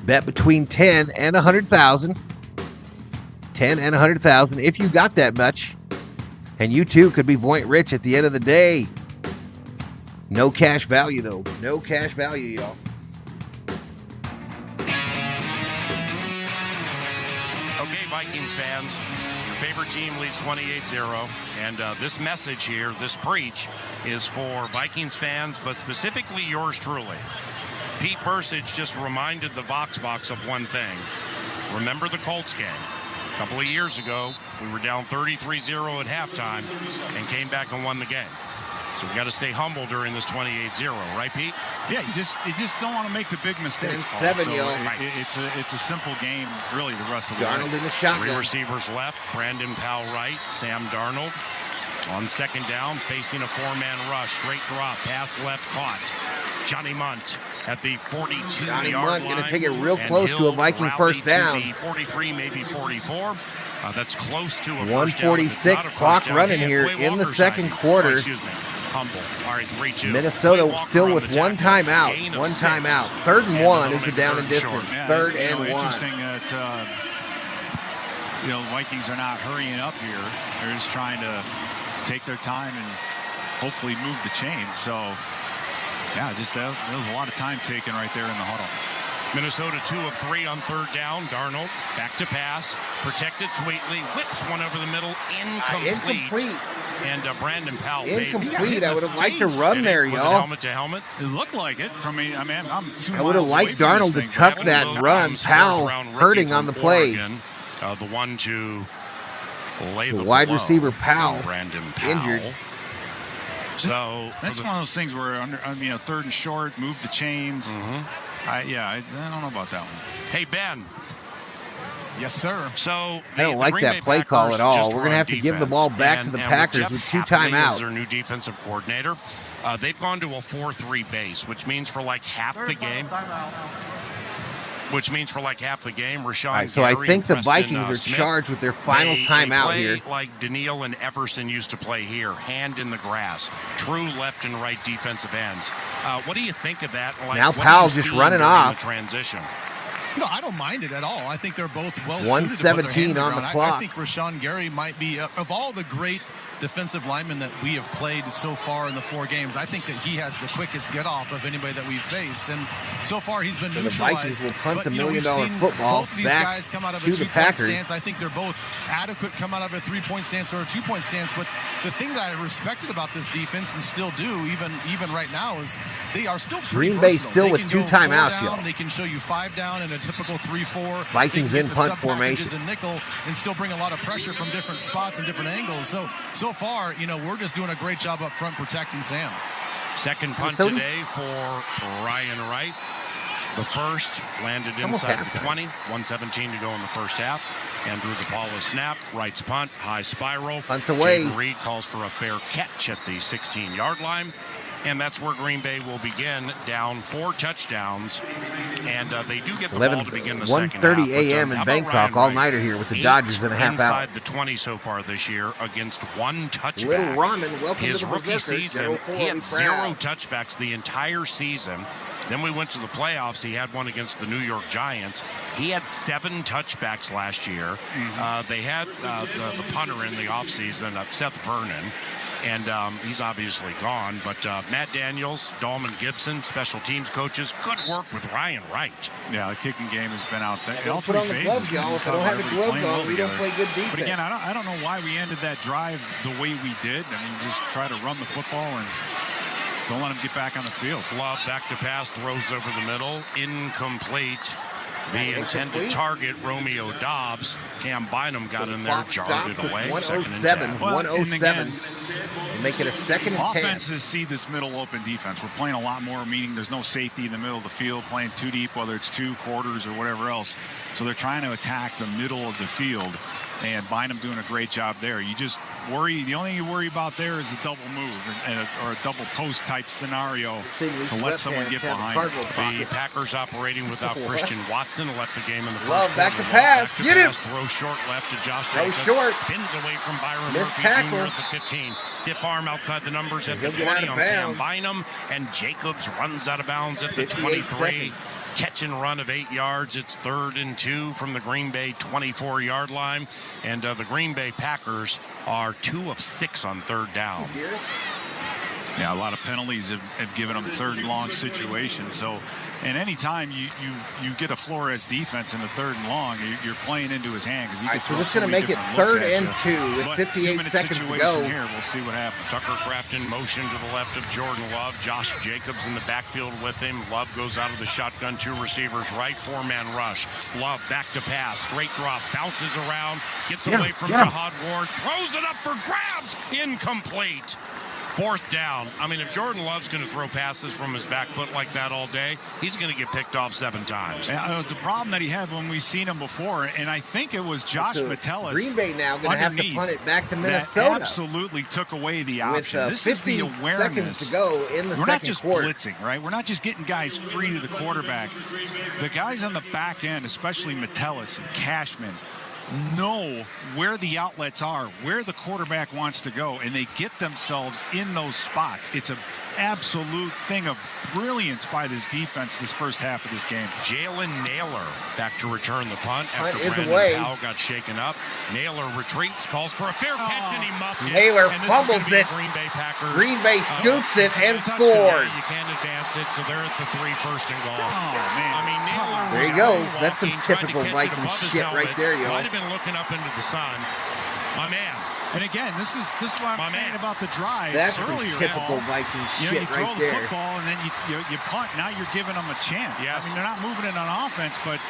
Bet between 10 and 100,000. 10 and 100,000 if you got that much. And you too could be point rich at the end of the day. No cash value, though. No cash value, y'all. Okay, Vikings fans, your favorite team leads 28-0. And this message here, this preach, is for Vikings fans, but specifically yours truly. Pete Bursage just reminded the Vox Box of one thing. Remember the Colts game? A couple of years ago, we were down 33-0 at halftime and came back and won the game. So we got to stay humble during this 28-0, right, Pete? Yeah, you just don't want to make the big mistakes. Seven, so yo. It's a simple game, really, the rest of the Darnold way. in the shotgun. 3 receivers left. Brandon Powell right. Sam Darnold on second down, facing a 4-man rush. Straight drop, pass left, caught. Johnny Munt at the 42-yard line. Going to take it real close to a Viking first down. 43, maybe 44. That's close to a 146 clock running here in the second quarter. Excuse me. Humble. All right, 3-2. Minnesota still with one timeout. One timeout. 3rd and 1 is the down and distance. Yeah, 3rd and 1. Interesting that the Vikings are not hurrying up here. They're just trying to take their time and hopefully move the chains. So, yeah, just there was a lot of time taken right there in the huddle. Minnesota 2 of 3 on third down. Darnold back to pass, protected sweetly, whips one over the middle, incomplete. And Brandon Powell. Incomplete. I would have liked to run there, y'all. Was it helmet to helmet? It looked like it. I mean, I'm 2 miles I would have liked Darnold to tuck that run. Powell hurting on the play. The one to lay the wide blow. receiver Powell Brandon Powell. Injured. So that's one of those things where third and short, move the chains. I don't know about that one. Hey, Ben. Yes, sir. So I don't like that play call at all. We're going to have to give the ball back to the Packers with 2 timeouts. Their new defensive coordinator. They've gone to a 4-3 base, which means for like half the game. Rashawn. Right, so I think the Vikings are charged with their final timeout here. Like Daniil and Everson used to play here, hand in the grass, true left and right defensive ends. What do you think of that? Now Powell's just running off. The transition. No, I don't mind it at all. I think they're both well suited. 1:17 on the clock. I think Rashawn Gary might be, of all the great defensive linemen that we have played so far in the 4 games, I think that he has the quickest get-off of anybody that we've faced. And so far, he's been neutralized. The Vikings will punt the $1 million football both these back guys come out of to a the 2-point Packers. Stance. I think they're both adequate come out of a 3-point stance or a 2-point stance. But the thing that I respected about this defense and still do, even right now, is they are still pretty Green Bay versatile. still with 2 timeouts, y'all. They can show you 5 down in a typical 3-4. Vikings in punt formation. And nickel and still bring a lot of pressure from different spots and different angles. So far, we're just doing a great job up front protecting Sam. Second punt today for Ryan Wright. The first landed inside the 20. 1:17 to go in the first half. Andrew DePaula snap. Wright's punt. High spiral. Punts away. Jaden Reed calls for a fair catch at the 16-yard line. And that's where Green Bay will begin, down 4 touchdowns. And they do get the ball to begin the second half. 1:30 a.m. in Bangkok, all-nighter here with the Dodgers in a half hour. Inside the 20 so far this year against 1 touchback. Little Ramen, welcome His to the rookie season, he had 0 proud. touchbacks the entire season. Then we went to the playoffs. He had one against the New York Giants. He had 7 touchbacks last year. They had the punter in the offseason, Seth Vernon. And he's obviously gone. But Matt Daniels, Dolman Gibson, special teams coaches, good work with Ryan Wright. Yeah, the kicking game has been outside. Don't put on the gloves, y'all. If I don't have the gloves on, we don't play good defense. But again, I don't know why we ended that drive the way we did. I mean, just try to run the football and don't let him get back on the field. Love back to pass, throws over the middle, incomplete. The intended target, Romeo Dobbs. Cam Bynum got in there, jarred it away. 107. Make it a second and 10. Offenses see this middle open defense. We're playing a lot more, meaning there's no safety in the middle of the field, playing too deep, whether it's 2 quarters or whatever else. So they're trying to attack the middle of the field, and Bynum doing a great job there. You just worry, the only thing you worry about there is the double move or a double post type scenario to let someone get behind. The Packers operating without Christian Watson left the game in the first Love back to quarter. pass. Back to Get him. Throw short left to Josh Throw Jacobs. short. Spins away from Byron Missed Murphy tackle. Jr. at the 15. Stiff arm outside the numbers at the He'll get 20 out on of Cam bounds. Bynum. And Jacobs runs out of bounds at the 58 23. seconds. Catch and run of 8 yards. It's 3rd and 2 from the Green Bay 24-yard line. And the Green Bay Packers are 2 of 6 on 3rd down. Yeah, a lot of penalties have given them 3rd and long situations. So, and any time you get a Flores defense in the 3rd and long, you're playing into his hand because he can so throw this is so going to many make it different 3rd and looks 2 at you. with But 58 seconds to go. Here, we'll see what happens. Tucker Crafton motion to the left of Jordan Love. Josh Jacobs in the backfield with him. Love goes out of the shotgun, 2 receivers right, 4-man rush. Love back to pass, straight drop, bounces around, gets away from Jahad Ward, throws it up for grabs, incomplete. 4th down. I mean, if Jordan Love's going to throw passes from his back foot like that all day, he's going to get picked off 7 times. Yeah, it was a problem that he had when we seen him before, and I think it was Josh Metellus. Green Bay now going to have to punt it back to Minnesota. That absolutely took away the option. With this is the 50 awareness. seconds to go in the We're not just quarter. blitzing, right? We're not just getting guys free to the quarterback. The guys on the back end, especially Metellus and Cashman, know where the outlets are, where the quarterback wants to go, and they get themselves in those spots. It's an absolute thing of brilliance by this defense this first half of this game. Jalen Naylor back to return the punt Punt after is Brandon away. Powell got shaken up. Naylor retreats, calls for a fair catch, and he muffed it. Naylor And this is fumbles gonna be it. a Green Bay Packers. Green Bay scoops it and touchdown. scores. You can't advance it, so they're at the 3 first and goal. Oh, man. I mean, Naylor There he was goes. walking, That's some trying to typical catch it Viking above his shit right helmet. there, yo. Might have been looking up into the sun. My man. And again, this is what I'm saying about the drive. That's some earlier. typical Viking shit You throw right the there. football and then you punt. Now you're giving them a chance. Yes. I mean, they're not moving it on offense, but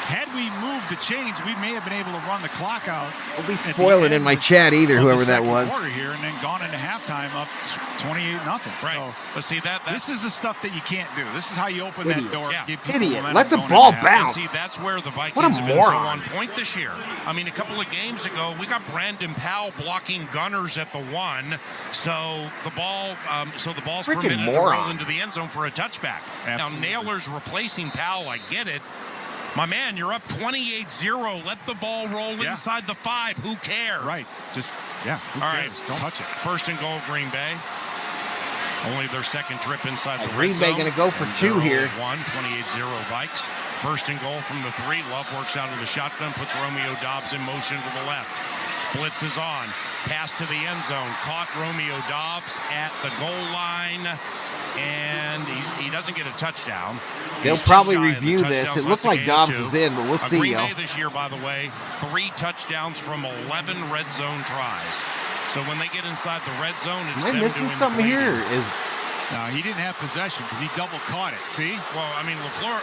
had we moved the chains, we may have been able to run the clock out. Don't be spoiling in my chat either, whoever that was. Quarter here, and then gone into halftime up 28-0. Right. So But see, this is the stuff that you can't do. This is how you open that door. Yeah. Give people Idiot. momentum Let the going ball into halftime. bounce. See, that's where the What a Vikings have been so moron. on point this year. I mean, a couple of games ago, we got Brandon Powell blocking gunners at the 1, so the ball's Freaking permitted to moron. roll into the end zone for a touchback. Absolutely. Now, Naylor's replacing Powell. I get it. My man, you're up 28-0. Let the ball roll inside the 5. Who cares? Right. Just, who All cares? right. Don't touch it. First and goal, Green Bay. Only their second trip inside the Green red Bay zone. going to go for 2 here. 28-0 Vikes. First and goal from the 3. Love works out of the shotgun, puts Romeo Doubs in motion to the left. Blitz is on. Pass to the end zone. Caught Romeo Doubs at the goal line. And he doesn't get a touchdown. They'll probably review this. It looked like Dobbs was in, but we'll see, Green yo. Bay this year, by the way, 3 touchdowns from 11 red zone tries. So when they get inside the red zone, it's Am I them missing doing something the here? bleeding. No, he didn't have possession because he double caught it. See? Well, I mean, LaFleur,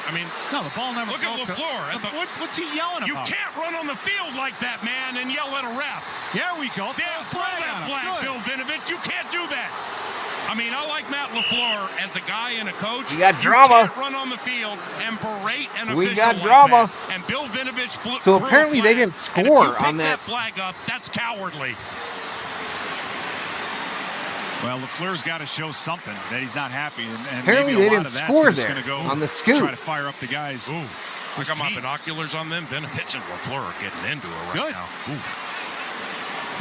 no, the ball never. Look at LaFleur. What's he yelling You about? can't run on the field like that, man, and yell at a ref. There we go. Throw that flag, Bill Vinovich. You can't do that. I mean, I like Matt LaFleur as a guy and a coach. We got drama. You can't run on the field and berate an official We got like drama. that. And Bill Vinovich So apparently they didn't score on that that. flag up. That's cowardly. Well, LaFleur's got to show something that he's not happy. And Apparently maybe a they lot didn't of that's score just there gonna go on the scoop. Try to fire up the guys. Ooh. I got my binoculars on them. Vinovich and LaFleur are getting into it right Good. now. Ooh.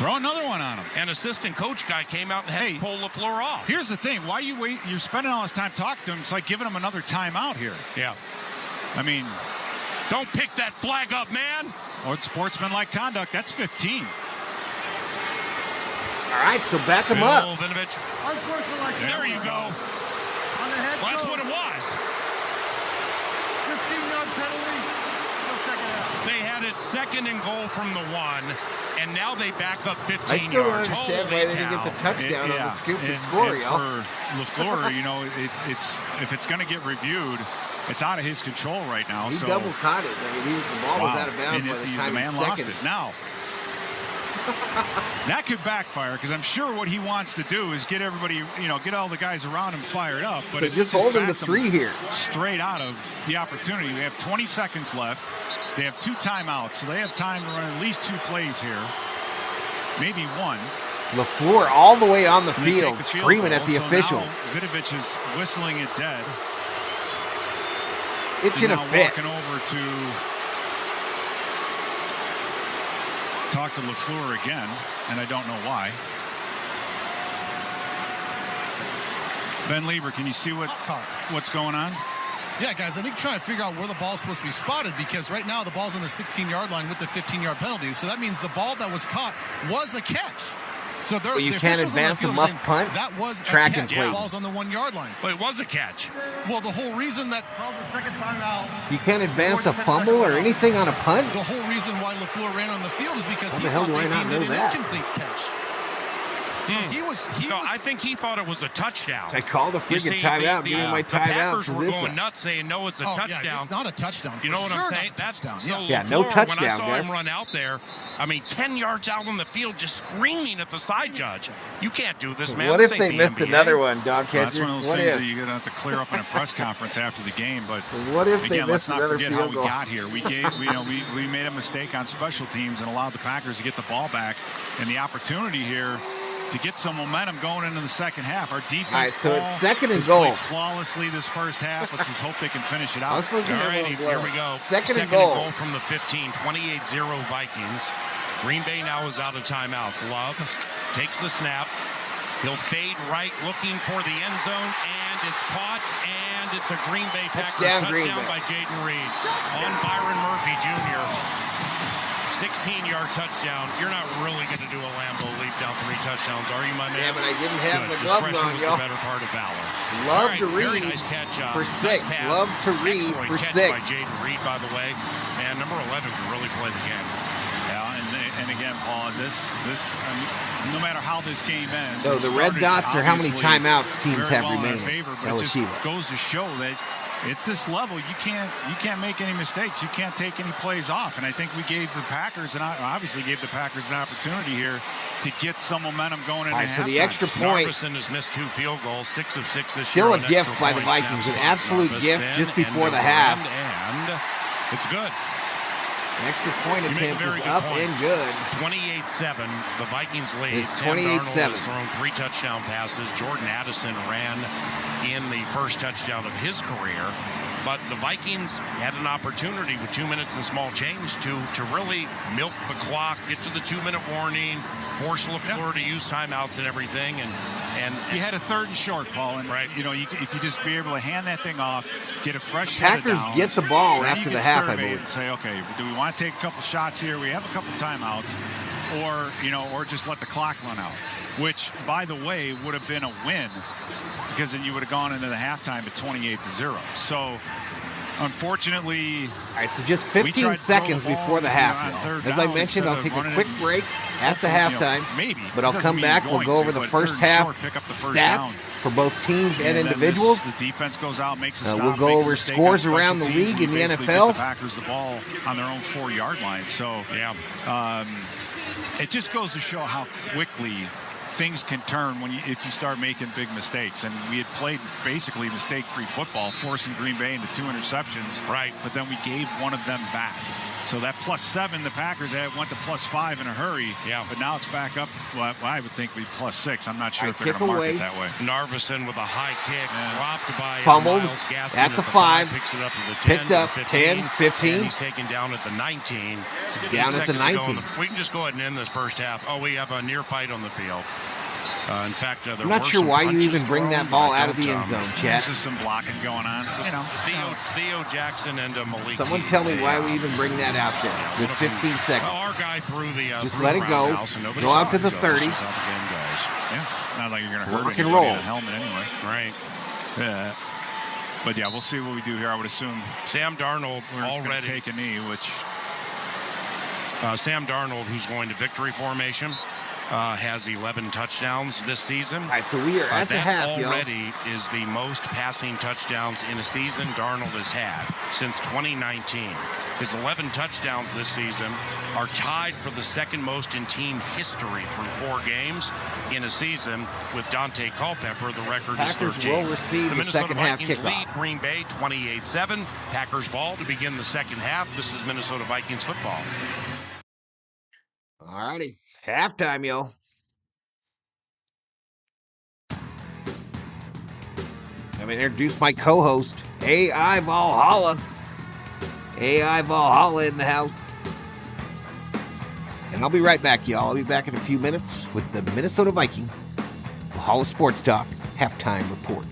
Throw another one on him. An assistant coach guy came out and had to pull LaFleur off. Here's the thing. Why you wait? You're spending all this time talking to him. It's like giving him another timeout here. Yeah. I mean, don't pick that flag up, man. Or it's sportsmanlike conduct. That's 15. All right, so back him up. Vinovich. There you go. On the head. Well, that's what it was. 15-yard penalty. No second out. They had it second and goal from the 1, and now they back up 15 I still don't yards. understand why they didn't get the touchdown on the scoop and score, yo. For LaFleur, it's if it's going to get reviewed, it's out of his control right now. He so double caught it. I mean, the ball was out of bounds by the time the man he lost seconded. it. Now, that could backfire because I'm sure what he wants to do is get everybody, get all the guys around him fired up. But So if just you hold him to back 3 here. Straight out of the opportunity. We have 20 seconds left. They have 2 timeouts, so they have time to run at least 2 plays here. Maybe 1. LaFleur all the way on the And they take field, the field screaming goal. at the So official. now Vinovich is whistling it dead. Itching a now fit. walking over to talk to LaFleur again, and I don't know why. Ben Lieber, can you see what's going on? Yeah, guys, I think trying to figure out where the ball's supposed to be spotted because right now the ball's on the 16-yard line with the 15-yard penalty. So that means the ball that was caught was a catch. So Well, you can't advance a muff punt. That was track a and catch. play. The ball's on the 1-yard line. But it was a catch. Well, the whole reason that Called the second timeout. You can't advance a fumble or anything on a punt? the whole reason why LaFleur ran on the field is because How he the hell thought do I they not deemed it know an that? incomplete catch. So I think he thought it was a touchdown. I called a freaking timeout. Give me my the timeout. Packers were This going nuts saying, no, it's a touchdown. Yeah, it's not a touchdown. You know what Sure I'm saying? not a That's touchdown. Yeah, no LaFleur, touchdown, When I saw guys. him run out there, 10 yards out on the field just screaming at the side judge. You can't do this, man. What This if ain't they the missed NBA. another one, dog Well, catcher? that's one of those What things if? that you're going to have to clear up in a press conference after the game. But What if they again, let's missed not another forget how field we goal? got here. We made a mistake on special teams and allowed the Packers to get the ball back, and the opportunity here to get some momentum going into the second half. Our defense All right, so it's second and has goal. played flawlessly this first half. Let's just hope they can finish it out. I was supposed to All have right, one here blow. we go. Second and goal. from the 15, 28-0 Vikings. Green Bay now is out of timeouts. Love takes the snap, He'll fade right, looking for the end zone, and it's caught, and it's a Green Bay Packers touchdown by Jaden Reed on Byron Murphy Jr. 16-yard touchdown. You're not really going to do a Lambeau leap down 3 touchdowns, are you, my man? Yeah, but I didn't have the gloves Discretion on, was the better part of valor. Love to Very read nice catch, for 6. nice Love to read Excellent for catch 6. by Jaden Reed, by the way. And number 11 can really play the game. Yeah, and again, Paul, this no matter how this game ends. So the red dots are how many timeouts teams have remaining. But it just goes to show that at this level, you can't make any mistakes. You can't take any plays off. And I think we gave the Packers, and obviously gave the Packers an opportunity here to get some momentum going into halftime. So the extra point. Narveson has missed 2 field goals, 6 of 6 this still year. Still a gift by the Vikings, an absolute gift just before the half. And it's good. The extra point attempt is up and good. 28-7. The Vikings lead. It's 28-7. Sam Darnold has thrown 3 touchdown passes. Jordan Addison ran in the first touchdown of his career. But the Vikings had an opportunity with 2 minutes and small change to really milk the clock, get to the 2-minute warning, force LaFleur to use timeouts and everything. And you had a 3rd and short, Paul. And, right. If you just be able to hand that thing off, get a fresh set of Packers downs, get the ball after the half, I believe. And say, okay, do we want to take a couple shots here? We have a couple timeouts, or just let the clock run out. Which, by the way, would have been a win because then you would have gone into the halftime at 28-0. So, unfortunately, all right. So just 15 seconds before the half. As I mentioned, I'll take a quick break at the halftime. But I'll come back. We'll go over the first half stats for both teams and individuals. The defense goes out, makes a stop. We'll go over scores around the league in the NFL. The Packers the ball on their own 4-yard line. So, it just goes to show how quickly things can turn if you start making big mistakes. And we had played basically mistake-free football, forcing Green Bay into 2 interceptions. Right. But then we gave one of them back. So that +7 the Packers had went to +5 in a hurry. Yeah. But now it's back up. Well, I would think we'd +6. I'm not sure if they're going to mark it that way. Narveson with a high kick, dropped by Pummeled Miles Gaskin at the 5, picks it up to the 10, picked up 10, 15. And he's taken down at the 19. Down at the 19. We can just go ahead and end this first half. Oh, we have a near fight on the field. In fact, I'm not sure why you even bring that ball out of the end zone, Chad. There's just some blocking going on. Theo Jackson and Malik. Someone tell me why we even bring that out there with 15 seconds. Well, our guy threw the just let it go. Go out to the 30. Yeah, not like you're going to hurt anybody roll. In a helmet anyway. Right. Yeah. But yeah, we'll see what we do here. I would assume Sam Darnold already take a knee, which Sam Darnold, who's going to victory formation, has 11 touchdowns this season. All right, so we are at the half, already is the most passing touchdowns in a season Darnold has had since 2019. His 11 touchdowns this season are tied for the 2nd most in team history through 4 games in a season with Dante Culpepper. The record is 13. Packers will receive the second half kickoff. Lead Green Bay 28-7. Packers ball to begin the second half. This is Minnesota Vikings football. All righty. Halftime, yo. I'm going to introduce my co-host, AI Valhalla. AI Valhalla in the house. And I'll be right back, y'all. I'll be back in a few minutes with the Minnesota Viking Valhalla Sports Talk halftime report.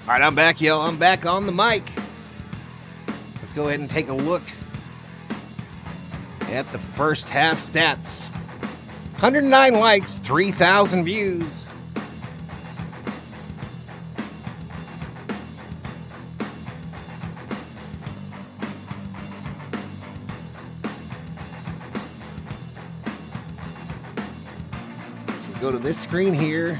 All right, I'm back, yo. I'm back on the mic. Let's go ahead and take a look at the first half stats. 109 likes, 3,000 views. So go to this screen here.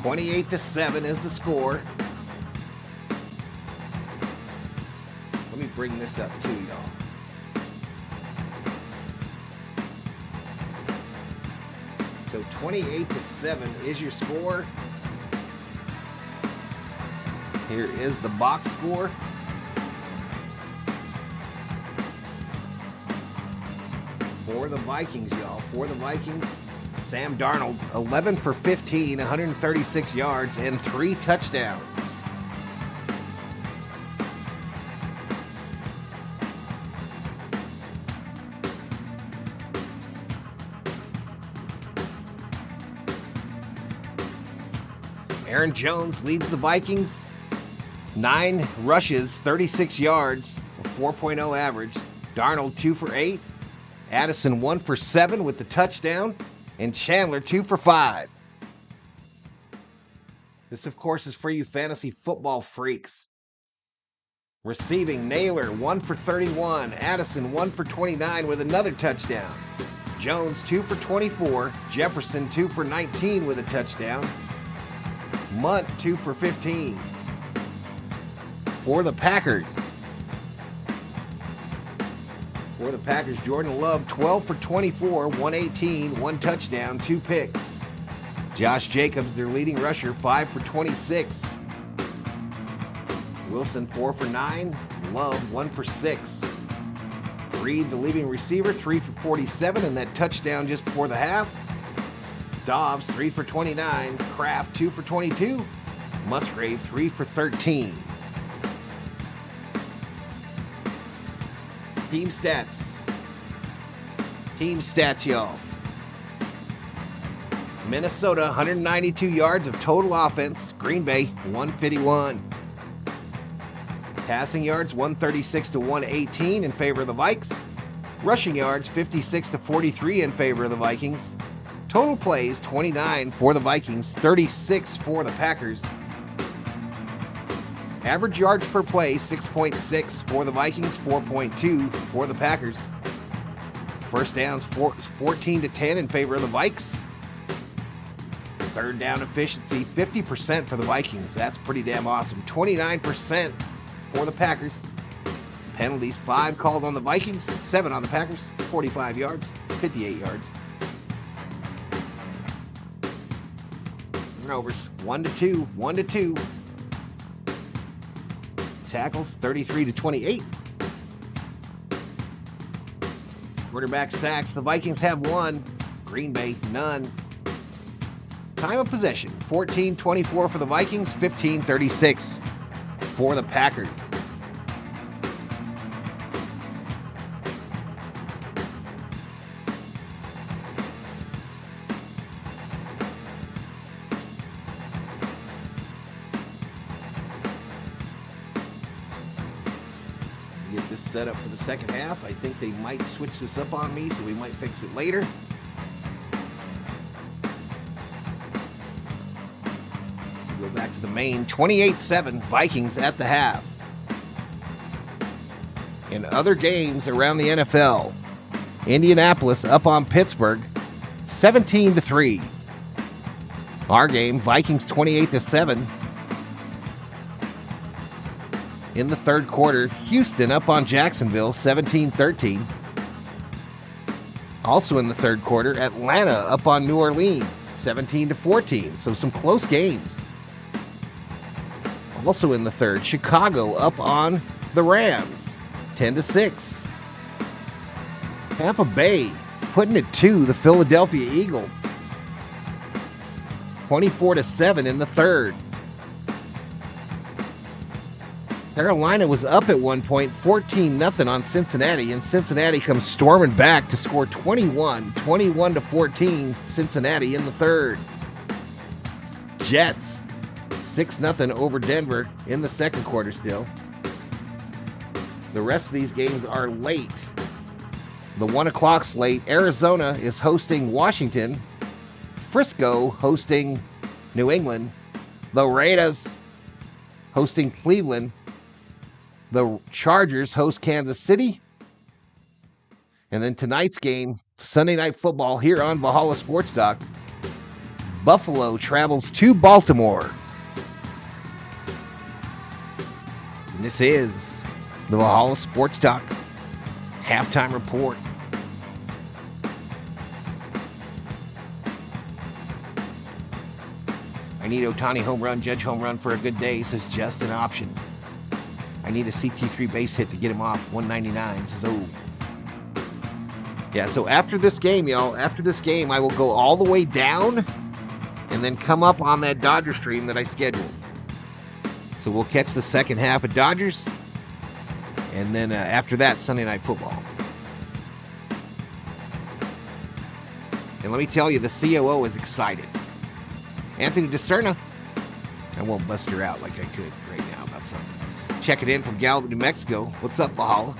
28-7 is the score. Let me bring this up too, y'all. So 28-7 is your score. Here is the box score. For the Vikings, y'all. For the Vikings, Sam Darnold, 11 for 15, 136 yards, and 3 touchdowns. Aaron Jones leads the Vikings. 9 rushes, 36 yards, a 4.0 average. Darnold, 2 for 8. Addison, 1 for 7 with the touchdown. And Chandler, 2 for 5. This, of course, is for you fantasy football freaks. Receiving, Naylor, 1 for 31. Addison, 1 for 29 with another touchdown. Jones, 2 for 24. Jefferson, 2 for 19 with a touchdown. Munt, 2 for 15. For the Packers. For the Packers, Jordan Love, 12 for 24, 118, 1 touchdown, 2 picks. Josh Jacobs, their leading rusher, 5 for 26. Wilson, 4 for 9. Love, 1 for 6. Reed, the leading receiver, 3 for 47, and that touchdown just before the half. Dobbs, 3 for 29. Kraft, 2 for 22. Musgrave, 3 for 13. Team stats. Team stats, y'all. Minnesota, 192 yards of total offense. Green Bay, 151. Passing yards, 136 to 118 in favor of the Vikes. Rushing yards, 56 to 43 in favor of the Vikings. Total plays, 29 for the Vikings, 36 for the Packers. Average yards per play, 6.6 for the Vikings, 4.2 for the Packers. First downs, 14 to 10 in favor of the Vikes. Third down efficiency, 50% for the Vikings. That's pretty damn awesome. 29% for the Packers. Penalties, 5 called on the Vikings, 7 on the Packers, 45 yards, 58 yards. Turnovers, 1 to 2, 1 to 2. Tackles, 33 to 28. Quarterback sacks, the Vikings have 1. Green Bay, none. Time of possession, 14-24 for the Vikings, 15-36 for the Packers. Get this set up for the second half. I think they might switch this up on me, so we might fix it later. Go back to the main. 28-7 Vikings at the half. In other games around the NFL, Indianapolis up on Pittsburgh 17-3. Our game, Vikings 28-7. In the third quarter, Houston up on Jacksonville 17-13. Also in the third quarter, Atlanta up on New Orleans 17-14. So some close games. Also in the third, Chicago up on the Rams 10-6. Tampa Bay putting it to the Philadelphia Eagles 24-7 in the third. Carolina was up at one point, 14-0 on Cincinnati, and Cincinnati comes storming back to score 21-14 Cincinnati in the third. Jets 6-0 over Denver in the second quarter still. The rest of these games are late. The 1 o'clock slate, Arizona is hosting Washington. Frisco hosting New England. The Raiders hosting Cleveland. The Chargers host Kansas City. And then tonight's game, Sunday Night Football here on Valhalla Sports Talk. Buffalo travels to Baltimore. And this is the Valhalla Sports Talk halftime report. I need Ohtani home run, Judge home run for a good day, says just an option. I need a CT3 base hit to get him off 199, says oh. Yeah, so after this game, y'all, I will go all the way down and then come up on that Dodger stream that I scheduled. So we'll catch the second half of Dodgers, and then after that, Sunday Night Football. And let me tell you, the COO is excited. Anthony DiCerna. I won't bust her out like I could right now about something. Checking in from Gallup, New Mexico. What's up, Valhalla?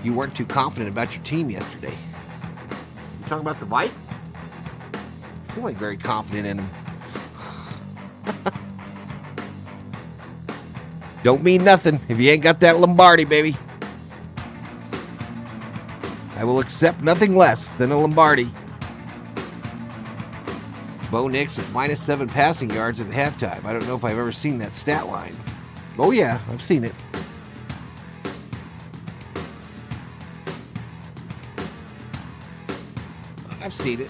You weren't too confident about your team yesterday. You talking about the Vikes? Still ain't very confident in them. Don't mean nothing if you ain't got that Lombardi, baby. I will accept nothing less than a Lombardi. Bo Nix with -7 passing yards at the halftime. I don't know if I've ever seen that stat line. Oh yeah, I've seen it. I've seen it.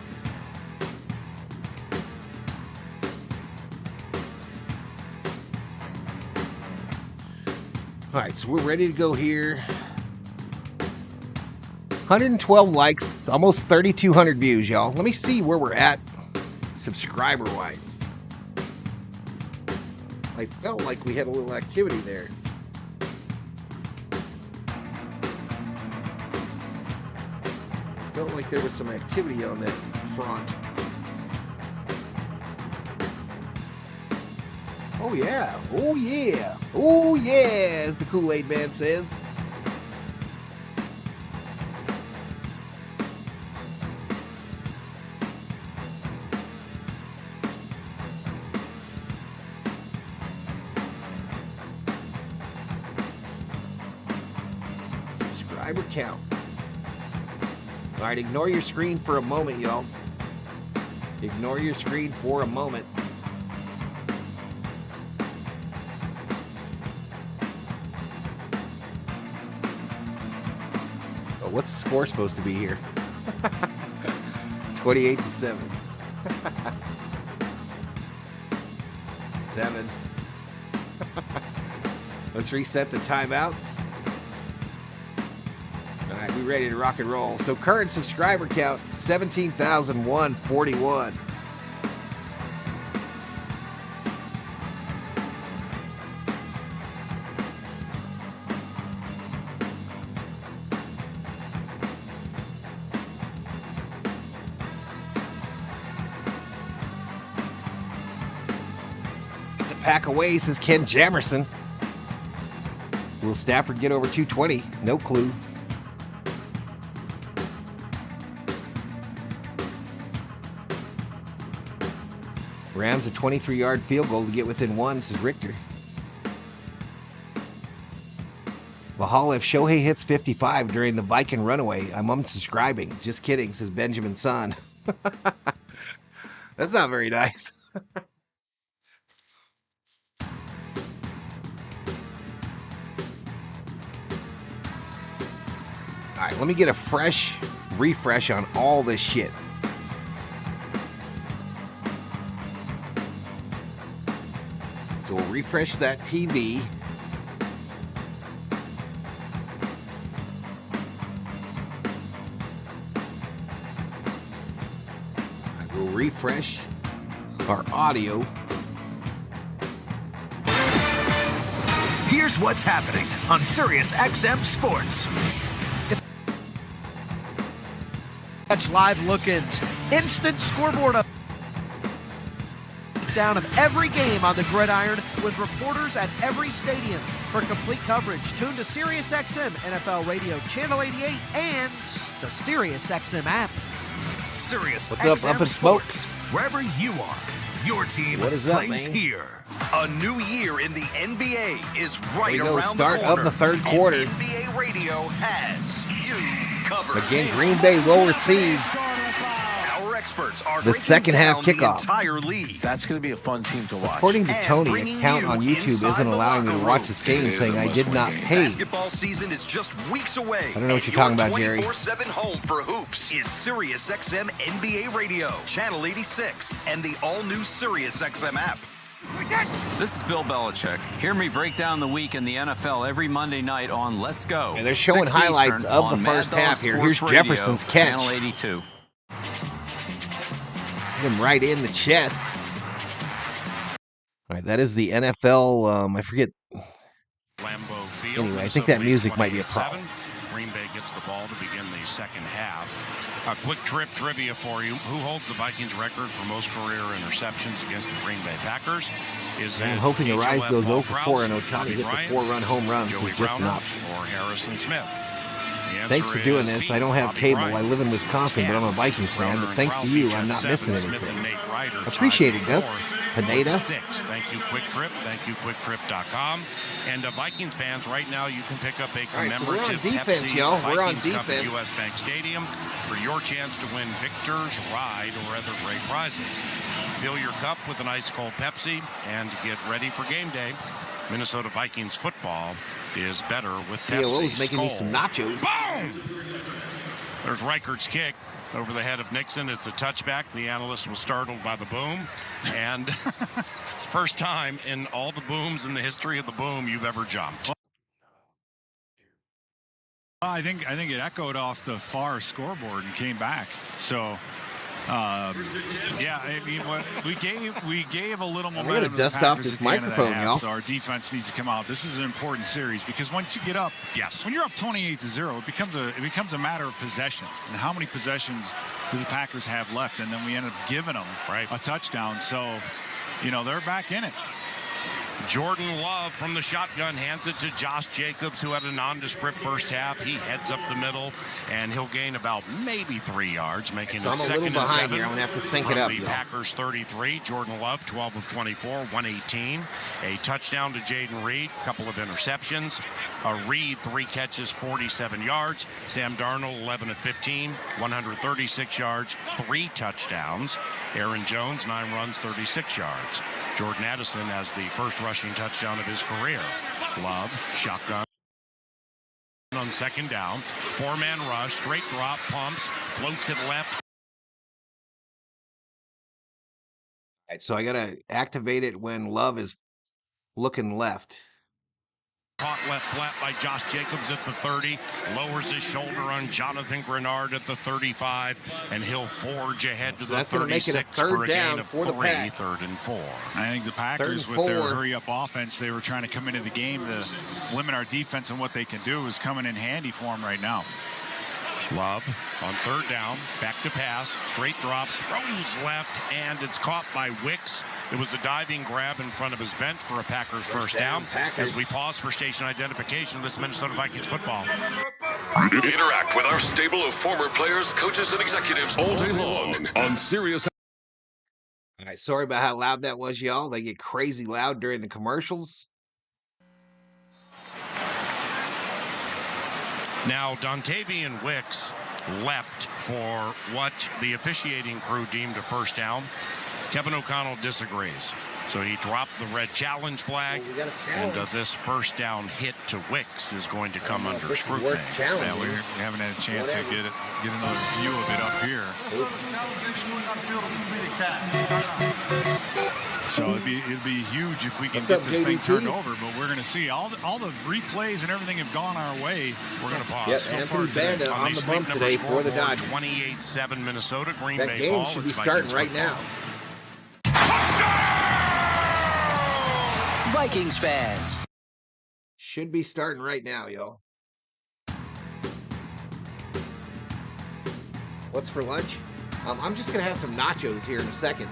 All right, so we're ready to go here. 112 likes, almost 3,200 views, y'all. Let me see where we're at subscriber-wise. I felt like we had a little activity there. Felt like there was some activity on that front. Oh yeah, oh yeah, oh yeah, as the Kool-Aid Man says. Subscriber count. All right, ignore your screen for a moment, y'all. Ignore your screen for a moment. Oh, what's the score supposed to be here? 28-7. 7. Let's reset the timeouts. All right, we ready to rock and roll. So current subscriber count, 17,141. Get the pack away, says Ken Jefferson. Will Stafford get over 220? No clue. Rams a 23-yard field goal to get within one, says Richter. Valhalla, if Shohei hits 55 during the Viking runaway, I'm unsubscribing. Just kidding, says Benjamin Son. That's not very nice. All right, let me get a fresh refresh on all this shit. So we'll refresh that TV. I will refresh our audio. Here's what's happening on Sirius XM Sports. Catch live look-ins, instant scoreboard up. breakdown of every game on the gridiron with reporters at every stadium. For complete coverage, tune to SiriusXM NFL Radio Channel 88 and the SiriusXM app. SiriusXM up in smoke? Sports. Wherever you are, your team What is up, plays man? here. A new year in the NBA is right Here we go, around start the corner. of the third quarter. And NBA Radio has you covered. Again, Green Bay will receive Our experts are the second half kickoff. The entire league. That's going to be a fun team to watch. According to And Tony, bringing account you on YouTube inside isn't the allowing me to locker watch room. this game, It is saying a I did must-win not game. pay. Basketball season is just weeks away. I don't know what you're And talking about, Jerry. Your 24/7 home for hoops is SiriusXM NBA Radio, Channel 86, and the all-new SiriusXM app. This is Bill Belichick. Hear me break down the week in the NFL every Monday night on Let's Go. And they're showing 6 highlights Eastern of the on first Mad Dog half here. Sports Here's Radio, Jefferson's catch. Channel 82. Hit him right in the chest. All right, that is the NFL. I forget. Lambeau Field. Anyway, I think that music might be a 28-7. problem. Green Bay gets the ball to begin the second half. A quick trip trivia for you. Who holds the Vikings record for most career interceptions against the Green Bay Packers? Is I'm it hoping the Rise HLF goes Paul 0 for 4 and Krause, Otani Bobby gets a Bryant, 4-run home run. Joey This is just an Browner, option. or Harrison Smith? The Thanks for answer doing is this. B, I don't have Bobby cable. Bryant. I live in Wisconsin, but I'm a Vikings fan. But thanks to you, I'm not missing anything. Appreciate it, Gus. Pineda. Thank you, Quick Trip. Thank you, QuickTrip.com. And Vikings fans, right now you can pick up a All right, so we're on commemorative defense, Pepsi y'all. We're on Vikings Cup at defense. US Bank Stadium for your chance to win Victor's Ride or other great prizes. Fill your cup with an ice cold Pepsi and get ready for game day. Minnesota Vikings football is better with Pepsi. COO's making me some nachos. Boom! There's Reichert's kick over the head of Nixon. It's a touchback. The analyst was startled by the boom. And it's the first time in all the booms in the history of the boom you've ever jumped. I think it echoed off the far scoreboard and came back. So, yeah, I mean, we gave a little momentum. We're gonna dust off this microphone, y'all. So our defense needs to come out. This is an important series because once you get up, when you're up 28-0, it becomes a matter of possessions and how many possessions do the Packers have left, and then we end up giving them a touchdown. So, you know, they're back in it. Jordan Love from the shotgun hands it to Josh Jacobs, who had a nondescript first half. He heads up the middle, and he'll gain about maybe 3 yards, making So it I'm a second little and behind 7. here. I'm gonna have to sync From it up, the y'all. Packers 33, Jordan Love 12 of 24, 118. A touchdown to Jaden Reed, a couple of interceptions. Reed 3 catches, 47 yards. Sam Darnold 11 of 15, 136 yards, 3 touchdowns. Aaron Jones 9 runs, 36 yards. Jordan Addison has the first rushing touchdown of his career. Love, shotgun on second down. 4-man rush, straight drop, pumps, floats it left. All right, so I got to activate it when Love is looking left. Caught left flat by Josh Jacobs at the 30. Lowers his shoulder on Jonathan Grenard at the 35. And he'll forge ahead to So the that's gonna make 36 it a third for a down gain of for the 3, Pack. 3rd and 4. I think the Packers, Third and with their 4. hurry-up offense, they were trying to come into the game to limit our defense, and what they can do is coming in handy for them right now. Love on third down, back to pass, straight drop, throws left, and it's caught by Wicks. It was a diving grab in front of his bench for a Packers first down. As we pause for station identification, this is Minnesota Vikings football. Interact with our stable of former players, coaches, and executives all day long on Sirius. All right, sorry about how loud that was, y'all. They get crazy loud during the commercials. Now, Dontavian Wicks leapt for what the officiating crew deemed a first down. Kevin O'Connell disagrees. So he dropped the red challenge flag, and this first down hit to Wicks is going to come under scrutiny. Yeah, we haven't had a chance to get another view of it up here. So it'd be huge if we can get this thing turned over, but we're going to see all the replays and everything have gone our way. We're going to pause. Yes, Anthony Banda on the bump today for the Dodgers. 28-7 Minnesota, Green That Bay game ball. should be It's starting Vikings right football. now. Vikings fans. Should be starting right now, y'all. What's for lunch? I'm just going to have some nachos here in a second.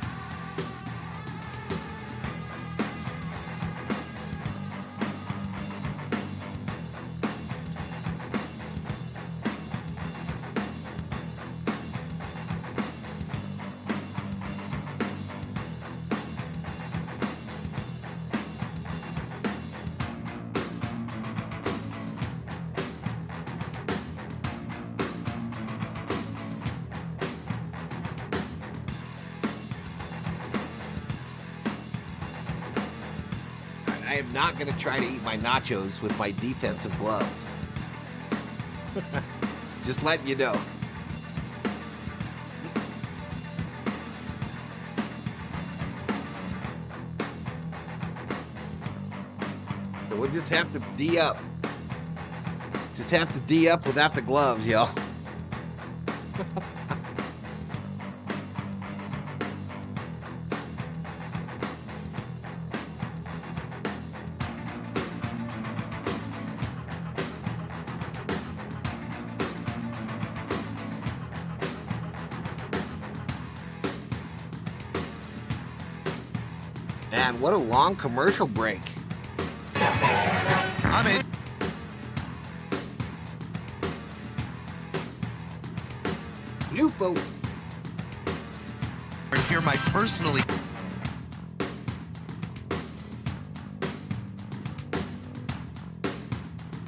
I am not going to try to eat my nachos with my defensive gloves. Just letting you know. So we'll just have to D up. Just have to D up without the gloves, y'all. Man, what a long commercial break. I'm in. UFO. Here, my personally.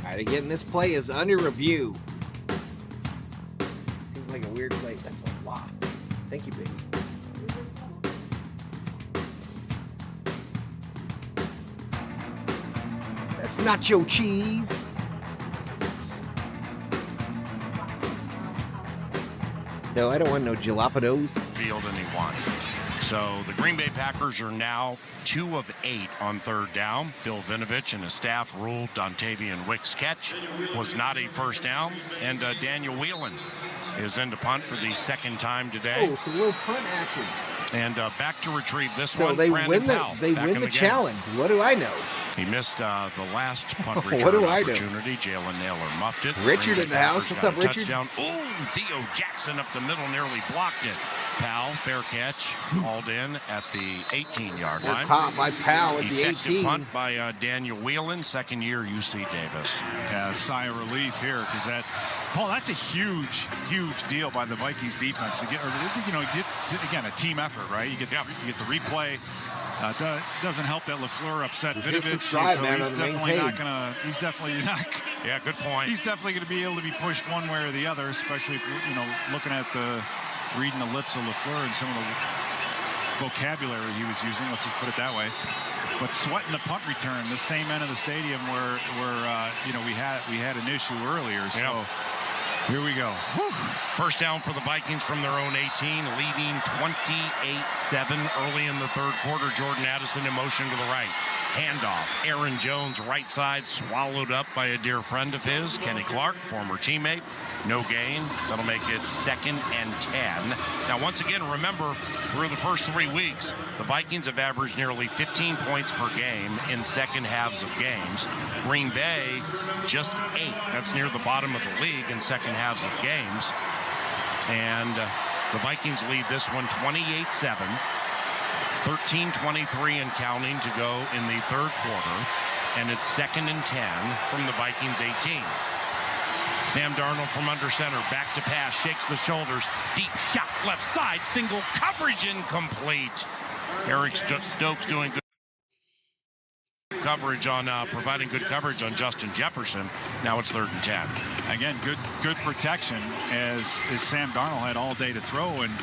Alright, again, this play is under review. Seems like a weird play. That's a lot. Thank you, baby. That's nacho cheese. No, I don't want no jalapenos. Field and he won. So the Green Bay Packers are now 2 of 8 on third down. Bill Vinovich and his staff ruled Dontavian Wick's catch was not a first down. And Daniel Whelan is in to punt for the second time today. Oh, it's a little punt action. And back to retrieve this So one. they Brandon win the Powell they back win in the game. challenge. What do I know? He missed the last punt return What do I know? opportunity. Jalen Naylor muffed it. Richard Green in Bay the house. Packers What's up, got a Richard? Touchdown. Ooh, Theo Jackson up the middle nearly blocked it. Powell, fair catch, hauled in at the 18-yard line. Caught by Powell at the Effective 18. punt by Daniel Whelan, second-year UC Davis. Yeah, sigh of relief here because Paul, that's a huge deal by the Vikings defense to get, again, a team effort, right? You get the replay. Doesn't help that LaFleur upset Vinovich, so he's definitely not. Yeah, good point. He's definitely going to be able to be pushed one way or the other, especially if looking at reading the lips of LaFleur and some of the vocabulary he was using. Let's just put it that way. But sweating the punt return, the same end of the stadium where we had an issue earlier. So here we go. Whew. First down for the Vikings from their own 18, leading 28-7 early in the third quarter. Jordan Addison in motion to the right. Handoff. Aaron Jones, right side, swallowed up by a dear friend of his, Kenny Clark, former teammate. No gain. That'll make it 2nd and 10. Now, once again, remember, through the first 3 weeks, the Vikings have averaged nearly 15 points per game in second halves of games. Green Bay, just 8. That's near the bottom of the league in second halves of games. And the Vikings lead this one 28-7. 13:23 and counting to go in the third quarter. And it's 2nd and 10 from the Vikings 18. Sam Darnold from under center, back to pass, shakes the shoulders, deep shot, left side, single coverage incomplete. Eric Stokes doing good coverage on, providing good coverage on Justin Jefferson. Now it's 3rd and 10. Again, good protection as Sam Darnold had all day to throw, and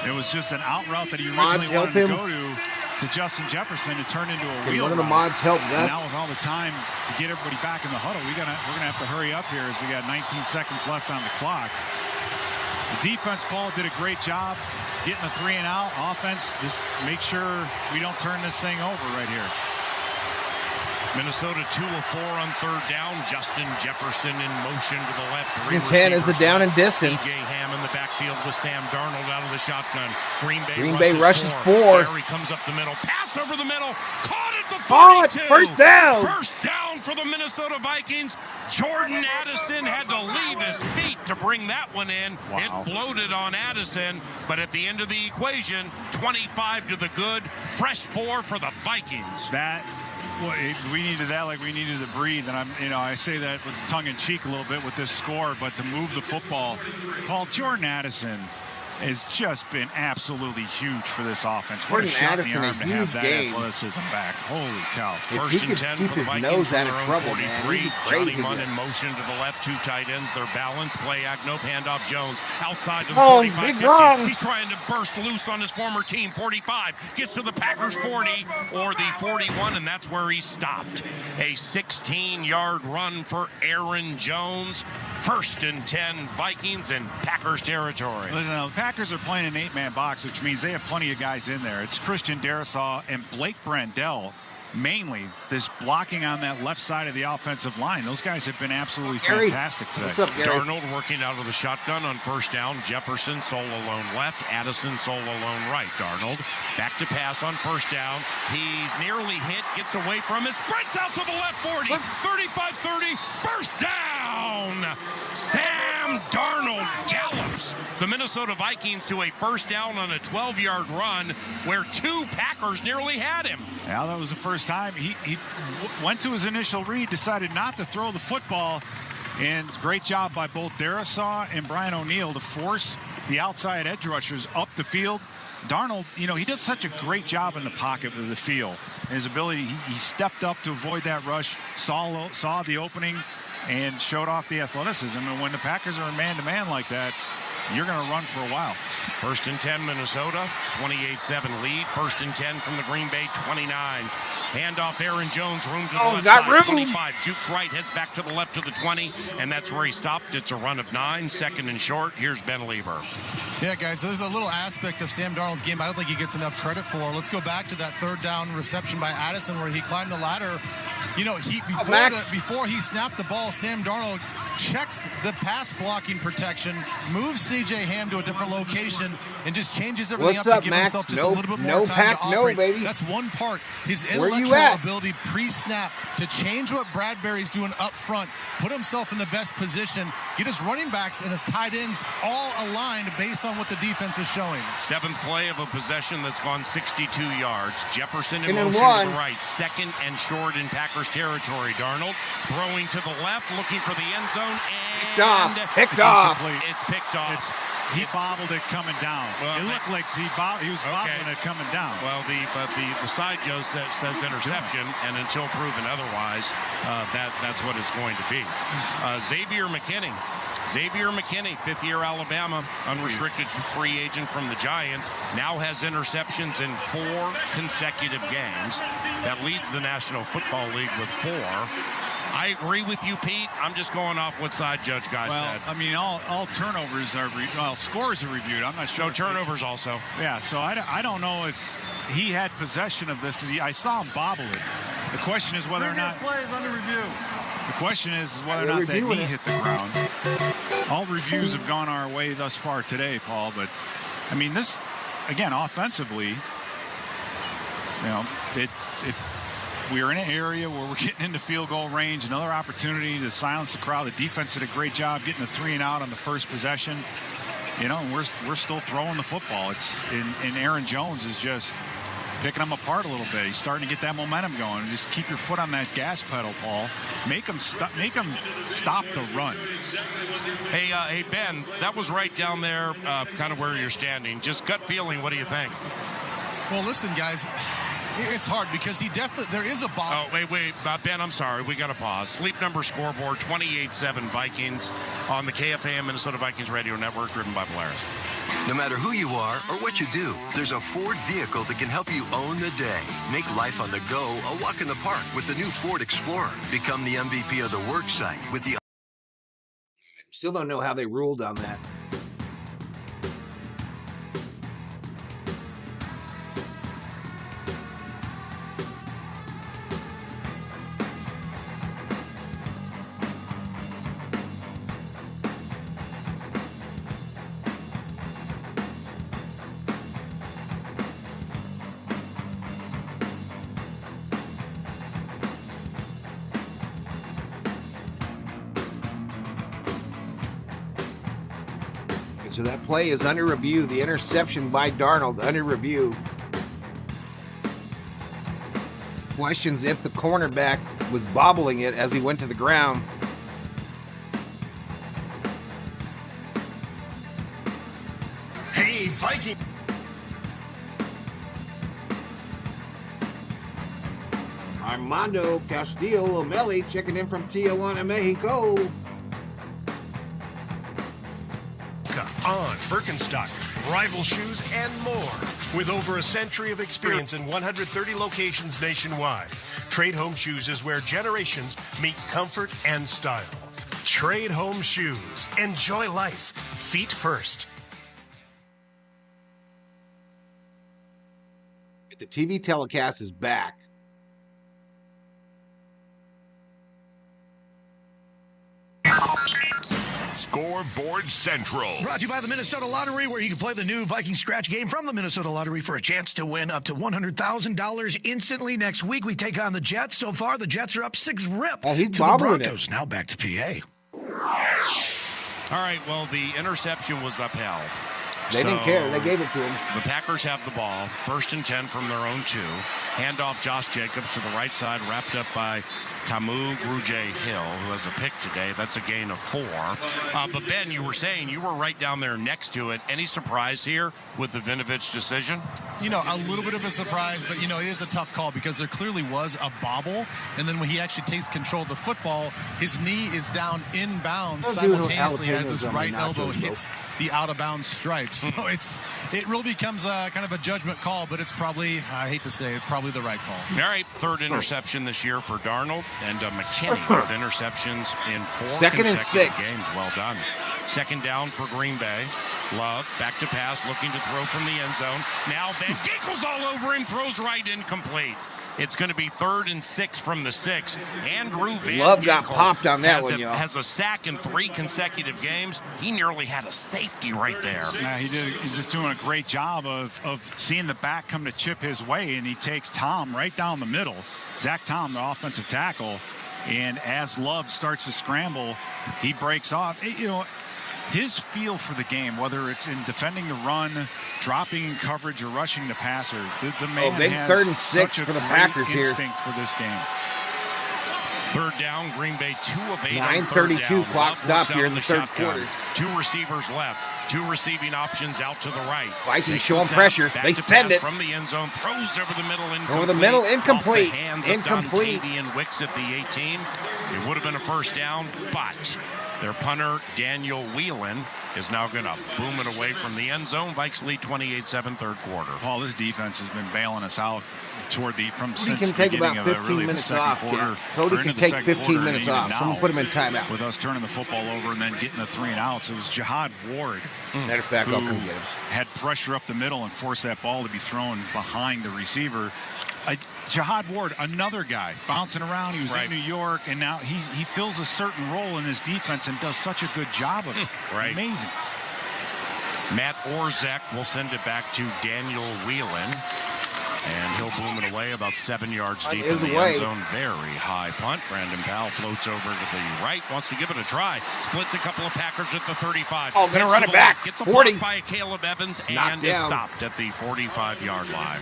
it was just an out route that he originally wanted to go to Justin Jefferson. It turned into a wheel one of the route. mods help And Gus. now with all the time to get everybody back in the huddle, we're gonna have to hurry up here as we got 19 seconds left on the clock. The defense, Paul, did a great job getting the 3 and out. Offense, just make sure we don't turn this thing over right here. Minnesota 2 of 4 on third down. Justin Jefferson in motion to the left. 10 is the down and distance. C.J. Ham in the backfield with Sam Darnold out of the shotgun. Green Bay rushes 4. Barry comes up the middle. Pass over the middle. Caught at the 42. First down. First down for the Minnesota Vikings. Jordan Addison had to leave his feet to bring that one in. Wow. It floated on Addison, but at the end of the equation, 25 to the good. Fresh 4 for the Vikings. We needed that like we needed to breathe, and I say that with tongue in cheek a little bit with this score, but to move the football, Paul, Jordan Addison has just been absolutely huge for this offense. What a shot in the Addison, arm to have that athleticism back. Holy cow. First and 10 for the Vikings from their own 43. Johnny Munn in motion to the left, 2 tight ends. They're balanced. Play act, no handoff. Jones outside to the 45-50. He's trying to burst loose on his former team. 45 gets to the Packers 40 or the 41, and that's where he stopped. A 16-yard run for Aaron Jones. First and 10, Vikings in Packers territory. Listen, the Packers are playing an 8-man box, which means they have plenty of guys in there. It's Christian Darrisaw and Blake Brandel, mainly, this blocking on that left side of the offensive line. Those guys have been absolutely fantastic today. What's up, Darnold working out of the shotgun on first down. Jefferson solo alone left. Addison solo alone right. Darnold back to pass on first down. He's nearly hit, gets away from it, sprints out to the left 40, 35-30, first down. Sam Darnold gallops the Minnesota Vikings to a first down on a 12-yard run where 2 Packers nearly had him. Yeah, that was the first time. He went to his initial read, decided not to throw the football, and great job by both Darrisaw and Brian O'Neill to force the outside edge rushers up the field. Darnold, he does such a great job in the pocket with the feel. His ability, he stepped up to avoid that rush, saw the opening, and showed off the athleticism. And when the Packers are in man-to-man like that, you're going to run for a while. First and 10, Minnesota, 28-7 lead. First and 10 from the Green Bay 29. Handoff, Aaron Jones, room to the left side, 25. Jukes right, heads back to the left to the 20, and that's where he stopped. It's a run of 9, second and short. Here's Ben Lieber. Yeah, guys, there's a little aspect of Sam Darnold's game I don't think he gets enough credit for. Let's go back to that third down reception by Addison where he climbed the ladder. Before he snapped the ball, Sam Darnold checks the pass blocking protection, moves C.J. Ham to a different location, and just changes everything up to give himself just a little bit more time to operate. Baby. That's one part. His intellectual ability pre-snap to change what Bradbury's doing up front, put himself in the best position, get his running backs and his tight ends all aligned based on what the defense is showing. 7th play of a possession that's gone 62 yards. Jefferson in motion to the right, second and short in Packers territory. Darnold throwing to the left, looking for the end zone, and picked off. It's picked off. He bobbled it coming down. Well, it looked like he was bobbling it coming down. Well, the side Joe says interception, and until proven otherwise, that's what it's going to be. Xavier McKinney, 5th-year Alabama, unrestricted free agent from the Giants, now has interceptions in 4 consecutive games. That leads the National Football League with 4. I agree with you, Pete. I'm just going off what side Judge Guy said. Well, I mean, all turnovers are scores are reviewed. I'm not sure. No turnovers also. Yeah, so I don't know if he had possession of this because I saw him bobble it. The question is whether or not play is under review. The question is whether or not that knee hit the ground. All reviews have gone our way thus far today, Paul. But I mean, this again offensively, we're in an area where we're getting into field goal range. Another opportunity to silence the crowd. The defense did a great job getting the 3 and out on the first possession. We're still throwing the football. And Aaron Jones is just picking them apart a little bit. He's starting to get that momentum going. Just keep your foot on that gas pedal, Paul. Make them stop the run. Hey, Ben, that was right down there, kind of where you're standing. Just gut feeling. What do you think? Well, listen, guys. It's hard because there is a ball. Oh, wait, Ben, I'm sorry. We got to pause. Sleep Number Scoreboard, 28-7 Vikings on the KFAN Minnesota Vikings Radio Network, driven by Polaris. No matter who you are or what you do, there's a Ford vehicle that can help you own the day. Make life on the go a walk in the park with the new Ford Explorer. Become the MVP of the work site with the... Still don't know how they ruled on that. So that play is under review. The interception by Darnold under review. Questions if the cornerback was bobbling it as he went to the ground. Hey, Vikings. Armando Castillo Omelli checking in from Tijuana, Mexico. On Birkenstock, rival shoes, and more. With over a century of experience in 130 locations nationwide, Trade Home Shoes is where generations meet comfort and style. Trade Home Shoes. Enjoy life. Feet first. The TV telecast is back. Scoreboard Central. Brought to you by the Minnesota Lottery, where you can play the new Viking scratch game from the Minnesota Lottery for a chance to win up to $100,000 instantly. Next week, we take on the Jets. So far, the Jets are up 6-rip he's to the Broncos. Now back to PA. All right, well, the interception was upheld. They didn't care. They gave it to him. The Packers have the ball. 1st and 10 from their own 2. Handoff Josh Jacobs to the right side, wrapped up by Camus Grugier-Hill, who has a pick today. That's a gain of 4. But, Ben, you were saying you were right down there next to it. Any surprise here with the Vinovich decision? You know, a little bit of a surprise, but, you know, it is a tough call because there clearly was a bobble. And then when he actually takes control of the football, his knee is down inbounds simultaneously as his right elbow hits the out-of-bounds stripes. So it really becomes kind of a judgment call, but it's probably, I hate to say, it's probably the right call. All right, 3rd interception this year for Darnold, and McKinney with interceptions in 4 consecutive games. Well done. 2nd down for Green Bay. Love, back to pass, looking to throw from the end zone. Now Van Ginkel's all over him, throws right incomplete. It's going to be 3rd and 6 from the 6. Andrew Van Love Ginkel got popped on that one, y'all. Has a sack in 3 consecutive games. He nearly had a safety right there. Yeah, he's just doing a great job of seeing the back come to chip his way, and he takes Tom right down the middle. Zach Tom, the offensive tackle, and as Love starts to scramble, he breaks off. You know, his feel for the game, whether it's in defending the run, dropping in coverage, or rushing the passer, the man big has 3rd and 6 such a for the great Packers instinct here for this game. 3rd down, Green Bay 2 of 8. 9:32 clock stop here in the 3rd quarter. 2 receivers left. 2 receiving options out to the right. Vikings showing pressure. They send it from the end zone. Throws over the middle. Incomplete. Over the middle, incomplete. Incomplete. Dontavian Wicks at the 18. It would have been a 1st down, but their punter, Daniel Whelan, is now going to boom it away from the end zone. Vikes lead 28-7 3rd quarter. Paul, this defense has been bailing us out since the can take beginning about of 15 the minutes second off. quarter. Cody We're can into the take second 15 quarter, minutes and off. even Someone now, put him in timeout. With us turning the football over and then getting the 3 and outs, it was Jihad Ward. Matter of fact, I'll come get him. Had pressure up the middle and forced that ball to be thrown behind the receiver. Jihad Ward, another guy bouncing around. He was in New York, and now he fills a certain role in his defense and does such a good job of it. Right. Amazing. Matt Orzek will send it back to Daniel Whelan. And he'll boom it away about 7 yards deep in the end zone. Very high punt. Brandon Powell floats over to the right, wants to give it a try. Splits a couple of Packers at the 35. Oh, gonna run it back. Gets a 40 block by Caleb Evans and is stopped at the 45-yard line.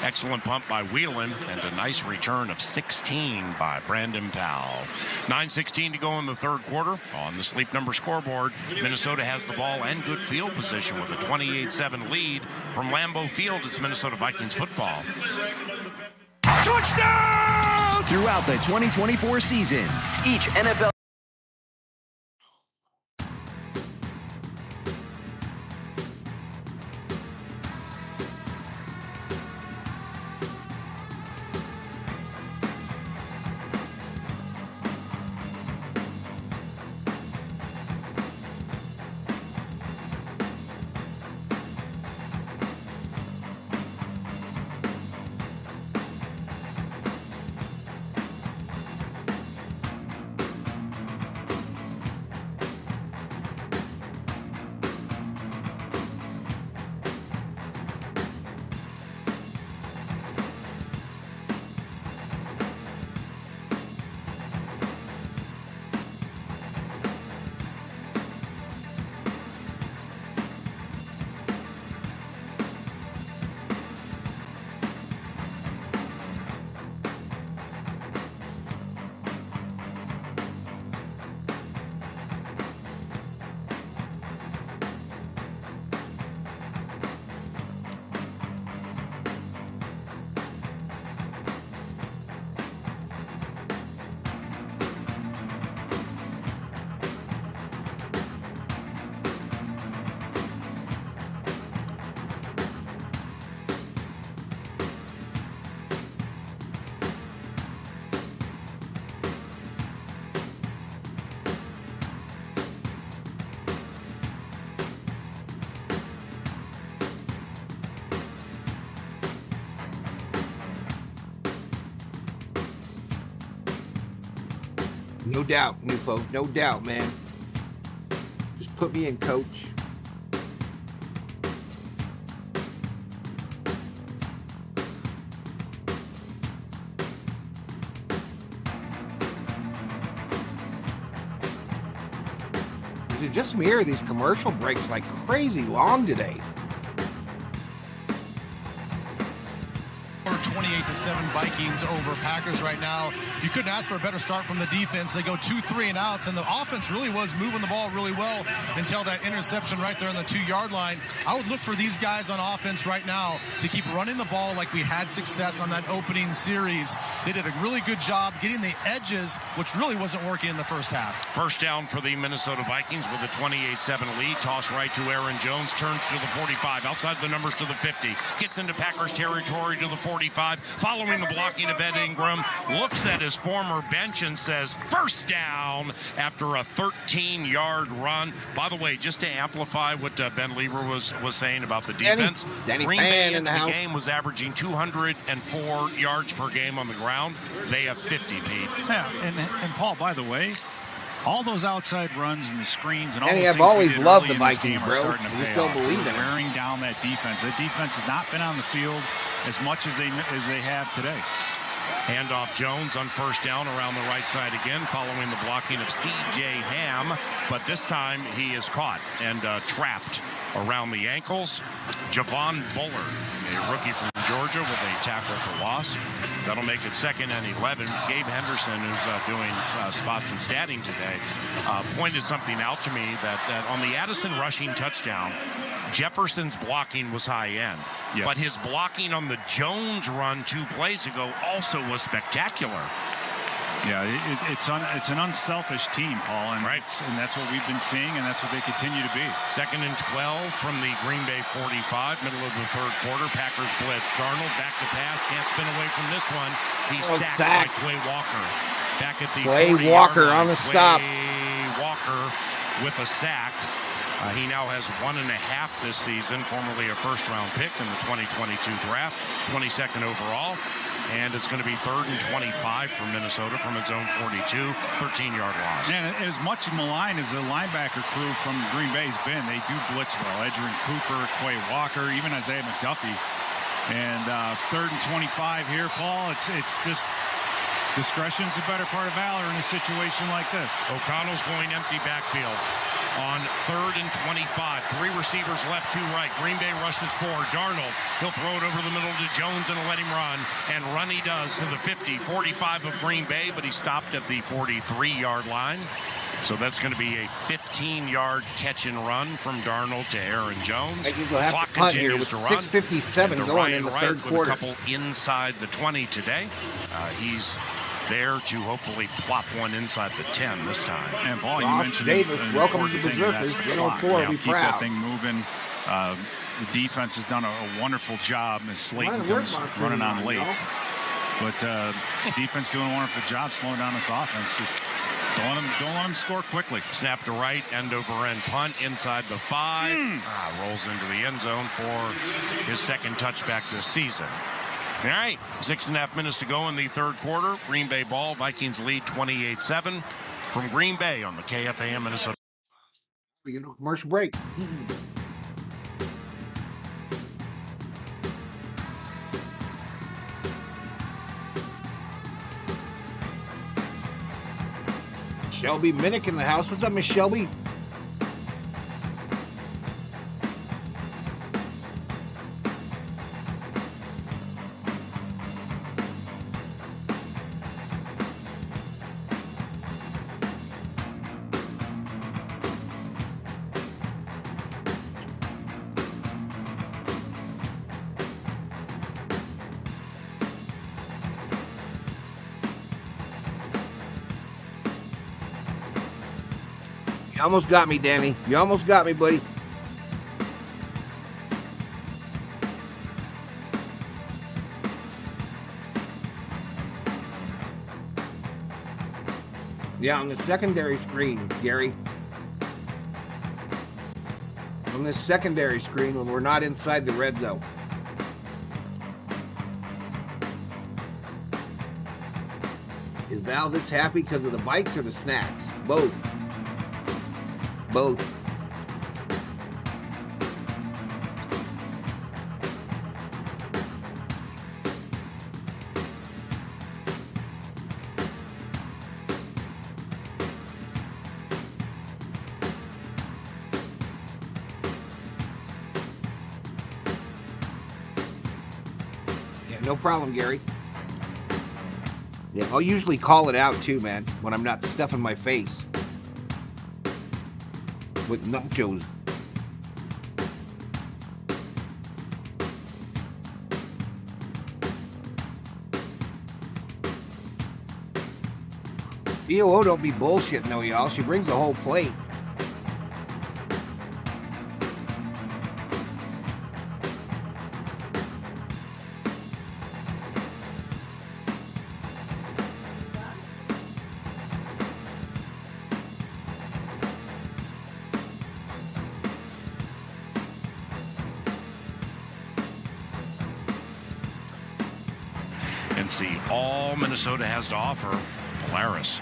Excellent pump by Whelan and a nice return of 16 by Brandon Powell. 9:16 to go in the 3rd quarter. On the Sleep Number scoreboard, Minnesota has the ball and good field position with a 28-7 lead from Lambeau Field. It's Minnesota Vikings football. Touchdown! Throughout the 2024 season, each NFL No doubt, Newpo. No doubt, man. Just put me in, coach. Is it just me or are these commercial breaks like crazy long today? 28-7 Vikings over Packers right now. You couldn't ask for a better start from the defense. They go 2 3-and-outs, and the offense really was moving the ball really well until that interception right there on the 2-yard line. I would look for these guys on offense right now to keep running the ball like we had success on that opening series. They did a really good job getting the edges, which really wasn't working in the first half. First down for the Minnesota Vikings with a 28-7 lead. Toss right to Aaron Jones, turns to the 45, outside the numbers to the 50, gets into Packers territory to the 45, following the blocking of Ed Ingram, looks at his former bench and says, first down after a 13-yard run. By the way, just to amplify what Ben Lieber was saying about the defense, Danny Green Bay in the house. game was averaging 204 yards per game on the ground. They have 50, Pete. Yeah, and Paul, by the way, all those outside runs and the screens and all And those I've things we always did loved early the in this Vikings, game are bro. starting to I just pay don't off. believe We're in it. wearing down that defense. That defense has not been on the field as much as they have today. Handoff Jones on first down around the right side again, following the blocking of C.J. Ham. But this time he is caught and trapped around the ankles. Javon Bullard, a rookie from Georgia, with a tackle for loss. That'll make it 2nd and 11. Gabe Henderson, who's doing spots and statting today, pointed something out to me that on the Addison rushing touchdown, Jefferson's blocking was high end, but his blocking on the Jones run 2 plays ago also was spectacular. Yeah, it's an unselfish team, Paul, and that's what we've been seeing, and that's what they continue to be. 2nd and 12 from the Green Bay 45, middle of the third quarter. Packers blitz. Darnold back to pass, can't spin away from this one. He's sacked by Quay Walker. Back at the Quay Walker on the stop. Quay Walker with a sack. He now has 1.5 this season, formerly a first-round pick in the 2022 draft, 22nd overall. And it's going to be 3rd and 25 for Minnesota from its own 42, 13-yard loss. And as much maligned as the linebacker crew from Green Bay's been, they do blitz well. Edgerrin Cooper, Quay Walker, even Isaiah McDuffie. And 3rd and 25 here, Paul. It's just discretion's the better part of valor in a situation like this. O'Connell's going empty backfield on 3rd and 25. 3 receivers left, 2 right. Green Bay rushes 4. Darnold, he'll throw it over the middle to Jones and let him run. And run he does to the 50, 45 of Green Bay, but he stopped at the 43-yard line. So that's going to be a 15-yard catch and run from Darnold to Aaron Jones. Clock continues to run. 6:57 going in the third quarter. A couple inside the 20 today. He's there to hopefully plop one inside the 10 this time. And Paul, you mentioned Davis, welcome to the Berserkers. Keep that thing moving. The defense has done a wonderful job as Slayton comes running on late. But defense doing a wonderful job slowing down this offense. Just don't let them score quickly. Snap to right, end over end punt inside the 5. Rolls into the end zone for his 2nd touchback this season. All right, 6.5 minutes to go in the third quarter. Green Bay ball. Vikings lead 28-7 from Green Bay on the KFAN Minnesota. We get a commercial break. Shelby Minnick in the house. What's up, Miss Shelby? You almost got me, Danny. You almost got me, buddy. Yeah, on the secondary screen, Gary. On this secondary screen when we're not inside the red zone. Is Val this happy because of the bikes or the snacks? Both. Both. Yeah, no problem, Gary. Yeah, I'll usually call it out too, man, when I'm not stuffing my face with nachos. EOO don't be bullshitting though, y'all. She brings the whole plate. And see all Minnesota has to offer. Polaris.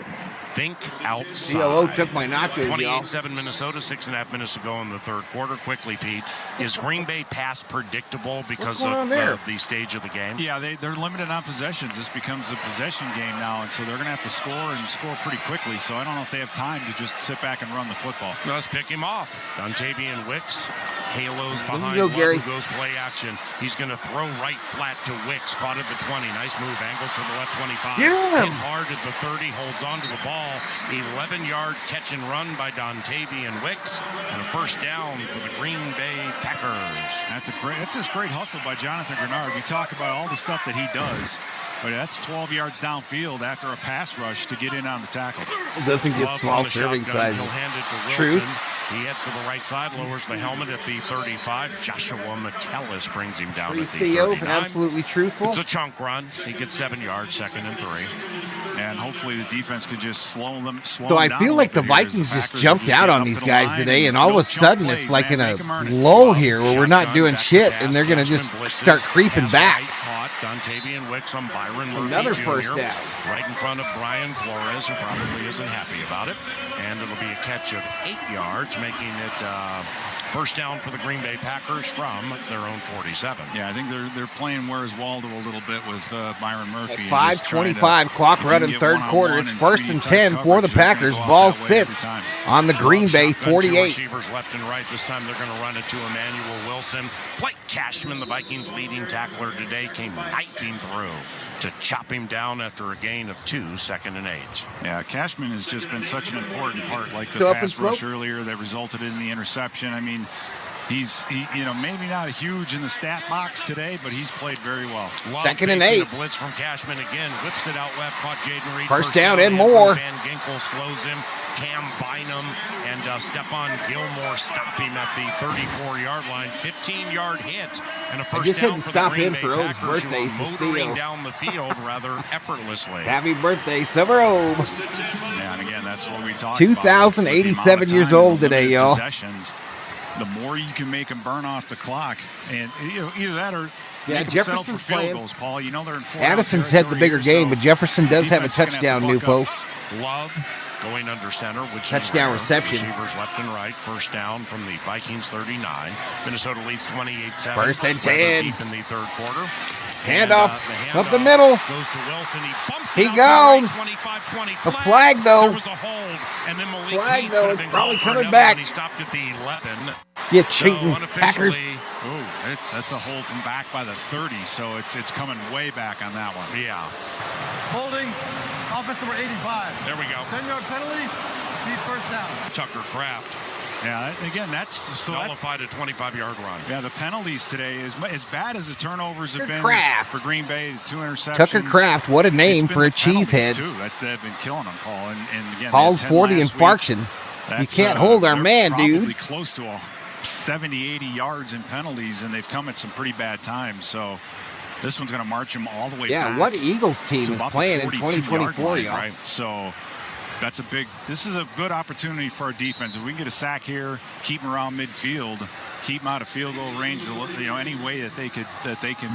Think outside. CLO took my nachos, 28-7 Minnesota, 6.5 minutes to go in the third quarter. Quickly, Pete, is Green Bay pass predictable because of the stage of the game? Yeah, they're limited on possessions. This becomes a possession game now, and so they're going to have to score and score pretty quickly. So I don't know if they have time to just sit back and run the football. Let's pick him off. Dontavian Wicks, halos behind go, Love, Gary. who goes play action. He's going to throw right flat to Wicks, caught at the 20. Nice move, angles to the left 25. Yeah. Hit hard at the 30, holds on to the ball. 11-yard catch and run by Dontavian Wicks, and a first down for the Green Bay Packers. That's just great hustle by Jonathan Grenard. We talk about all the stuff that he does, but that's 12 yards downfield after a pass rush to get in on the tackle. Doesn't get Love small on the serving shotgun. sizes. He'll hand it to Truth. Wilson. He heads to the right side, lowers the helmet at the 35. Joshua McKellis brings him down at the Theo, 39. absolutely truthful. It's a chunk run. He gets 7 yards, 2nd and 3. And hopefully the defense can just slow them So I feel like the Vikings just jumped out on these guys today, and all of a sudden it's like in a lull here where we're not doing shit, and they're going to just start creeping back. Dontavian Wicks on Byron Murphy Another Jr. first down. Right in front of Brian Flores, who probably isn't happy about it. And it'll be a catch of 8 yards, making it first down for the Green Bay Packers from their own 47. Yeah, I think they're playing Where's Waldo a little bit with Byron Murphy. 5:25 clock run in third quarter. It's 1st and 10 for the Packers. Ball sits on the Green Bay 48. Receivers left and right. This time they're going to run it to Emmanuel Wilson. Blake Cashman, the Vikings' leading tackler today, came knifing through to chop him down after a gain of 2, 2nd and 8. Yeah, Cashman has just been such an important part, like the So pass rush earlier that resulted in the interception. I mean, he's maybe not huge in the stat box today, but he's played very well. 2nd and 8. A blitz from Cashman again, whips it out left, caught Jaden Reed. First down and more. Van Ginkel slows him. Cam Bynum and Stephon Gilmore stop him at the 34-yard line. 15-yard hit and a first down. I just had to stop him for O's Packers, birthday, who are so motoring Theo. down the field rather effortlessly. Happy birthday, Summer Obe. Yeah, and again, that's what we talked about. 2,087 years old today, y'all. The more you can make them burn off the clock, and either that or Yeah, make them settle for Jefferson's field playing. goals, Paul. You know they're in 4 Addison's had the bigger game, but Jefferson does have a touchdown, Nupo. Love going under center, which Touchdown is reception. Receivers left and right. First down from the Vikings 39. Minnesota leads 28-7. 1st and 10. Deep in the third quarter. Handoff up the middle. Goes to Wilson. He bumps He it gone. out 25-20 A flag, though. There was a hold, and then Malik Flag, Heath though. could have It's been probably gone for coming another back. one. He stopped at the 11. You cheating So, Packers. Oh, that's a hold from back by the 30, so it's coming way back on that one. Yeah. Holding, offense number 85. There we go. 10-yard penalty, beat first down. Tucker Kraft. Yeah, again, that's nullified a 25-yard run. Yeah, the penalties today, as bad as the turnovers have been Kraft. for Green Bay, 2 interceptions. Tucker Kraft, what a name for a cheesehead. Too. They've been killing him, Paul. And again, Hauled for the infarction. You can't hold our man, dude. Probably close to 70, 80 yards in penalties, and they've come at some pretty bad times. So this one's going to march them all the way back. Yeah, what Eagles team is playing in 2024, y'all? Right? So this is a good opportunity for our defense. If we can get a sack here, keep them around midfield, keep them out of field goal range, any way that they can.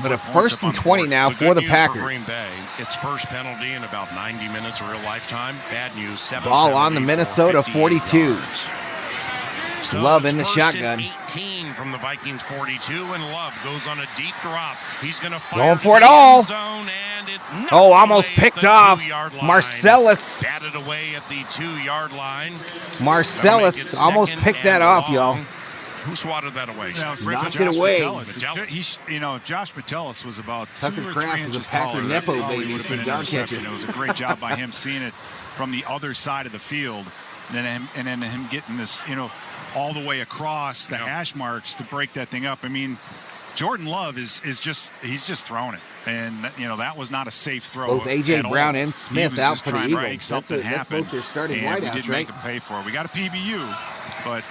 But a 1st and 20 now for the Packers. For Green Bay, its first penalty in about 90 minutes of real lifetime. Bad news. 7th ball on the Minnesota 42. So Love in the shotgun. 18 from the Vikings 42, and Love goes on a deep drop. He's going to fire going for it all. Zone, and it's almost picked off. Marcellus. Batted away at the 2-yard line. Marcellus almost picked that off, y'all. Who swatted that away? Knocked it away. If Josh Metellus was about Tucker 2 or Kraft 3 is a inches Packer taller, Nepo that probably baby, would have so been an don't catch interception. it. It was a great job by him seeing it from the other side of the field, and then him getting this, all the way across the hash marks to break that thing up. I mean, Jordan Love is just throwing it, and that was not a safe throw. Both A.J. Brown and Smith out for the Eagles. Make something happen. Both their starting and wideouts, we didn't make them pay for it. We got a PBU, but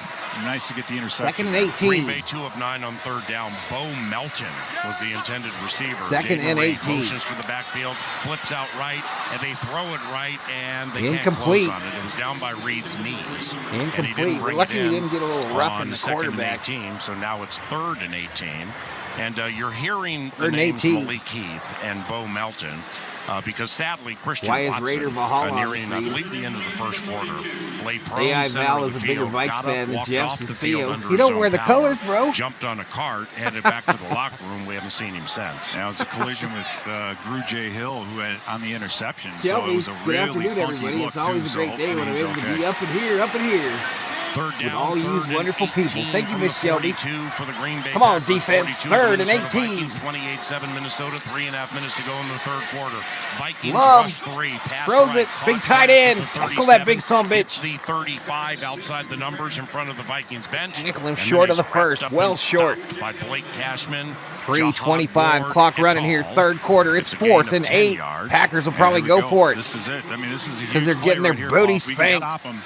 nice to get the interception. 2nd and 18. Green Bay 2 of 9 on 3rd down. Bo Melton was the intended receiver. 2nd and 18. Motions to the backfield, flips out right, and they throw it right, and they incomplete. can't close on it. It was down by Reed's knees. Incomplete. We're lucky we didn't get a little rough in the quarterback. 2nd and 18, so now it's 3rd and 18. And you're hearing the 3rd and names 18. Malik Heath and Bo Melton. Because sadly, Christian Why is Watson, Raider Valhalla nearing, I on the believe, the end of the first quarter, lay prone AI center Val of is the a bigger field, Vikes got fan up, than walked Jeff's off is the field Theo. under You his don't own wear the power, colors, bro. Jumped on a cart, headed back to the locker room. We haven't seen him since. That was a collision with Gru J. Hill, who had on the interception. Tell so me, it was a good really afternoon, funky everybody. look, It's always too, a great day when I'm hopefully able he's to okay. be up in here. 3rd down, with all you wonderful people. Thank you, Miss Shelby. For the Green Bay Come on, Packers, defense. 42 3rd and 18. 28-7 Minnesota. 3.5 minutes to go in the 3rd quarter. Vikings Love. rush 3. Pass Throws right, it. Big caught tight end. at the Tackle that 37, big son of a hits bitch. the 35 outside the numbers in front of the Vikings bench. Nickel him And short then of the he's first. wrapped up Well and short. stopped by Blake Cashman. 3:25 clock running here. 3rd quarter. It's 4th and 8. Packers will probably go for it. This is it. I mean, this is a huge because they're getting play their right booty here, Paul. If we can spanked. stop them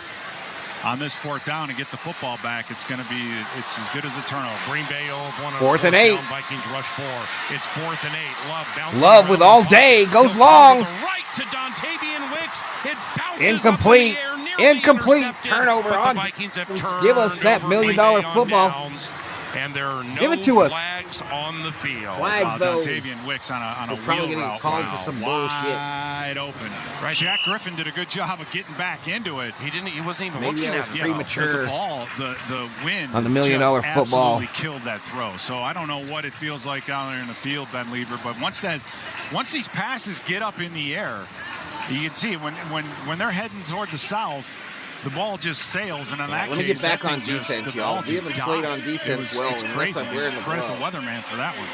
on this 4th down and get the football back, it's as good as a turnover. Green Bay 0 of 1 on 4th and 8. down, Vikings rush 4. It's 4th and 8. Love bouncing Love with all day. Goes long. Right to Dontavian Wicks. It bounces Incomplete. up in the air, Incomplete. Turnover on. Give us that $1 million football. Downs, and there are no Give it to us. flags on the field. Flags, though. Dontavian Wicks on a probably wheel getting route. called Wow. for some bullshit. Wide open. Right. Jack Griffin did a good job of getting back into it. He wasn't even Maybe looking that at was it. premature. The ball, the wind On the $1 million football. absolutely killed that throw. So I don't know what it feels like down there in the field, Ben Lieber, but once these passes get up in the air, you can see when they're heading toward the south, the ball just sails, and in that let me case, get back that on thing just- defense, the y'all. ball We just haven't played on died. defense well It's unless crazy. I'm wearing the Credit the glove. weatherman for that one.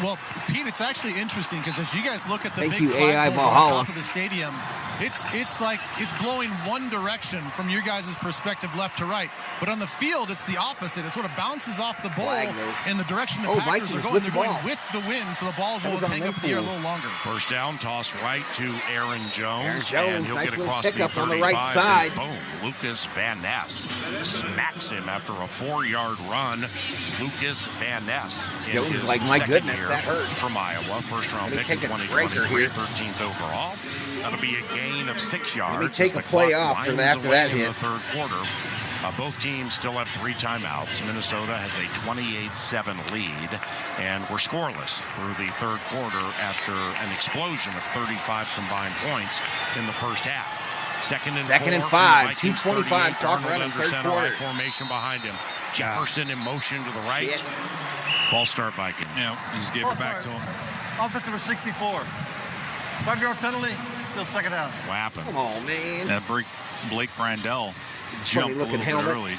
Well, Pete, it's actually interesting because as you guys look at the Thank big you, AI flagpoles on Valhalla. top of the stadium, it's like it's blowing one direction from your guys' perspective left to right. But on the field, it's the opposite. It sort of bounces off the ball in the direction the Packers Vikings are going. with They're the going ball. with the wind, so the balls will hang up in the air a little longer. First down, toss right to Aaron Jones. Aaron Jones, and he'll nice get little across the pickup on the 35, right side. and boom, Lucas Van Ness smacks him after a 4-yard run. Lucas Van Ness. Jones his is like, my second goodness, year that hurt. From Iowa, first round Let me pick in take a breaker 2023, here. 13th overall. That'll be a gain of 6 yards. Let me take as a the play clock off winds after away that in hit. the 3rd quarter. Both teams still have 3 timeouts. Minnesota has a 28-7 lead, and we're scoreless through the 3rd quarter after an explosion of 35 combined points in the first half. Second and 5, 2:25 clock running, 3rd quarter. formation behind him. Jefferson in motion to the right. Ball start Vikings. Yeah, just give it back to him. Offensive for 64. 5-yard penalty, still 2nd down. What happened? Come on, man. That Blake Brandel jumped a little bit early.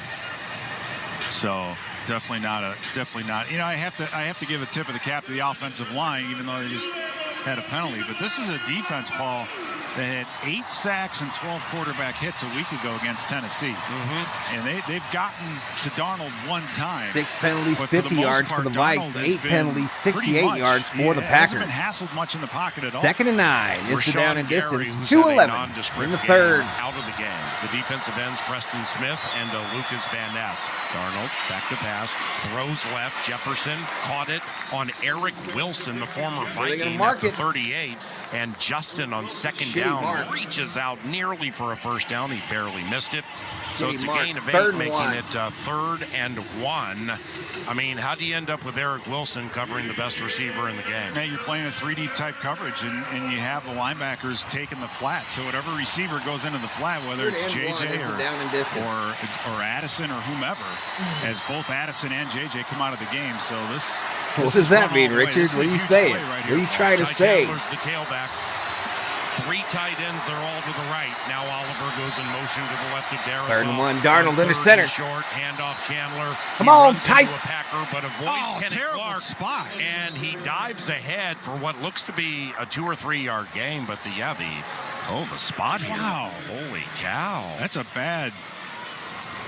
So definitely not. You know, I have to give a tip of the cap to the offensive line, even though they just had a penalty. But this is a defense, Paul, that had 8 sacks and 12 quarterback hits a week ago against Tennessee. And they've gotten to Darnold 1 time. 6 penalties, But for 50 most yards part, for the Darnold Vikes. has 8 been penalties, pretty 68 much- yards for the Hasn't Packers. been hassled much in the pocket at all. 2nd and 9. It's the Rashawn down and Gary, distance. who's 2:11 had a nondescript in the game, 3rd. out of the game. The defensive ends, Preston Smith and Lucas Van Ness. Darnold back to pass, throws left. Jefferson caught it on Eric Wilson, the former They're gonna Viking, mark at the it. 38. And Justin on 2nd Shoot down, reaches out nearly for a first down. He barely missed it. So it's a gain of 8, making it 3rd and 1. I mean, how do you end up with Eric Wilson covering the best receiver in the game? Hey, you're playing a 3-deep type coverage, and you have the linebackers taking the flat. So whatever receiver goes into the flat, whether it's JJ or Addison or whomever, as both Addison and JJ come out of the game. So this what does that mean, Richard? What are you saying? What are you trying to say? The tailback. 3 tight ends, they're all to the right. Now Oliver goes in motion to the left of Darrison. 3rd and 1, Darnold into center. Short, handoff Chandler. Come on, tight. A Packer, but avoids Kenny Clark. Spot. And he dives ahead for what looks to be a 2 or 3 yard gain. But the spot here. Wow. Holy cow. That's a bad.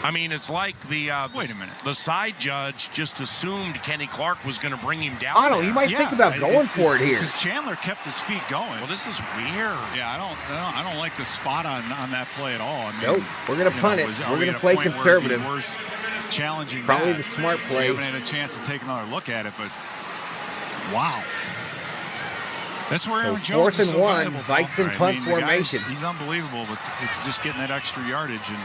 I mean, it's like the wait a minute. The side judge just assumed Kenny Clark was going to bring him down. I don't know. You might think about going for it here. Because Chandler kept his feet going. Well, this is weird. Yeah, I don't like the spot on that play at all. I mean, nope. We're going to punt it. We're going to play conservative. Challenging. Probably the smart play. We haven't had a chance to take another look at it, but wow. That's where Aaron Jones 4th and 1, Vikes in punt formation. He's unbelievable with just getting that extra yardage and.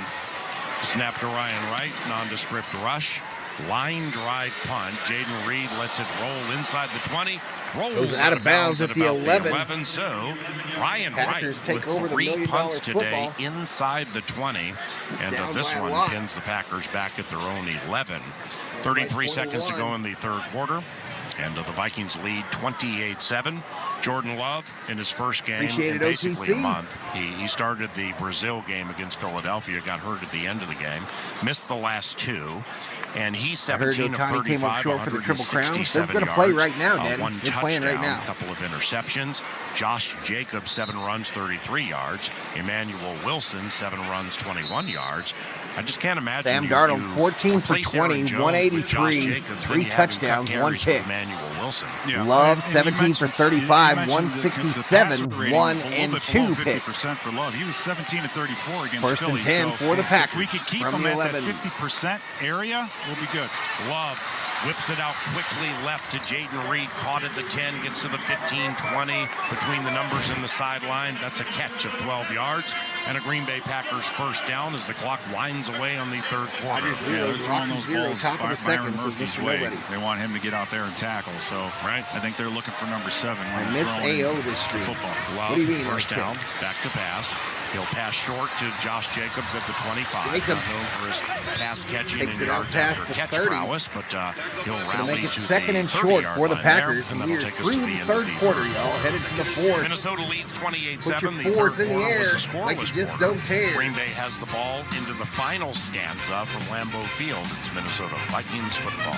Snap to Ryan Wright, nondescript rush, line drive punt. Jaden Reed lets it roll inside the 20, rolls out of bounds at the 11. So Ryan Packers Wright take with over the $1 million punts today football. Inside the 20, and this one pins the Packers back at their own 11. 33 seconds to go in the 3rd quarter. And the Vikings lead 28-7. Jordan Love in his first game in basically a month. He started the Brazil game against Philadelphia, got hurt at the end of the game, missed the last 2. And he's 17 of 35, came up short for the Triple Crown. They're going to play right now, Daddy. 1 They're playing right now. A couple of interceptions. Josh Jacobs, 7 runs, 33 yards. Emmanuel Wilson, 7 runs, 21 yards. I just can't imagine. Sam Darnold, 14 for 20, 183, 3 touchdowns, 1 pick. Emmanuel Wilson. Yeah. Love, 17 for 35, 167, 1 and 2 picks. For Love. He was 17 of 34 against 1st Philly. and 10 for the Packers. If we could keep him at that 50% area, we'll be good. Love whips it out quickly left to Jaden Reed. Caught at the 10, gets to the 15, 20. Between the numbers and the sideline, that's a catch of 12 yards. And a Green Bay Packers first down as the clock winds away on the 3rd quarter. Yeah, they're throwing those balls top of the second, Murphy's way. They want him to get out there and tackle. So I think they're looking for number 7. I miss AO this street. Football. What do you mean? First down, back to pass. He'll pass short to Josh Jacobs at the 25. Jacobs known for his pass catching and yards after catch 30. prowess, but he'll rally make it to 2nd and short for the Packers. And we are through the 3rd quarter, y'all. Headed to the 4th. Minnesota leads 28-7. Put your 4s in the air like you just don't tear. Green Bay has the ball into the final stanza from Lambeau Field. It's Minnesota Vikings football.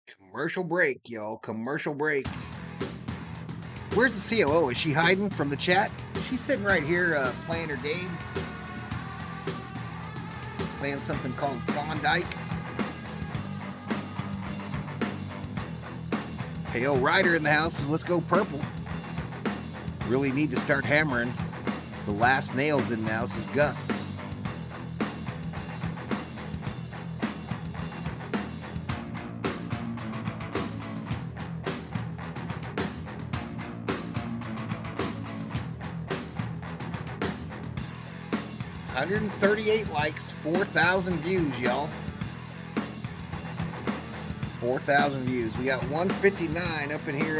Commercial break, y'all. Commercial break. Where's the COO? Is she hiding from the chat? She's sitting right here playing her game. Playing something called Klondike. Hey, yo, Ryder in the house says, let's go purple. Really need to start hammering the last nails in now, says Gus. $138 likes, 4,000 views, y'all. 4,000 views. We got 159 up in here,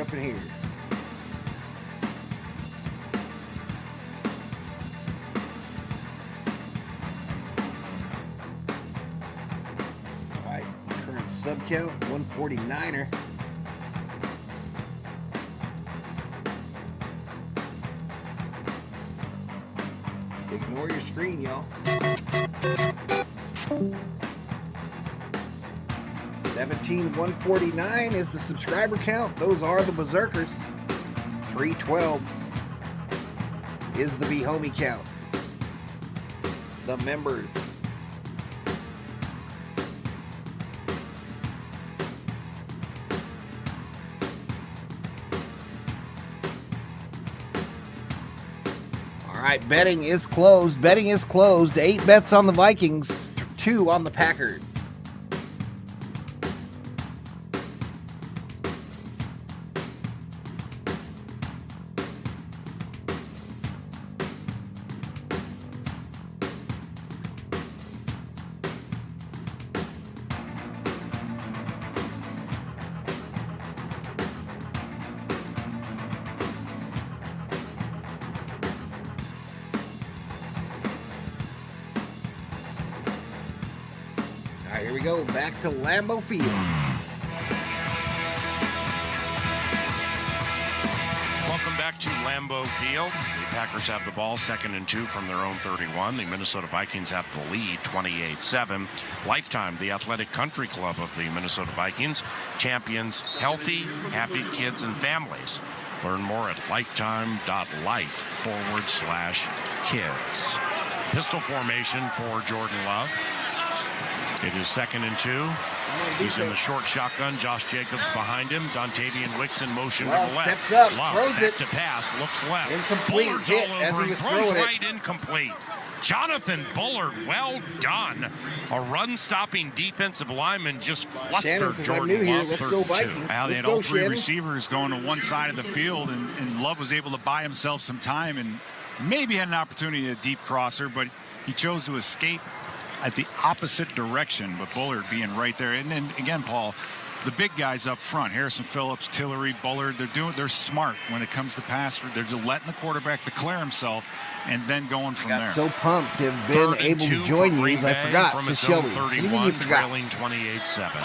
All right, current sub count, 149er. Ignore your screen, y'all. 17,149 is the subscriber count. Those are the Berserkers. 312 is the Be Homie count. The members. All right, betting is closed. 8 bets on the Vikings, 2 on the Packers. go back to Lambeau Field. Welcome back to Lambeau Field. The Packers have the ball, 2nd and 2 from their own 31. The Minnesota Vikings have the lead, 28-7. Lifetime, the athletic country club of the Minnesota Vikings, champions healthy, happy kids and families. Learn more at lifetime.life/kids. Pistol formation for Jordan Love. It is 2nd and 2. He's in the short shotgun. Josh Jacobs behind him. Dontavian Wicks in motion to the left. Steps up, Love throws back it. to pass, looks left. Incomplete Bullard's hit all as over he him, was throws throwing right, it. incomplete. Jonathan Bullard, well done. A run-stopping defensive lineman just flustered Jordan Love. Let's go Vikings. They had all three receivers going to one side of the field, and Love was able to buy himself some time and maybe had an opportunity at a deep crosser, but he chose to escape at the opposite direction, but Bullard being right there. And then again, Paul, the big guys up front, Harrison Phillips, Tillery, Bullard, they're smart when it comes to pass. They're just letting the quarterback declare himself and then going from there. So pumped to have been able to join you as I forgot. From So its shall own we? 31, trailing 28-7.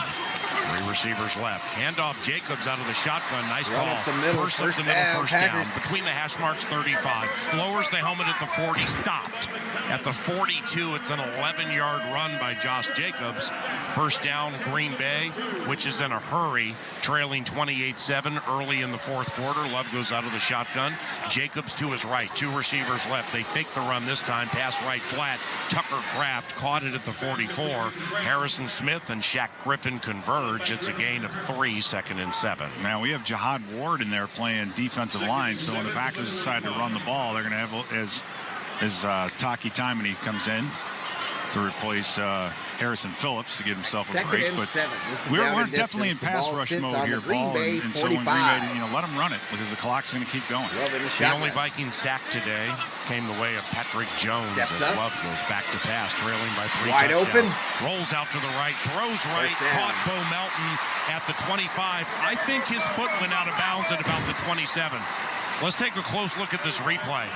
3 receivers left. Handoff Jacobs out of the shotgun. Nice Run ball. up the middle, First down. Between the hash marks, 35. Lowers the helmet at the 40. Stopped. At the 42, it's an 11-yard run by Josh Jacobs. First down, Green Bay, which is in a hurry, trailing 28-7 early in the fourth quarter. Love goes out of the shotgun. Jacobs to his right. 2 receivers left. They fake the run this time. Pass right flat. Tucker Kraft caught it at the 44. Harrison Smith and Shaq Griffin converge. It's a gain of 3, 2nd and 7. Now, we have Jihad Ward in there playing defensive line, so when the Packers decide to run the ball, they're going to have as Taki Taimani comes in to replace Harrison Phillips to get himself a break. But we're definitely in pass rush mode here, Paul. And so when Green Bay, let them run it because the clock's going to keep going. The only Viking sack today came the way of Patrick Jones as Love goes back to pass, trailing by 3 Wide touchdowns. open. Rolls out to the right, throws right, caught Bo Melton at the 25. I think his foot went out of bounds at about the 27. Let's take a close look at this replay.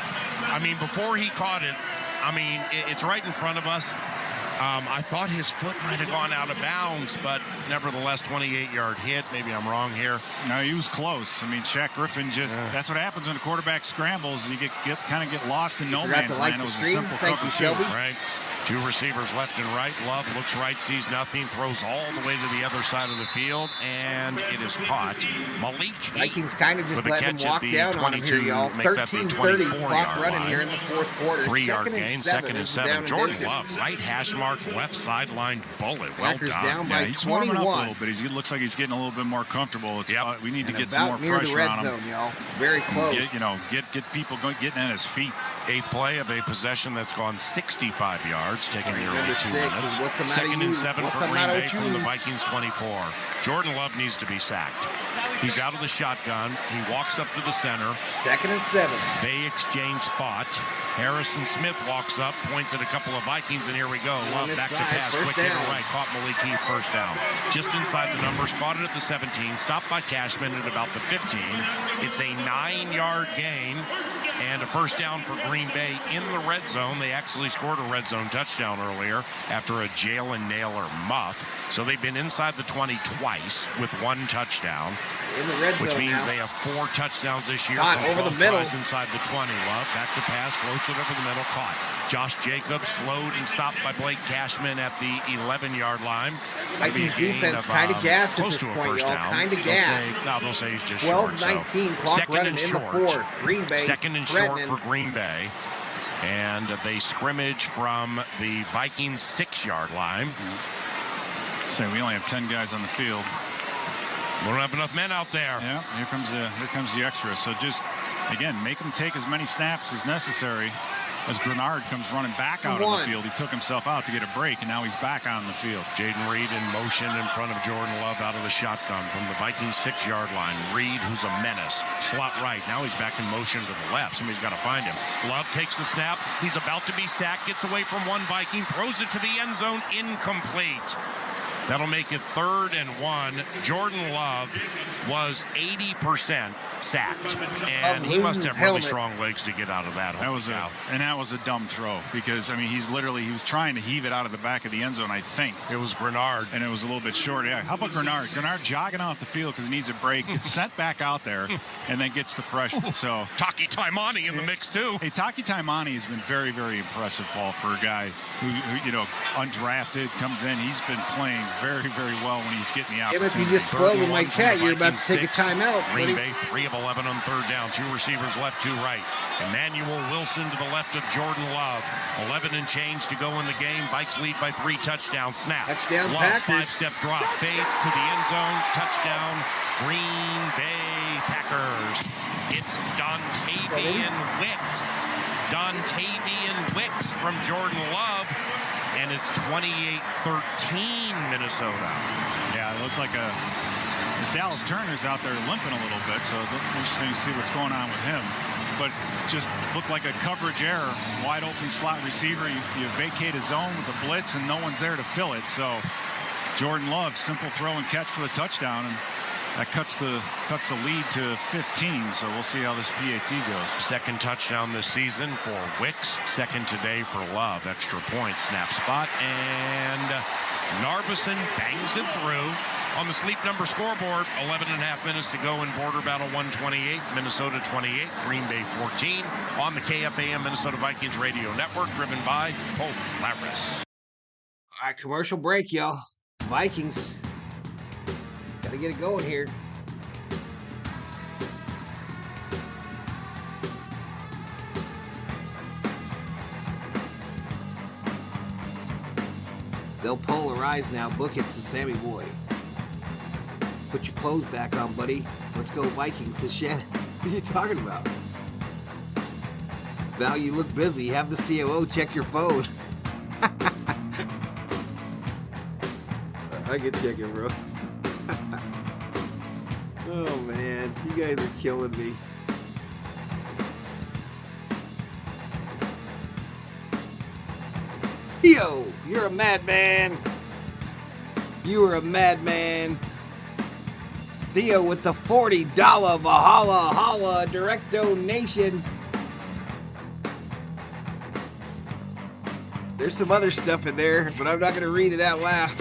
I mean, before he caught it, it's right in front of us. I thought his foot might have gone out of bounds, but nevertheless, 28-yard hit. Maybe I'm wrong here. No, he was close. Shaq Griffin that's what happens when a quarterback scrambles. You kind of get lost in no man's land. It was a simple cover two. Right. 2 receivers left and right. Love looks right, sees nothing, throws all the way to the other side of the field, and it is caught. Malik Vikings kind of just let him walk down on him here, y'all. 13:30 clock running here in the fourth quarter. 3-yard gain, 2nd and 7. Jordan Love, right hash mark, left sideline bullet. Well Packers done. down by he's 21. warming up a little bit. He looks like he's getting a little bit more comfortable. We need to get some more near pressure the red on him. zone, y'all. Very close. Get people getting at his feet. 8th play of a possession that's gone 65 yards, taking nearly 2 minutes. 2nd and 7 for Green Bay from the Vikings 24. Jordan Love needs to be sacked. He's out of the shotgun. He walks up to the center. 2nd and 7. They exchange thought. Harrison Smith walks up, points at a couple of Vikings, and here we go. Love back to pass, quick hit right, caught Malik Heath, first down. Just inside the numbers, caught it at the 17, stopped by Cashman at about the 15. It's a 9-yard gain and a first down for Green Bay in the red zone. They actually scored a red zone touchdown earlier after a Jalen Naylor muff. So they've been inside the 20 twice with 1 touchdown. In the red zone which means now. they have 4 touchdowns this year. Over the middle. Inside the 20. Love back to pass, floats it over the middle, caught. Josh Jacobs slowed and stopped by Blake Cashman at the 11-yard line. Vikings defense kind of gassed at this point, y'all. Kind of gassed. They'll say he's just 12-19, clock running in the fourth. Green Bay 2nd and short for Green Bay. And they scrimmage from the Vikings 6-yard line. So we only have 10 guys on the field. We don't have enough men out there. Yeah, here comes the extra. So just, again, make them take as many snaps as necessary. As Grenard comes running back out on the field. He took himself out to get a break, and now he's back on the field. Jaden Reed in motion in front of Jordan Love out of the shotgun from the Vikings 6-yard line. Reed, who's a menace, slot right. Now he's back in motion to the left. Somebody's got to find him. Love takes the snap. He's about to be sacked. Gets away from one Viking. Throws it to the end zone. Incomplete. That'll make it 3rd and 1. Jordan Love was 80% sacked. And he must have really strong legs to get out of that. That was a dumb throw because, I mean, he was trying to heave it out of the back of the end zone, I think. It was Grenard. And it was a little bit short. Yeah. How about Grenard? Grenard jogging off the field because he needs a break, gets sent back out there, and then gets the pressure. So Taki Taimani in the mix, too. Hey, Taki Taimani has been very, very impressive, Paul, for a guy who undrafted, comes in. He's been playing very, very well when he's getting the opportunity. If you just spoiled with my chat, you're about to take a timeout. Green Bay 3 of 11 on third down. 2 receivers left, 2 right. Emmanuel Wilson to the left of Jordan Love. 11 and change to go in the game. Vikes lead by 3 touchdowns. Snap. Touchdown Love, Packers. 5-step drop. Fades to the end zone. Touchdown Green Bay Packers. It's Dontavian Wicks. Dontavian Wicks from Jordan Love. And it's 28-13 Minnesota. Yeah, it looked like this Dallas Turner's out there limping a little bit, so it's interesting to see what's going on with him. But just looked like a coverage error. Wide open slot receiver. You vacate a zone with a blitz, and no one's there to fill it. So Jordan Love, simple throw and catch for the touchdown, and that cuts the lead to 15. So we'll see how this PAT goes. Second touchdown this season for Wicks. Second today for Love. Extra point, snap spot, and Narbison bangs it through. On the Sleep Number scoreboard, 11 and a half minutes to go in Border Battle 128, Minnesota 28, Green Bay 14. On the KFAM Minnesota Vikings Radio Network, driven by Polaris. All right, commercial break, y'all. Vikings. Got to get it going here. They'll polarize now. Book it to Sammy Boy. Put your clothes back on, buddy. Let's go Vikings, says Shannon. What are you talking about? Val, you look busy. Have the COO check your phone. I can check it, bro. Oh, man. You guys are killing me. Yo, you're a madman. You are a madman. Theo with the $40 Valhalla Holla direct donation. There's some other stuff in there, but I'm not going to read it out loud.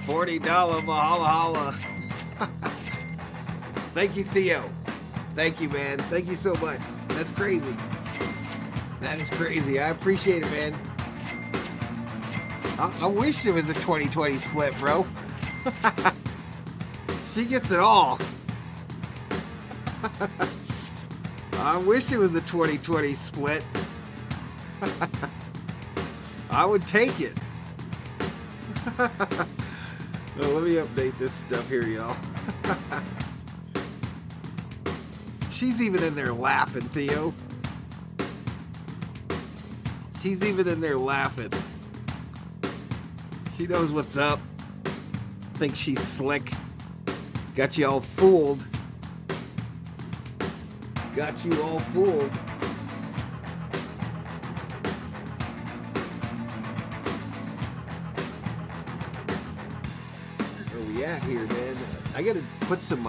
$40 Valhalla Holla. Thank you, Theo. Thank you, man. Thank you so much. That's crazy. That is crazy. I appreciate it, man. I wish it was a 20-20 split, bro. She gets it all. I wish it was a 20-20 split. I would take it. Well, let me update this stuff here, y'all. She's even in there laughing, Theo. She's even in there laughing. She knows what's up. Thinks she's slick. Got you all fooled. Got you all fooled. Where are we at here, man? I gotta put some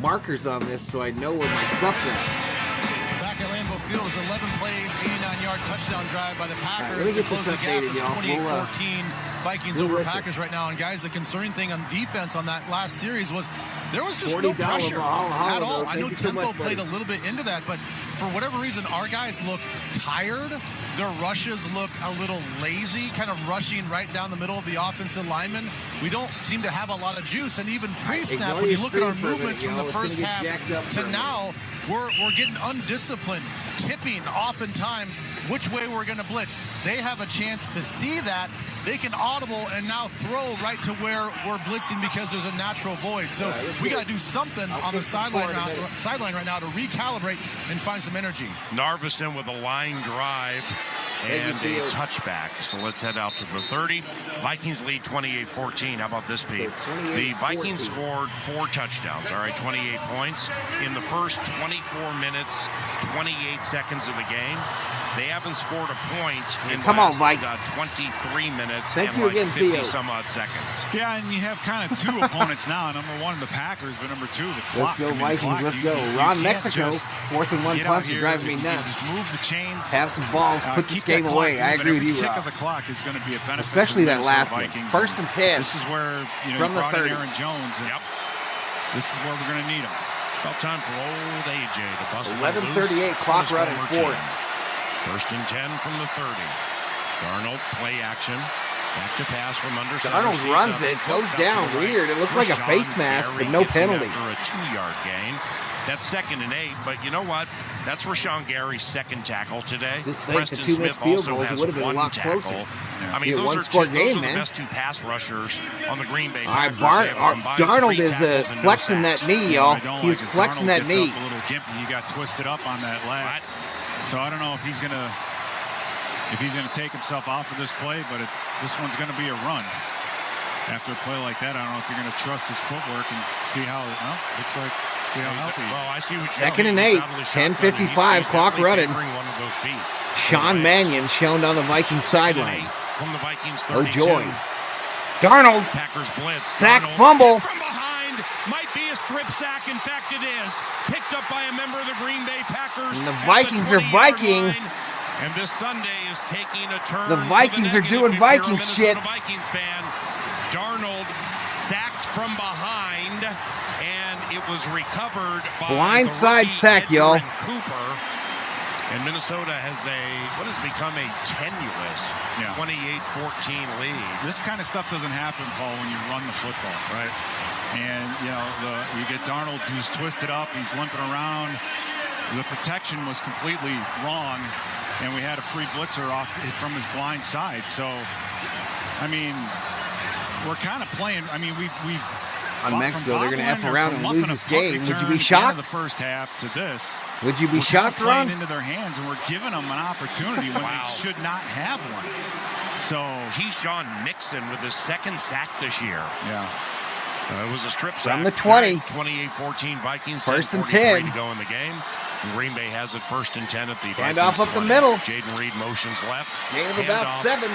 markers on this so I know where my stuff's at. Back at Lambeau Field is 11 plays, 89-yard touchdown drive by the Packers to close the gap. It's 28-14 Vikings over Packers right now. And guys, the concerning thing on defense on that last series was there was just no pressure at all. I know tempo played a little bit into that, but for whatever reason, our guys look tired. Their rushes look a little lazy, kind of rushing right down the middle of the offensive lineman. We don't seem to have a lot of juice. And even pre-snap, when you look at our movements from the first half to now, we're getting undisciplined, tipping oftentimes which way we're going to blitz. They have a chance to see that. They can audible and now throw right to where we're blitzing because there's a natural void. So we got to do something on the sideline right now to recalibrate and find some energy. Narbison with a line drive and a touchback. So let's head out to the 30. Vikings lead 28-14. How about this, Pete? The Vikings scored 4 touchdowns, all right, 28 points in the first 24 minutes, 28 seconds of the game. They haven't scored a point in Come on, Vikes. 23 minutes Thank and you again, 50 Theo. some odd seconds. Yeah, and you have kind of two opponents now. Number one, the Packers, but number two, the clock. Let's go, Vikings. Let's go. Ron Mexico, 4th and 1 punts. You're driving me nuts. Just move the chains. Have some balls. Put this game away. I agree with you, Tick Rob. of the clock is going to be a benefit. Especially that last one. Vikings. 1st and 10. This is where you from the brought 30. in Aaron Jones. And this is where we're going to need him. About time for old AJ to bust 11:38 clock running 4th. 1st and 10 from the 30. Darnold play action. Back to pass from under center. Darnold runs it, goes down weird. It looked like a face mask, but no penalty. After a 2-yard gain. That's 2nd and 8, but you know what? That's Rashawn Gary's second tackle today. Just think the 2 missed field goals, it would have been a lot closer. I mean, those are the best 2 pass rushers on the Green Bay Packers. Darnold is flexing that knee, y'all. He's flexing that knee. A little gimpy. He got twisted up on that lat. So I don't know if he's gonna take himself out for this play, but this one's gonna be a run. After a play like that, I don't know if you're gonna trust his footwork and see how. Well, looks like see how healthy. Well, I see what 2nd and 8, 10:55 clock running. Sean Mannion shown on the Vikings sideline. From the Vikings 32. Oh joy! Darnold. Packers blitz. Sack Darnold fumble. from behind. Might be a strip sack. In fact, it is. Picked up by a member of the Green Bay Packers. And the Vikings are Viking. And this Sunday is taking a turn. The Vikings are doing Viking shit. Vikings fan. Darnold sacked from behind, and it was recovered by blindside sack, y'all. Cooper. And Minnesota has what has become a tenuous 28-14 lead. This kind of stuff doesn't happen, Paul, when you run the football, right? And you get Darnold who's twisted up, he's limping around. The protection was completely wrong, and we had a free blitzer off from his blind side. So, I mean, we're kind of playing. I mean, we've on Mexico, they're going to F around and lose this game. Would you be shocked? The first half to this. Would you be shocked, Ron? Playing into their hands, and we're giving them an opportunity when they should not have one. So Keyshawn Nixon with his 2nd sack this year. Yeah. It was a strip sack. From the 20. 28-14 Vikings. 1st and 10 to go in the game. Green Bay has it 1st and 10 at the hand Vikings off up 20. the middle. Jaden Reed motions left. Gain of about 7.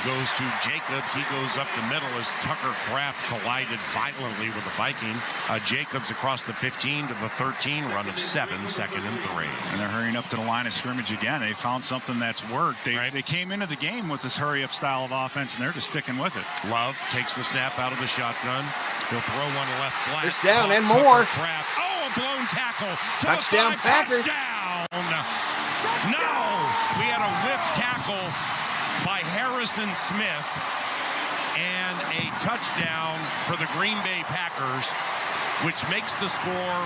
Goes to Jacobs. He goes up the middle as Tucker Kraft collided violently with the Viking. Jacobs across the 15 to the 13, run of 7, 2nd and 3. And they're hurrying up to the line of scrimmage again. They found something that's worked. They came into the game with this hurry-up style of offense, and they're just sticking with it. Love takes the snap out of the shotgun. He'll throw one left flat. First down and more. Kraft. Oh, a blown tackle. Touchdown, Packers. Touchdown. No. We had a whip tackle by Harrison Smith and a touchdown for the Green Bay Packers, which makes the score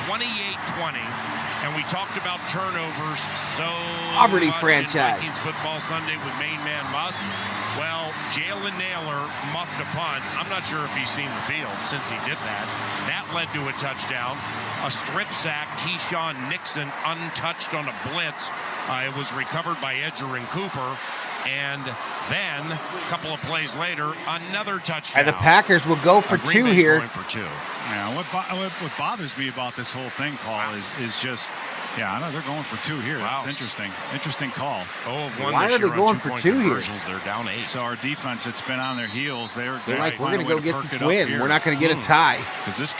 28-20. And we talked about turnovers so Auburn much franchise. in Vikings Football Sunday with main man Musk. Well, Jalen Naylor muffed a punt. I'm not sure if he's seen the field since he did that. That led to a touchdown. A strip sack, Keyshawn Nixon untouched on a blitz. It was recovered by Edger and Cooper. And then, a couple of plays later, another touchdown. And the Packers will go for 2 here. Going for 2. Yeah, what bothers me about this whole thing, Paul, is just, I know they're going for 2 here. Wow. That's interesting. Interesting call. Why are they going for 2 here? They're down 8. So our defense, it's been on their heels. They're like, we're going to go get this win. We're not going to get a tie. Because this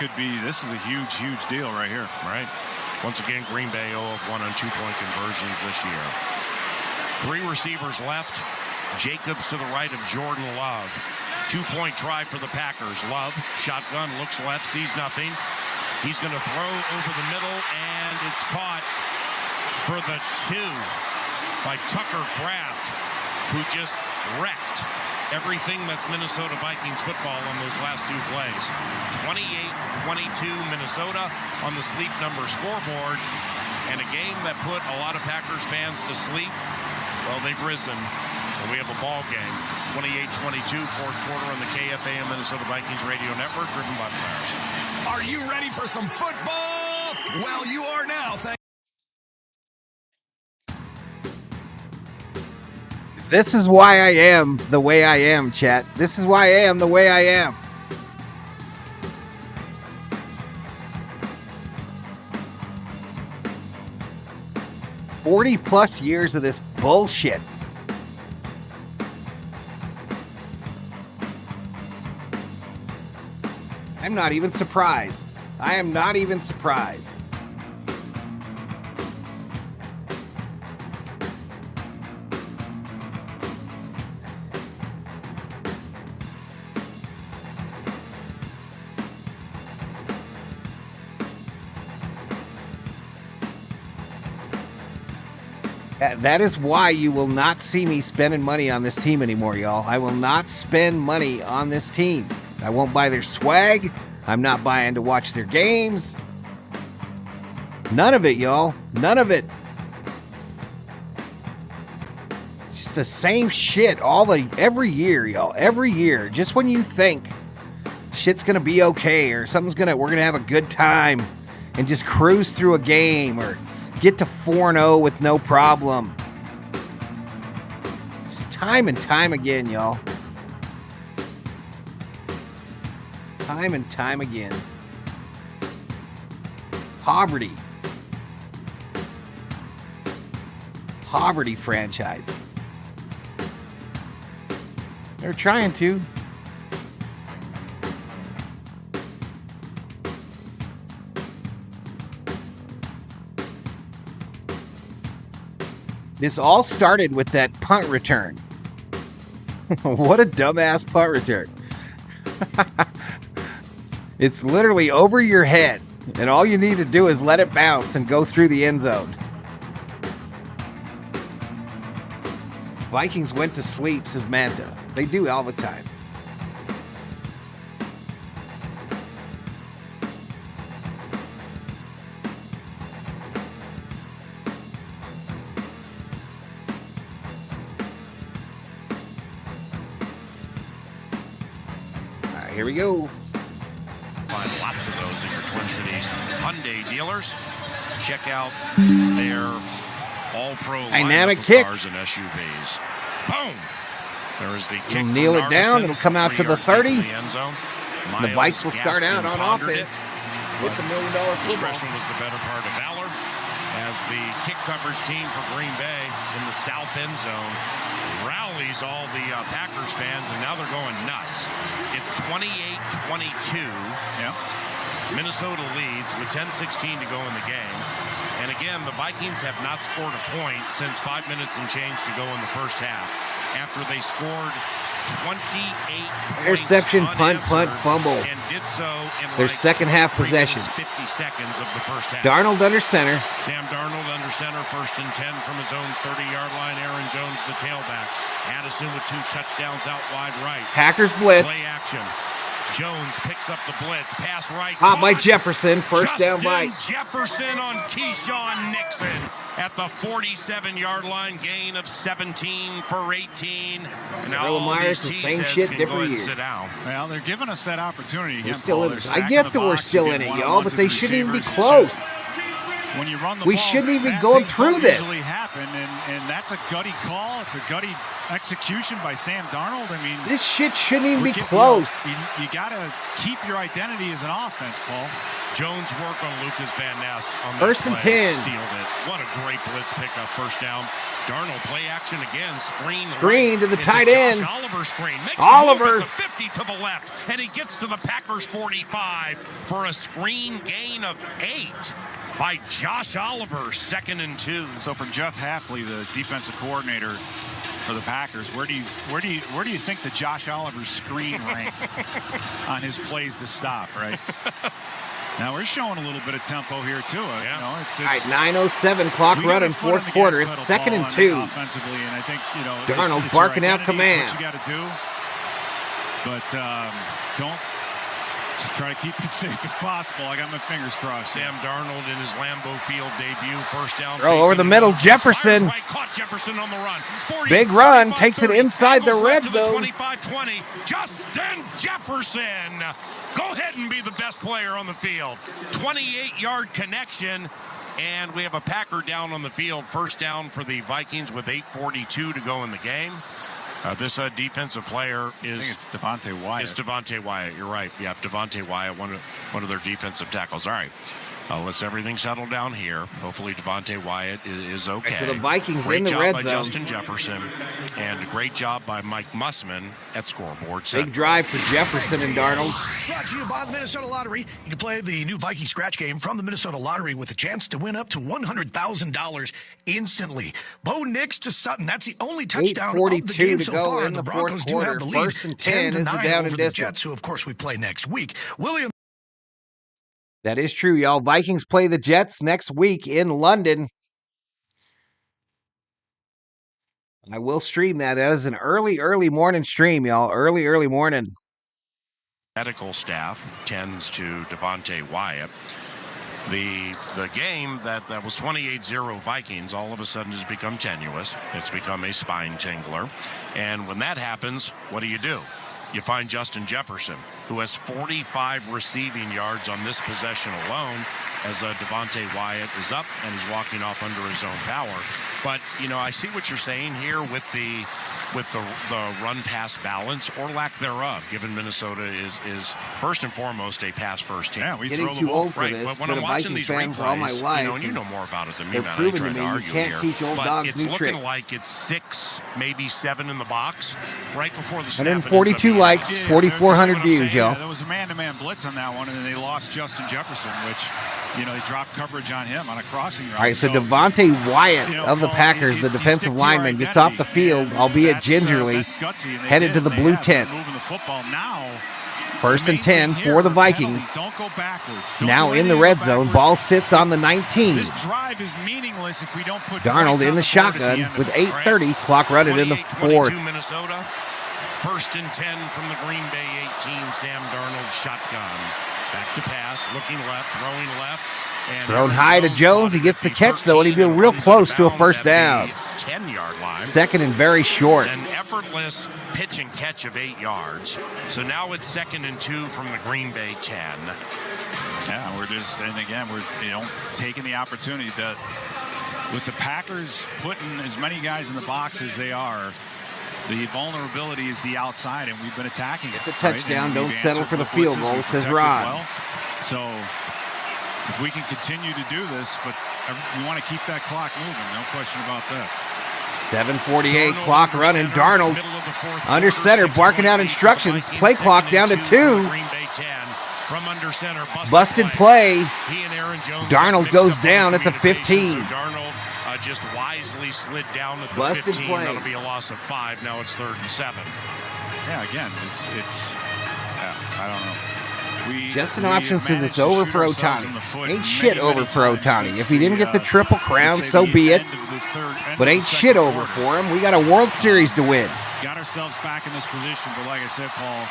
is a huge, huge deal right here. Right. Once again, Green Bay 0 of 1 on 2-point conversions this year. 3 receivers left. Jacobs to the right of Jordan Love. 2-point try for the Packers. Love, shotgun, looks left, sees nothing. He's going to throw over the middle, and it's caught for the 2 by Tucker Kraft, who just wrecked everything that's Minnesota Vikings football on those last 2 plays. 28-22 Minnesota on the Sleep Number scoreboard, and a game that put a lot of Packers fans to sleep. Well, they've risen, and we have a ball game. 28-22, 4th quarter on the KFAN Minnesota Vikings Radio Network, driven by players. Are you ready for some football? Well, you are now. This is why I am the way I am, chat. This is why I am the way I am. 40-plus years of this bullshit. I'm not even surprised. I am not even surprised. That is why you will not see me spending money on this team anymore, y'all. I will not spend money on this team. I won't buy their swag. I'm not buying to watch their games. None of it, y'all. None of it. Just the same shit every year, y'all. Every year. Just when you think shit's gonna be okay or we're gonna have a good time and just cruise through a game or get to 4-0 with no problem. Just time and time again, y'all. Time and time again. Poverty. Poverty franchise. They're trying to. This all started with that punt return. What a dumbass punt return. It's literally over your head, and all you need to do is let it bounce and go through the end zone. Vikings went to sleep, says Manta. They do all the time. All right, here we go. Find lots of those at your Twin Cities Hyundai dealers. Check out their all-pro dynamic lineup of kick. Cars and SUVs. Boom! There is the kick. You'll kneel it down. It'll come out to the 30. The end zone. The Vikes will start out on offense with the $1 million football. Discretion was the better part of valor as the kick coverage team for Green Bay in the south end zone rallies all the Packers fans, and now they're going nuts. It's 28-22. Yep. Minnesota leads with 10:16 to go in the game. And again, the Vikings have not scored a point since 5 minutes and change to go in the first half, after they scored 28 interception, punt, fumble. And did so in their second half possession. 50 seconds of the first half. Darnold under center. Sam Darnold under center, 1st and 10 from his own 30-yard line. Aaron Jones, the tailback. Addison with 2 touchdowns out wide right. Packers blitz. Play action. Jones picks up the blitz. Pass right. Hot by Jefferson. First down by Jefferson on Keyshawn Nixon at the 47-yard line. Gain of 17 for 18. And now Myers, the same shit, different year. Well, they're giving us that opportunity again. Still in it. I get that we're still in it, y'all, but they shouldn't even be close. When you run the we ball, shouldn't even be going through this. Usually happen, and that's a gutty call. It's a gutty execution by Sam Darnold. I mean, this shit shouldn't even be close. You got to keep your identity as an offense, Paul. Jones work on Lucas Van Ness on 1st and 10. Sealed it. What a great blitz pickup. First down. Darnold play action again. Screen to the tight end. Oliver screen. Makes Oliver. The 50 to the left, and he gets to the Packers 45 for a screen gain of 8 by Josh Oliver. 2nd and 2. So for Jeff Hafley, the defensive coordinator for the Packers, where do you think the Josh Oliver screen ranked on his plays to stop? Right. Now we're showing a little bit of tempo here too. Yeah. You know, it's all right, 9:07 clock running, 4th quarter. It's 2nd and 2. Offensively, and I think Darnold barking out command. What you got to do, but don't. Just try to keep it safe as possible. I got my fingers crossed. Sam Darnold in his Lambeau Field debut. First down. Throw over the middle. Jefferson. Right, caught Jefferson on the run. 40, big run. Takes it inside the red zone. 25-20. Justin Jefferson. Go ahead and be the best player on the field. 28-yard connection. And we have a Packer down on the field. First down for the Vikings with 8:42 to go in the game. This defensive player is... I think it's Devontae Wyatt. It's Devontae Wyatt. You're right. Yeah, Devontae Wyatt, one of their defensive tackles. All right. Let's everything settle down here. Hopefully Devontae Wyatt is okay. So the Vikings great in the job red by zone. Justin Jefferson, and a great job by Mike Mussman at Scoreboard. Big drive for Jefferson and Darnold. It's brought to you by the Minnesota Lottery. You can play the new Viking scratch game from the Minnesota Lottery with a chance to win up to $100,000 instantly. Bo Nix to Sutton. That's the only touchdown of the game so far. In the Broncos do have the lead. First and 10 is the 10-9 down over and the distance. Jets, who of course we play next week. William. That is true, y'all. Vikings play the Jets next week in London. I will stream that. That is an early morning stream, y'all. Early morning. Medical staff tends to Devontae Wyatt. The game that was 28-0 Vikings all of a sudden has become tenuous. It's become a spine tingler. And when that happens, what do? You find Justin Jefferson, who has 45 receiving yards on this possession alone, as Devontae Wyatt is up and he's walking off under his own power. But, I see what you're saying here with the run-pass balance or lack thereof, given Minnesota is first and foremost a pass-first team. Yeah, we getting throw the too ball. old for right, this. but when been I'm a watching Viking these fan replays, for all my life, and you know more about it than me, they're man. I ain't proving to trying me to you argue can't here. teach old but dogs it's new looking tricks. like it's 6, maybe 7 in the box right before the snap. 142 likes, 4,400 views, y'all. There was a man-to-man blitz on that one, and then they lost Justin Jefferson, which, they dropped coverage on him on a crossing route. All right, so Devontae Wyatt of the Packers, the defensive lineman, gets off the field, albeit gingerly, headed to the blue tent. Moving the football now. First and 10 for the Vikings. Don't go backwards. Now in the red zone, ball sits on the 19. This drive is meaningless if we don't put Darnold in the shotgun with 8:30, clock running in the fourth. Minnesota. First and 10 from the Green Bay 18. Sam Darnold shotgun. Back to pass, looking left, throwing left. And Thrown high to Jones. He gets the catch, though, and he'd be real close to a first down. 10-yard line. Second and very short. An effortless pitch and catch of 8 yards. So now it's 2nd and 2 from the Green Bay 10. Yeah, we're taking the opportunity that with the Packers putting as many guys in the box as they are, the vulnerability is the outside, and we've been attacking it. Get the touchdown, right? don't settle for the field goal, says Ron. Well. So if we can continue to do this, but we want to keep that clock moving, no question about that. 7:48, clock running. Darnold under center, barking out instructions. Play clock down to 2. From under center, busted play. He and Aaron Jones Darnold goes down at the 15. So Darnold just wisely slid down at the busted 15. Play. That'll be a loss of 5. Now it's 3rd and 7. Yeah, again, it's I don't know. Justin Option says it's over for Ohtani. Ain't shit over for Ohtani. If he didn't get the Triple Crown, so be it. But ain't shit over for him. We got a World Series to win. Got ourselves back in this position, but like I said, Paul,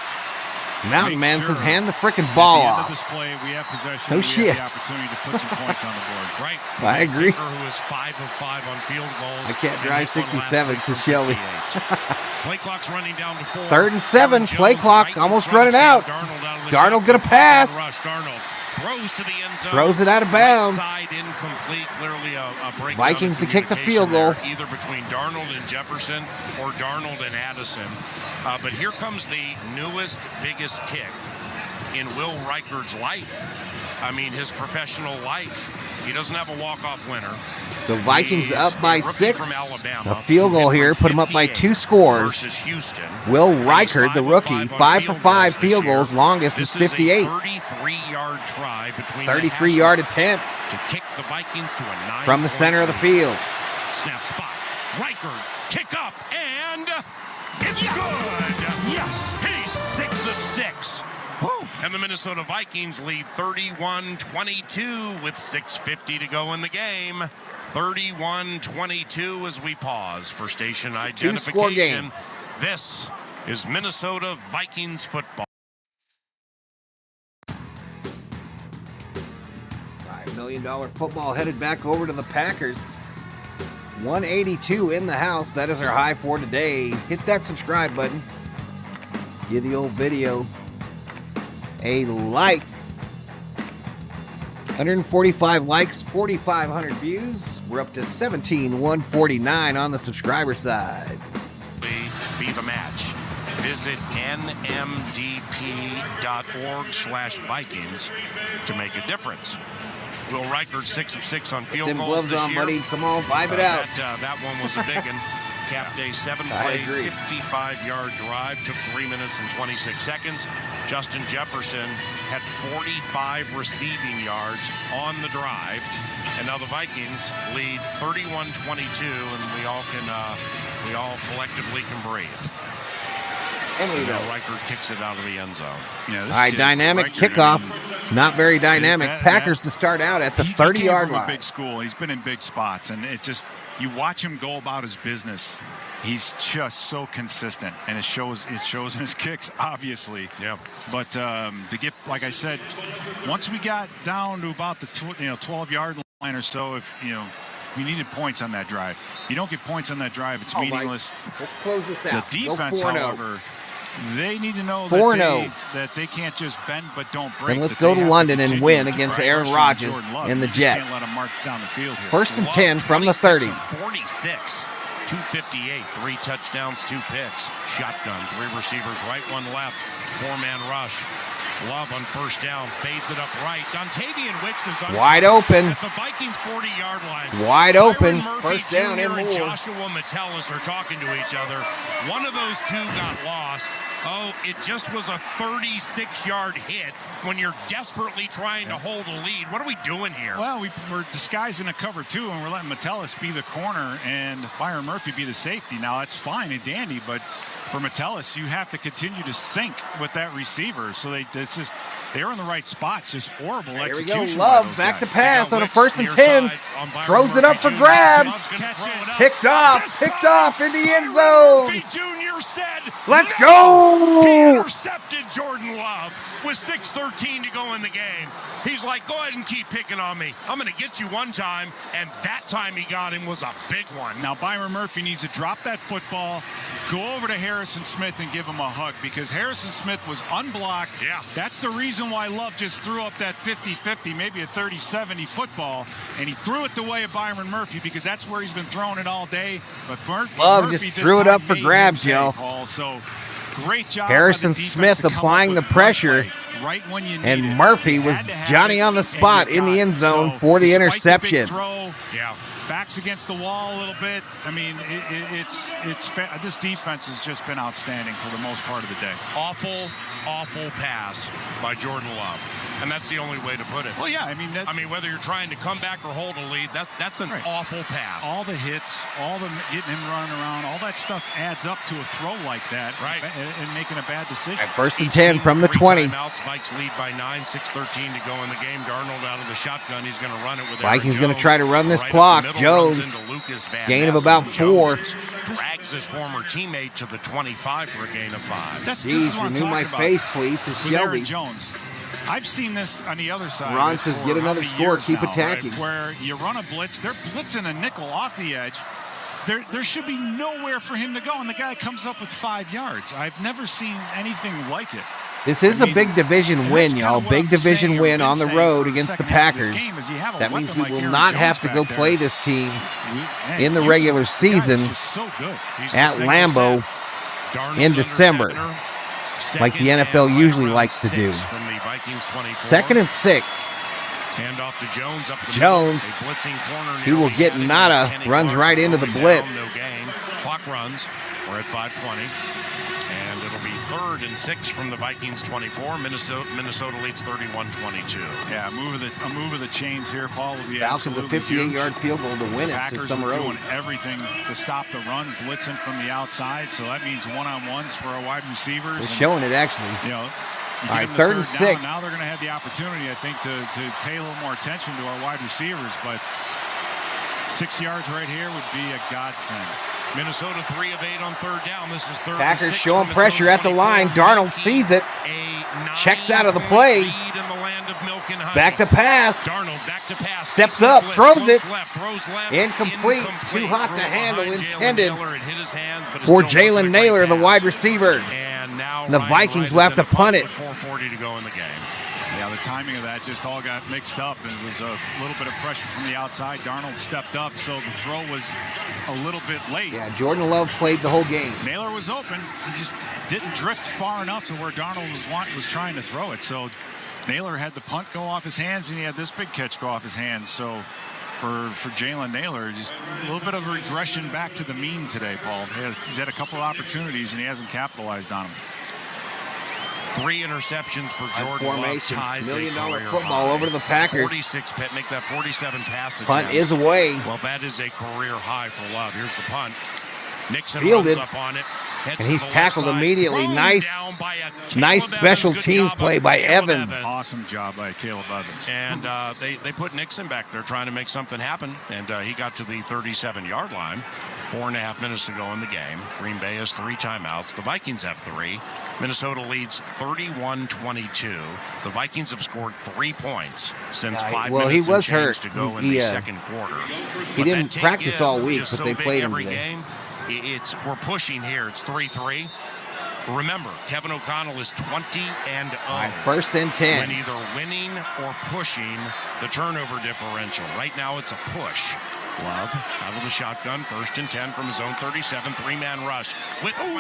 Mountain Man says hand the frickin' ball off. At the end of this play, we have possession. No we shit. have the opportunity to put some points on the board. Right. I agree. Who is 5 of 5 on field goals. I can't drive 67, says Shelby. Play clock's running down to 4. 3rd and 7. Play clock almost running out. Darnold gonna pass. Darnold throws to the end zone. Throws it out of bounds. Incomplete. Clearly a breakdown. Vikings to kick the field goal. Either between Darnold and Jefferson or Darnold and Addison. But here comes the newest, biggest kick in Will Reichard's life. I mean, his professional life. He doesn't have a walk-off winner. So Vikings up by 6. From Alabama, a field goal here, put him up by 2 scores. Houston. Will Reichard, the rookie, 5 for 5 field goals. Longest is 58. 33-yard try between 33-yard attempt to kick the Vikings to a 9 from the center of the field. Snap spot. Reichard, kick up, and it's good. Yes. He's 6 of 6. And the Minnesota Vikings lead 31-22 with 6:50 to go in the game. 31-22 as we pause for station identification. Game. This is Minnesota Vikings football. $5 million football headed back over to the Packers. 182 in the house. That is our high for today. Hit that subscribe button. Give the old video a like. 145 likes, 4,500 views. We're up to 17,149 on the subscriber side. Be the match. Visit nmdp.org/Vikings to make a difference. Will Reichert 6 of 6 on field Them goals gloves this on, year. buddy. Come on, vibe it out. That one was a big one. Cap Day 7-play, 55-yard drive. Took 3 minutes and 26 seconds. Justin Jefferson had 45 receiving yards on the drive. And now the Vikings lead 31-22, and we all collectively can breathe. And now Reichert kicks it out of the end zone. All right, dynamic kickoff. Not very dynamic. Packers to start out at the 30-yard line. He came from a big school. He's been in big spots, and it just, you watch him go about his business. He's just so consistent, and it shows in his kicks, obviously. Yeah. But to get, like I said, once we got down to about the 12-yard line or so, we needed points on that drive. You don't get points on that drive, it's meaningless. Let's close this out. The defense, however, they need to know that they can't just bend but don't break. And let's go to London and win against Aaron Rodgers and the Jets. Can't let them march down the field here. First and 10 from the 30. 46. 258, 3 touchdowns, 2 picks. Shotgun, 3 receivers, right, 1 left. 4-man rush. Love on first down, fades it up right. Dontavian Wicks is wide open at the Vikings 40-yard line. Wide open. Murphy First down Jr. and and more. Joshua Metellus are talking to each other. One of those two got lost. Oh, it just was a 36-yard hit when you're desperately trying to hold a lead. What are we doing here? Well, we're disguising a cover 2, and we're letting Metellus be the corner and Byron Murphy be the safety. Now, that's fine and dandy, but for Metellus, you have to continue to sync with that receiver. So they're in the right spots. Just horrible execution. Here we go. Love back to pass on a first and 10. Throws it up for grabs. Picked off in the end zone. Let's go. He intercepted Jordan Love with 6:13 to go in the game. He's like, go ahead and keep picking on me. I'm going to get you one time, and that time he got him was a big one. Now, Byron Murphy needs to drop that football, go over to Harrison Smith and give him a hug, because Harrison Smith was unblocked. Yeah. That's the reason why Love just threw up that 50-50, maybe a 30-70 football, and he threw it the way of Byron Murphy, because that's where he's been throwing it all day. But Love just threw it up for grabs, y'all. So great job. Harrison Smith applying the pressure. Right when you and Murphy was Johnny on the spot in the end zone for the interception. Backs against the wall a little bit. I mean, this defense has just been outstanding for the most part of the day. Awful pass by Jordan Love. And that's the only way to put it. Well, yeah, I mean, whether you're trying to come back or hold a lead, that's an awful pass. All the hits, all the getting him running around, all that stuff adds up to a throw like that, right? And making a bad decision. At first and 10 from the 20. Vikes lead by 9, 6:13 to go in the game. Darnold out of the shotgun. He's going to run it with Vikings going to try to run this clock. Jones, gain of about 4. Drags his former teammate to the 25 for a gain of 5. Jeez, renew my faith, please. It's Shelby Jones. I've seen this on the other side. Ron says, get another score, keep attacking. Right? Where you run a blitz, they're blitzing a nickel off the edge. There should be nowhere for him to go, and the guy comes up with 5 yards. I've never seen anything like it. This is a big division win, y'all. Big division win on the road against the Packers. That means we will not have to go play this team in the regular season at Lambeau in December, like the NFL usually likes to do. 2nd and 6. Hand off to Jones up the Jones, he will get Nada, runs right into the blitz. No gain. Clock runs. We're at 5:20. And it'll be 3rd and 6 from the Vikings 24. Minnesota leads 31-22. Yeah, a move of the chains here, Paul, will be Falcons a 58-yard field goal to win it. Packers are doing everything to stop the run, blitzing from the outside. So that means one-on-ones for our wide receivers. They're showing it, actually. You know, all right, 3rd and 6. Now they're going to have the opportunity, I think, to pay a little more attention to our wide receivers. But 6 yards right here would be a godsend. Minnesota 3 of 8 on 3rd down. This is 3rd Packers and 6 showing pressure at the line. Darnold sees it. Checks out of the play. Back to pass. Darnold back to pass. Steps up, throws it. Throws left. Incomplete. Too hot to handle. Intended for Jalen Naylor, the wide receiver. And now the Vikings will have to punt it. 4:40 to go in the game. Yeah, the timing of that just all got mixed up. It was a little bit of pressure from the outside. Darnold stepped up, so the throw was a little bit late. Yeah, Jordan Love played the whole game. Naylor was open. He just didn't drift far enough to where Darnold was trying to throw it. So Naylor had the punt go off his hands, and he had this big catch go off his hands. So for Jalen Naylor, just a little bit of a regression back to the mean today, Paul. He's had a couple of opportunities, and he hasn't capitalized on them. 3 interceptions for Jordan formation. Love. Ties $1 million a football high. over to the Packers. 46 make that 47 pass attempts. Punt is away. Well, that is a career high for Love. Here's the punt. Nixon Fielded. runs up on it. And he's tackled immediately. Nice special teams play by Evans. Awesome job by Caleb Evans. And they put Nixon back there trying to make something happen. And he got to the 37-yard line. 4.5 minutes to go in the game. Green Bay has 3 timeouts. The Vikings have 3. Minnesota leads 31-22. The Vikings have scored 3 points since 5 minutes he was hurt. to go in the second quarter. He didn't practice all week, but they played him every today. game. We're pushing here. It's 3-3. Remember, Kevin O'Connell is 20-0. First and 10. When either winning or pushing the turnover differential. Right now, it's a push. Love out of the shotgun, 1st and 10 from his own 37, 3-man rush.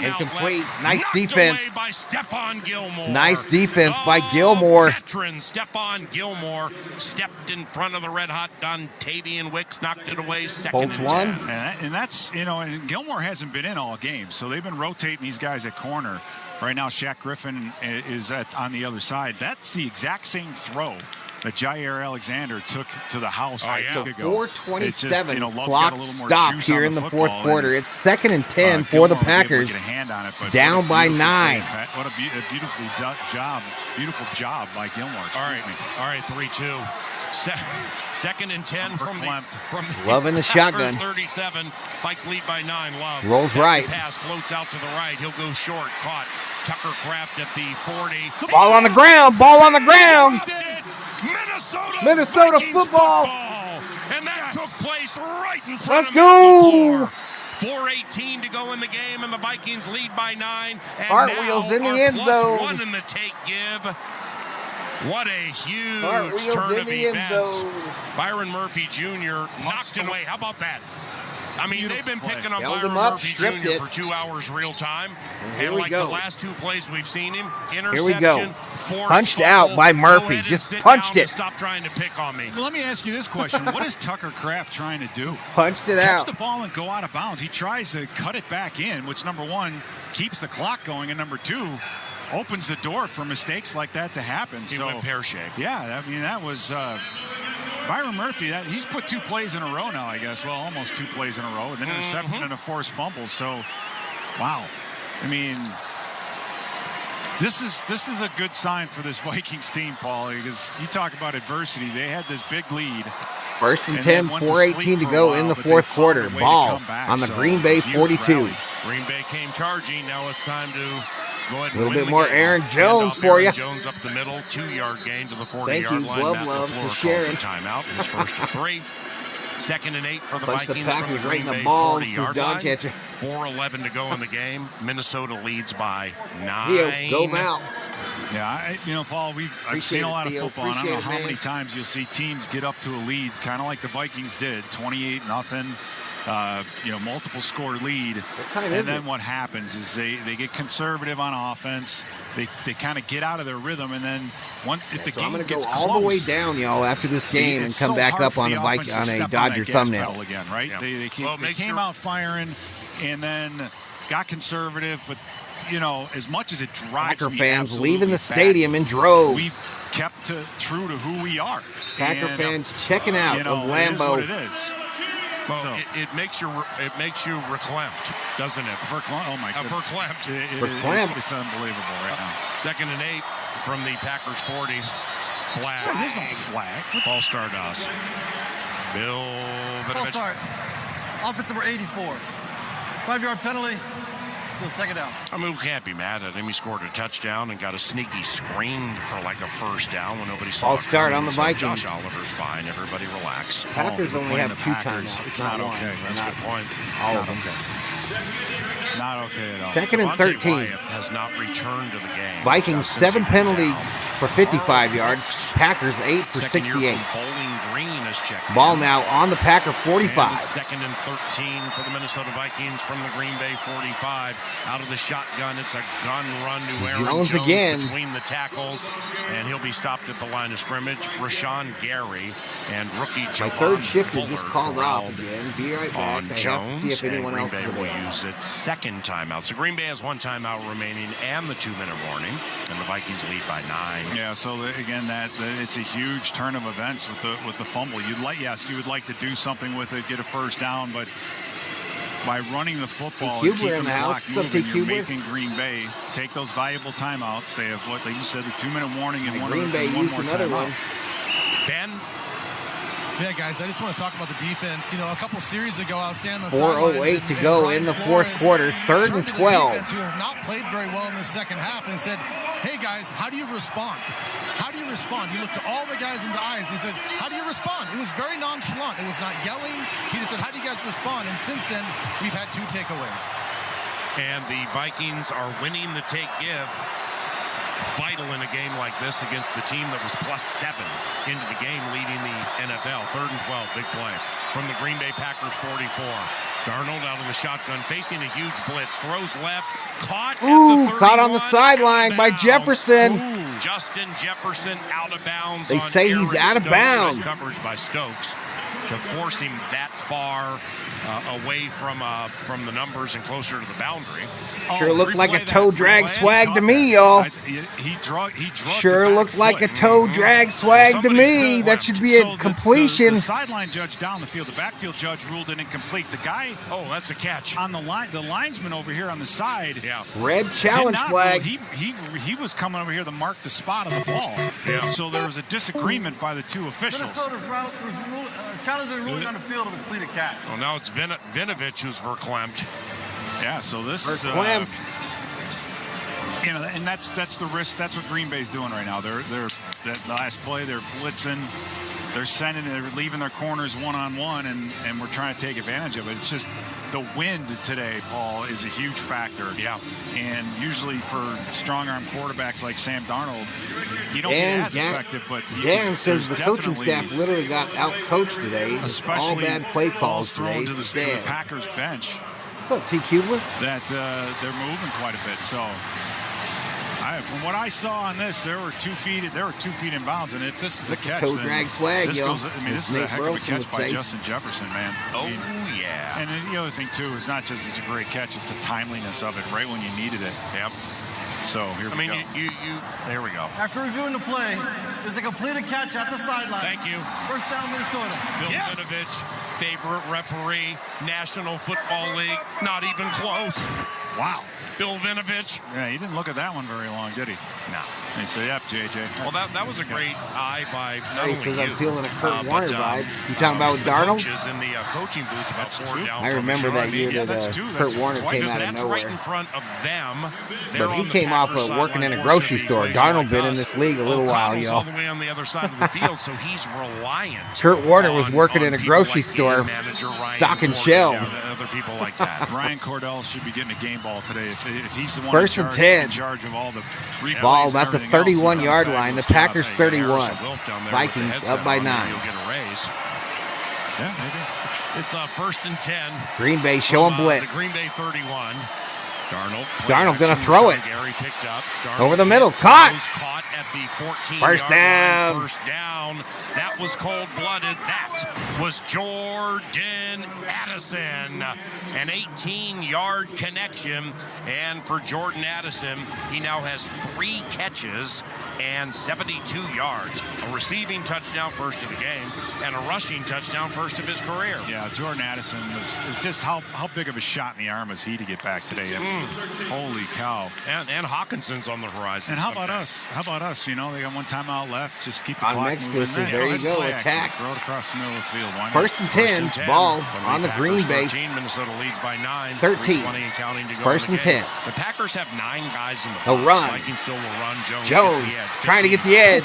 Incomplete. Nice defense. Away by Stephon Gilmore. Nice defense by Gilmore. Veteran Stephon Gilmore stepped in front of the red-hot Dontavian Wicks, knocked it away, second and 10. And that's, and Gilmore hasn't been in all games, so they've been rotating these guys at corner. Right now, Shaq Griffin is on the other side. That's the exact same throw that Jair Alexander took to the house. So 4:27 Love clock stopped here in the fourth quarter. It's 2nd and 10 for the Packers. Down by 9. What a beautiful job by Gilmore. All right, 3-2. 2nd and 10 from Love in the shotgun. 37. Vikes lead by 9. Love rolls right. Pass floats out to the right. He'll go short. Caught. Tucker Kraft at the 40. Ball on the ground. Ball on the ground. Minnesota football. And that took place right in front Let's of go. 4:18 to go in the game, and the Vikings lead by 9. And Cartwheels in the end zone. +1 in the take give. What a huge Cartwheels turn in of the end events. zone. Byron Murphy Jr. knocked it away. How about that? I mean, they've been picking on Held Byron him up, Murphy stripped Jr. it. for 2 hours real time. Here And we like go. the last 2 plays we've seen him, interception, Here we go. forced Punched fumble. out by Go Murphy. ahead and Just sit punched down it. and Stop trying to pick on me. Well, let me ask you this question. What is Tucker Kraft trying to do? Punched it Catch out. the ball and go out of bounds. He tries to cut it back in, which, number 1, keeps the clock going, and number 2, opens the door for mistakes like that to happen. He went pear-shaped. Yeah, I mean, that was Byron Murphy. He's put 2 plays in a row now, I guess. Well, almost 2 plays in a row, and an interception and a forced fumble. So, wow. I mean, this is a good sign for this Vikings team, Paul, because you talk about adversity. They had this big lead. 1st and 10, 4:18 to go in the fourth quarter. Ball on the Green Bay 42. Green Bay came charging. Now it's time to go ahead and A little win bit the more game. Aaron Jones for you. Aaron Jones up the middle, 2-yard gain to the 40-yard Thank you. line. Glove Matt loves LaFleur to share calls a it. timeout. It's 1st and 3. 2nd and 8 for the Punch the Vikings from Packers the right in Green the Bay balls, his 40-yard dog line. catcher. 4:11 to go in the game. Minnesota leads by 9. Theo, go Mal. Yeah, Paul, I've seen a lot of football, and I don't know how many times you'll see teams get up to a lead, kind of like the Vikings did, 28-0. Multiple score lead. And then what happens is they get conservative on offense. They kind of get out of their rhythm, and then if the game I'm going to go gets all close, the way down, y'all, after this game and it's come so back hard up for on the a offense to on a step on Dodger that gas thumbnail. pedal again, right? Yeah. They came out firing, and then got conservative, but as much as it drives Packer me fans leaving the absolutely stadium in droves. We've kept true to who we are. Packer fans checking out of It is Lambeau. what it is. Well, it makes you reclamped, doesn't it? Oh my God. Verklempt. It's unbelievable right now. 2nd and 8 from the Packers 40. Flag. Yeah, there's no flag. Paul Stardust. Bill False Vinovich. start. Offense number 84. 5-yard penalty. Second down. I mean, we can't be mad at him. He scored a touchdown and got a sneaky screen for like a first down when nobody saw it. I'll start on the So Vikings. Josh Oliver's fine. Everybody relax. Packers only have 2 Packers. timeouts. It's not okay. That's a good point. All of them. Not okay at all. 2nd and 13. Has not returned to the game. Vikings 7 penalties for 55 yards. Packers 8 for 68. Bowling Green is checking. Ball now on the Packer 45. And 2nd and 13 for the Minnesota Vikings from the Green Bay 45. Out of the shotgun, it's a gun run to Aaron Jones again between the tackles, and he'll be stopped at the line of scrimmage. Rashawn Gary and rookie My third shift is just called off again. Be right back. On I Jones, have to see if anyone Green else Bay is will available. use its second timeout. So Green Bay has one timeout remaining and the 2-minute warning, and the Vikings lead by 9. Yeah, so again, it's a huge turn of events with the fumble. You would like to do something with it, get a first down, but by running the football and keeping the clock moving, you're making Green Bay take those valuable timeouts. They have what, like you said, the 2-minute warning and one more timeout. Ben? Yeah, guys, I just want to talk about the defense. You know, a couple series ago, I was standing on the 4:08 to go in the fourth quarter. 3rd and 12. Who has not played very well in the second half, and said, "Hey guys, how do you respond? How do you respond?" He looked at all the guys in the eyes. He said, "How do you respond?" It was very nonchalant. It was not yelling. He just said, "How do you guys respond?" And since then, we've had 2 takeaways. And the Vikings are winning the take-give. Vital in a game like this against the team that was +7 into the game, leading the NFL. 3rd and 12, big play from the Green Bay Packers 44. Darnold out of the shotgun, facing a huge blitz, throws left, caught at the 31, caught on the sideline by Jefferson. Justin Jefferson out of bounds. They say he's out of bounds. Nice coverage by Stokes to force him that far away from the numbers and closer to the boundary. Sure looked like a toe drag swag to me, y'all. He drug sure looked like a toe drag swag to me. That should be a completion. The sideline judge down the field, the backfield judge ruled it incomplete. The guy, that's a catch on the line. The linesman over here on the side, red challenge flag. He was coming over here to mark the spot of the ball. Yeah. So there was a disagreement by the 2 officials. Minnesota challenging ruling on the field of a completed catch. Well, now it's Vinovich who's verklempt. Yeah, so this is and that's the risk. That's what Green Bay's doing right now. They're that last play, they're blitzing, they're leaving their corners one-on-one, and we're trying to take advantage of it. It's just the wind today, Paul, is a huge factor. Yeah. And usually for strong-arm quarterbacks like Sam Darnold, you don't get as effective. But Dan says the coaching staff literally got out-coached today. It's all bad play calls today. To the Packers bench. What's up, T. Kubler? That they're moving quite a bit. So, from what I saw on this, there were 2 feet in bounds, and if this is a catch, toe drag swag, this yo. goes. I mean, this is a heck of a catch by Justin Jefferson, man. Yeah. And the other thing too is not just it's a great catch; it's the timeliness of it, right when you needed it. Yep. So here we go. There we go. After reviewing the play, there's a completed catch at the sideline. Thank you. First down, Minnesota. Bill Vinovich, favorite referee, National Football League, not even close. Wow. Bill Vinovich. Yeah, he didn't look at that one very long, did he? No. He said, "Yep, JJ." Well, that was a great eye by not he only says you, I'm feeling a Kurt Warner vibe. You talking about with the Darnold? coaches in the coaching booth about 4 down. I remember that year that Kurt Warner came out of That's nowhere. right in front of them. But he came off of working in a grocery store. Darnold been in this league a little while, y'all. all the way on the other side of the field, so he's reliant. Kurt Warner was working in a grocery store, stocking shelves. Other people like that. Ryan Cordell should be getting a game ball today. If he's the one First and 10. in charge of all the ball at the 31-yard line. The Packers 31. Vikings up by 9. You'll get a raise. Yeah, maybe. It's 1st and 10. Green Bay showing blitz. The Green Bay 31. Darnold going to throw it. Gary picked up. Over the middle. Caught at the 14. First down. First down. That was cold-blooded. That was Jordan Addison. An 18-yard connection. And for Jordan Addison, he now has 3 catches and 72 yards. A receiving touchdown, first of the game, and a rushing touchdown, first of his career. Yeah, Jordan Addison was just how big of a shot in the arm was he to get back today? I mean, holy cow. And Hawkinson's on the horizon. And how about us? How about us? You know, they got one timeout left. Just keep the clock Mexico moving. says, there you go, attack. Throw it across the middle of the field. Why not? First and 10, ball on the Green Bay. 13, Minnesota leads by 9. 13. 20 and counting to go. First and 10. The Packers have 9 guys in the box. He'll run. Vikings still will run. Jones. Jones trying to get the edge.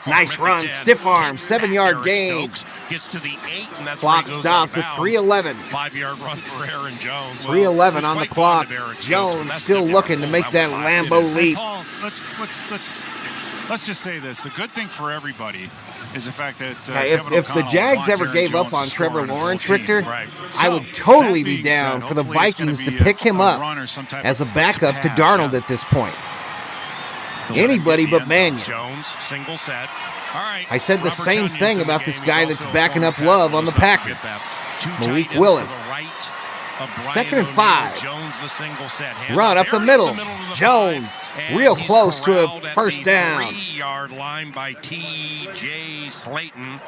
Nice run, 10. stiff arm, 7-yard gain. Gets to the 8, and that's Clock stops with 3:11. 5-yard run for Aaron Jones. 3:11 on the clock. Jones still looking to make that Lambeau leap. Paul, let's just say this. The good thing for everybody is the fact that if the Jags ever gave up on Trevor Lawrence, Richter, I would totally be down for the Vikings to pick him up as a backup to Darnold at this point. Anybody but Mannion. Jones, single set. All right. I said the same thing about this guy that's backing up Love on the Packers, Malik Willis. 2nd and 5. Run up the middle. Jones, real close to a first down. 3-yard line by T.J. Slayton,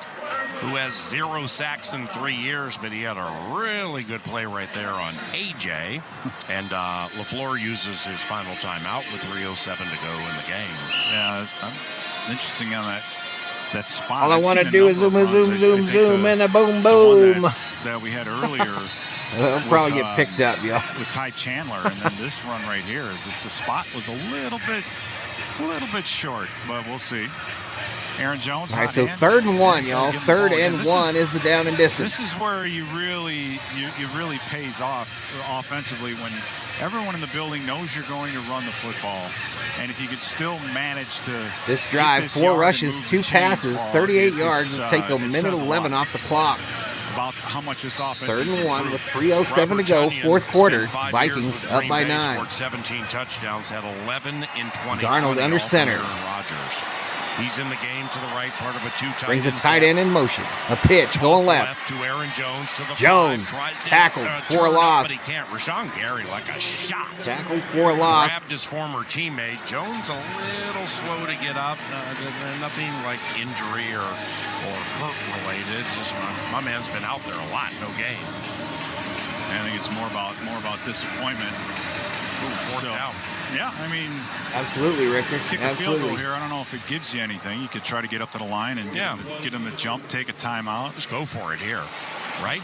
who has 0 sacks in 3 years, but he had a really good play right there on A.J. And LaFleur uses his final timeout with 3:07 to go in the game. Yeah, interesting on that spot. All I want to do is zoom, and a boom, boom. That we had earlier. It'll probably get picked up, y'all. With Ty Chandler, and then this run right here, the spot was a little bit short, but we'll see. Aaron Jones. All right, so 3rd and 1, y'all. 3rd and 1 is the down and distance. This is where you really pays off offensively when everyone in the building knows you're going to run the football, and if you could still manage to. This drive, 4 rushes, 2 passes, 38 yards. It'll take a minute 11 off the clock. About how much this offense 3rd and 1 with 3:07 to go, 4th quarter. Vikings up by 9. 17 touchdowns, had 11 in 20. Darnold under center. He's in the game to the right, part of a 2-tight. Brings a tight end in motion. A pitch going left. To Aaron Jones to the Jones tackled for a loss. But he can't. Rashawn Gary like a shot. Tackled for a loss. Grabbed his former teammate. Jones a little slow to get up. Nothing like injury or hurt related. Just my man's been out there a lot. No game. I think it's more about disappointment. Fourth down. Yeah, I mean, absolutely, Richter. Kick a field goal here. I don't know if it gives you anything. You could try to get up to the line and get him to jump, take a timeout. Just go for it here, right?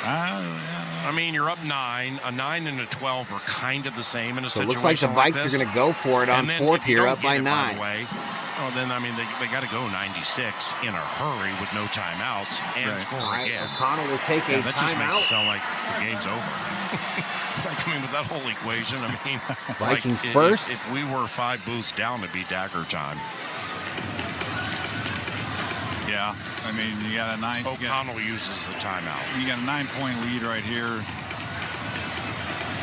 I mean, you're up 9. A 9 and a 12 are kind of the same in a situation. So it looks like the Vikes are going to go for it on 4th here, up by 9. Well, then, I mean, they got to go 96 in a hurry with no timeouts and score again. O'Connell will take a that just makes timeout. it sound like the game's over. I mean, with that whole equation, I mean, Vikings first. If we were 5 booths down, it'd be dagger time. Yeah, I mean, you got a 9. O'Connell uses the timeout. You got a 9-point lead right here.